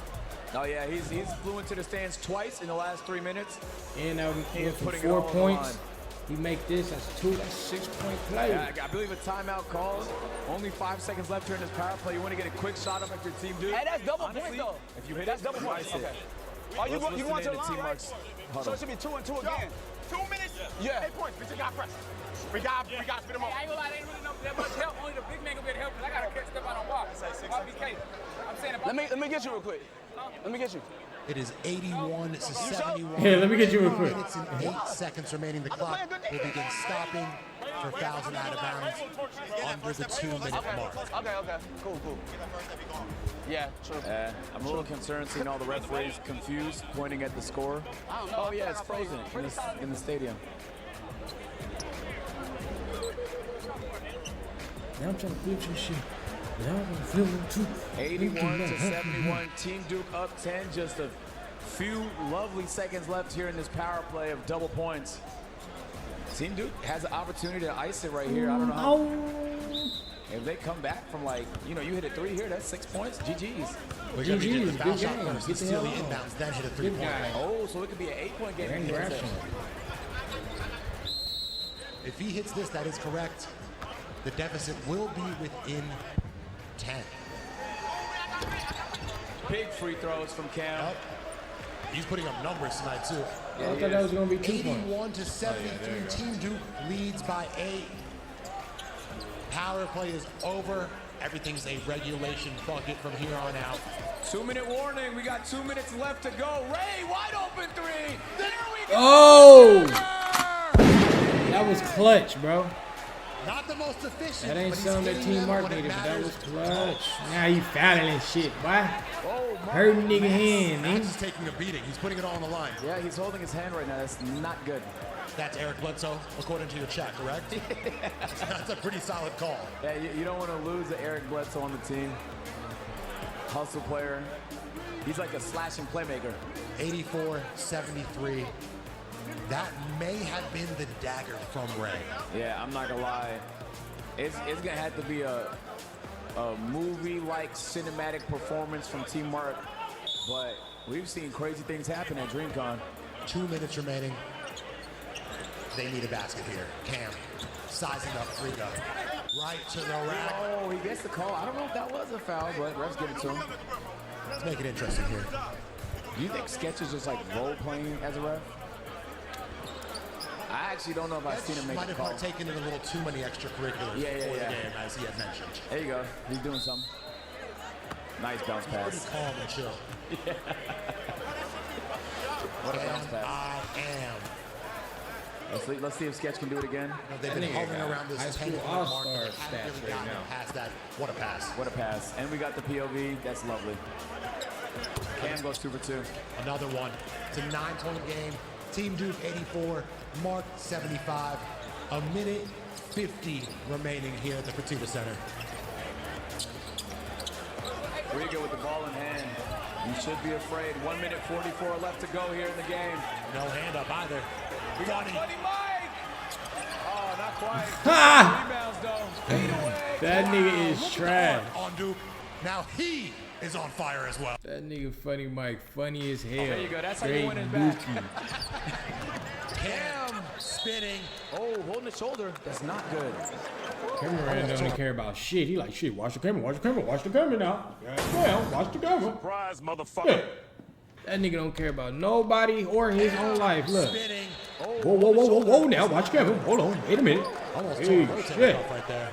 Oh yeah, he's flew into the stands twice in the last 3 minutes. And that went for putting it 4 all on the points. line. He make this, that's 6-point play. Yeah, I believe a timeout called. Only 5 seconds left here in this power play. You want to get a quick shot up at your team, dude. Hey, that's double Honestly, point though. If you hit That's it, double point. slice it. Okay. Oh, you want to the Team line, Mark's right? huddle. So it should be 2 and 2 again. 2 minutes? Yeah. 8 points. We just got press. We got to spit them up. I ain't gonna lie, they ain't really know that much help. Only the big man gonna be able to help because I gotta catch stuff out on block. I'm saying about Let me get you real quick. Let me get you. It is 81-71. Yeah, let me get you real quick. 2 minutes and 8 seconds remaining. The clock will begin stopping for fouls and out of bounds under the 2-minute mark. Okay. Cool. Yeah, true. I'm a little concerned seeing all the referees confused, pointing at the score. I don't know. Oh yeah, it's frozen in the stadium. Now I'm trying to flip some shit. Now I'm gonna flip them too. 81-71, Team Duke up 10. Just a few lovely seconds left here in this power play of double points. Team Duke has an opportunity to ice it right here. I don't know how. If they come back from you hit a 3 here, that's 6 points. GG's. We're going to be getting the foul good shot game. first, Get the steal hell the on. inbounds, then hit a Good 3-point. guy. Oh, so it could be an 8-point game. Very rational. If he hits this, that is correct. The deficit will be within 10. Big free throws from Cam. Yep. He's putting up numbers tonight, too. I thought that was going to be 2 points. 81-73, Team Duke leads by 8. Power play is over. Everything's a regulation bucket from here on out. 2-minute warning. We got 2 minutes left to go. Ray, wide open 3. There we go. Oh! That was clutch, bro. Not the most efficient. That ain't but he's something that getting Team them Mark when it needed, but that was matters. clutch. Now you fouling and shit, boy. Oh, Hurting nigga hand, Max man. is taking a beating. He's putting it all on the line. Yeah, he's holding his hand right now. That's not good. That's Eric Bledsoe, according to your chat, correct? That's a pretty solid call. Yeah, you don't want to lose the Eric Bledsoe on the team. Hustle player. He's like a slashing playmaker. 84-73. That may have been the dagger from Ray. Yeah, I'm not gonna lie. It's gonna have to be a movie-like cinematic performance from Team Mark, but we've seen crazy things happen at DreamCon. 2 minutes remaining. They need a basket here. Cam sizing up Friga. Right to the rack. Oh, he gets the call. I don't know if that was a foul, but refs give it to him. Let's make it interesting here. Do you think Sketch is just like role-playing as a ref? I actually don't know if I've seen him make might a have call. partaken in a little too many extracurriculars before the game, as he had mentioned. There you go. He's doing something. Nice bounce He's pass. pretty calm and chill. What a bounce And pass. I am. Let's see if Sketch can do it again. They've been hovering around this High 10 school mark. all-star Haven't stats really right gotten now. past that. What a pass. What a pass. And we got the POV. That's lovely. Cam goes 2 for 2. Another one. It's a 9-point game. Team Duke 84, Mark 75. A minute 50 remaining here at the Fertitta Center. Riga with the ball in hand. You should be afraid. 1 minute 44 left to go here in the game. No hand up either. We got Funny Mike. Oh, not quite. Ha! Rebounds though. Fade away. That nigga is trash. On Duke. Now he is on fire as well. That nigga Funny Mike, funny as hell. There you go. That's how Great you win his back. Cam spinning. Oh, holding the shoulder. That's not good. Cameraman don't care about shit. He like, shit, watch the camera, watch the camera, watch the camera now. Yeah, watch the camera. Surprise, motherfucker. Yeah. That nigga don't care about nobody or his own life. Look. Spinning. Whoa, whoa, whoa, whoa, whoa, now watch the camera. Hold on, wait a minute. Almost Hey, rotated shit. off right there.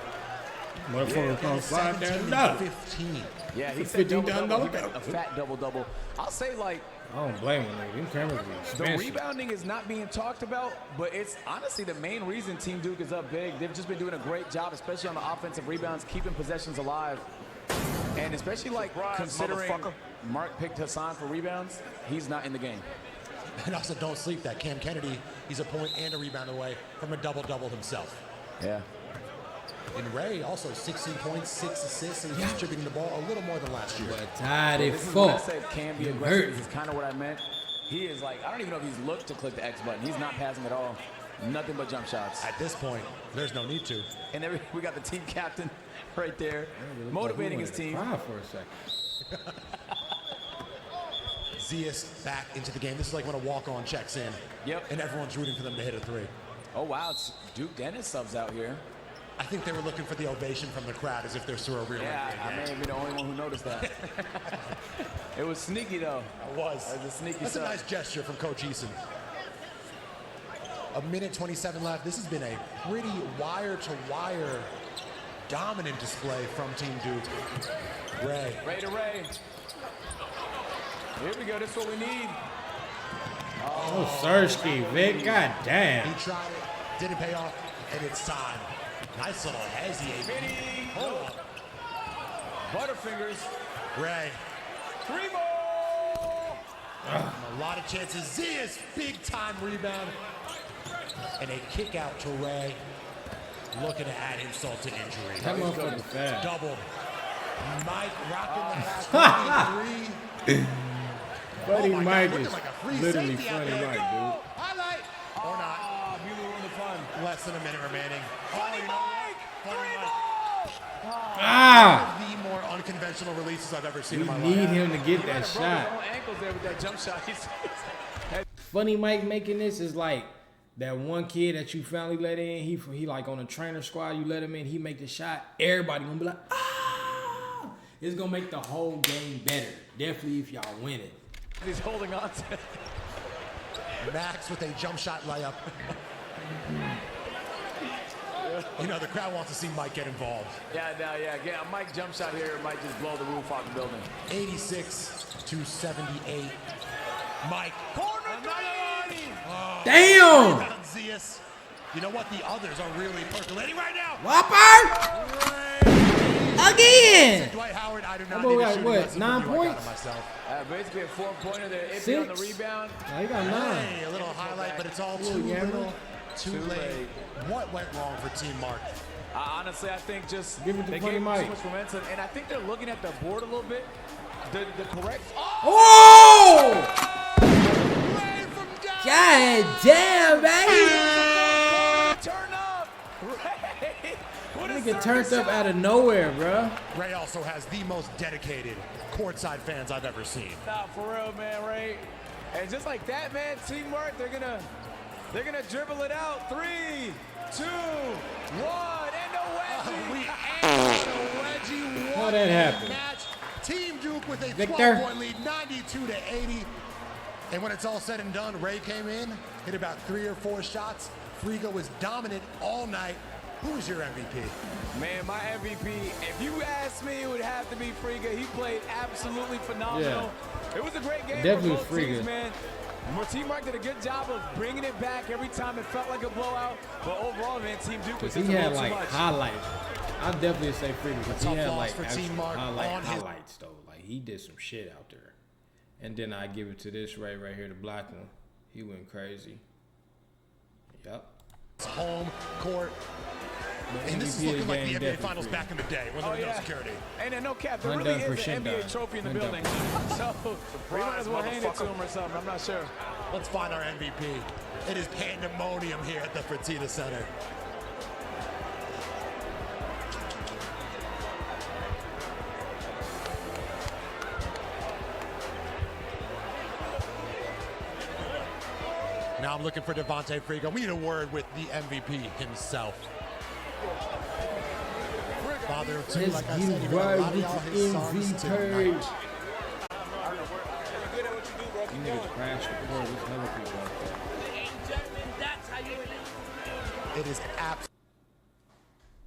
Motherfucker comes slide down. 15. Yeah, he For said $15 double-double. He got a fat double-double. I'll say, like, I don't blame him, nigga. Them cameras be the expensive. rebounding is not being talked about, but it's honestly the main reason Team Duke is up big. They've just been doing a great job, especially on the offensive rebounds, keeping possessions alive. And especially, like, considering Mark picked Hassan for rebounds, he's not in the game. And also don't sleep that Cam Kennedy, he's a point and a rebound away from a double-double himself. Yeah. And Ray also 16 points, 6 assists, and he's distributing the ball a little more than last year. But tired as This is when I fuck. said can be You aggressive. hurt. This is kind of what I meant. He is like, I don't even know if he's looked to click the X button. He's not passing at all. Nothing but jump shots. At this point, there's no need to. And then we got the team captain right there, motivating his team. Cry for a second. Zias back into the game. This is like when a walk-on checks in. Yep. And everyone's rooting for them to hit a three. Oh, wow. It's Duke Dennis subs out here. I think they were looking for the ovation from the crowd as if they're through a real Yeah, NBA I may game. be the only one who noticed that. It was sneaky, though. It was. It was a sneaky That's sub. a nice gesture from Coach Eason. A minute 27 left. This has been a pretty wire-to-wire dominant display from Team Duke. Ray. Ray to Ray. Here we go. This is what we need. Oh, Sersky, Vic, god damn. He tried it, didn't pay off, and it's time. Nice little hezzy. Hold up. Butterfingers. Ray. Three more. A lot of chances. Zia's big time rebound. And a kick out to Ray. Looking to add insult to injury. That motherfucker's fast. Double. Mike rocking the last 23. Buddy my Mike God, is looking like a free literally safety out Funny there. Mike, dude. Highlight. Or not. Less than a minute remaining. Funny Mike. Funny Mike. Ah! One of the more unconventional releases I've ever seen We in my need life. him to get that Broke his shot. own ankles there with that jump shot. Funny Mike making this is like that one kid that you finally let in. He like on a trainer squad. You let him in. He make the shot. Everybody gonna be like, ah! It's gonna make the whole game better. Definitely if y'all win it. He's holding on to it. Max with a jump shot layup. You know, the crowd wants to see Mike get involved. Yeah, a Mike jump shot here might just blow the roof off the building. 86-78. Mike. Corner three! Oh, Damn! rebound, Zias. You know what? The others are really percolating right now. Whopper! Again! Dwight Howard, I do not That boy need a got shooting what, lesson 9 from you. I got points? it myself. Basically a 4-pointer there. Iffy on the 6. rebound. Now he got 9. Hey, a little highlight, but it's all Little too yammer. little, too late. What went wrong for Team Mark? Honestly, I think just Give it to they Funny gave him Mike. too much momentum, and I think they're looking at the board a little bit. The correct. Oh! God damn, baby! Turn up, Ray. What a Nigga turned service up out of nowhere, bro. Ray also has the most dedicated courtside fans I've ever seen. Nah, for real, man, Ray. And just like that, man, teamwork. They're gonna dribble it out. 3, 2, 1, and the wedgie. We answered a wedgie. How that happen? Match. Team Duke with a Victor. 12-point lead, 92-80. And when it's all said and done, Ray came in, hit about 3 or 4 shots. Friga was dominant all night. Who was your MVP? Man, my MVP, if you ask me, it would have to be Friga. He played absolutely phenomenal. It was a great game Definitely for both teams, Friga. man. Team Mark did a good job of bringing it back every time it felt like a blowout. But overall, man, Team Duke was Because just he a had little like too much. highlights. I'll definitely say Freddie because he Tough had loss like for actual Team Mark on his- highlights though. Like he did some shit out there. And then I give it to this Ray right here, the black one. He went crazy. Yep. Home court And this is looking like the NBA Finals back in the day when there was no security. And then no cap, there really is an NBA trophy in the building. So we might as well hand it to him or something. I'm not sure. Let's find our MVP. It is pandemonium here at the Fertitta Center. Now I'm looking for Devontae Frigo. We need a word with the MVP himself. Father of two, like I said, he wrote a lot of y'all his songs tonight. You niggas crashed the board. There's hella people out there. It is absolutely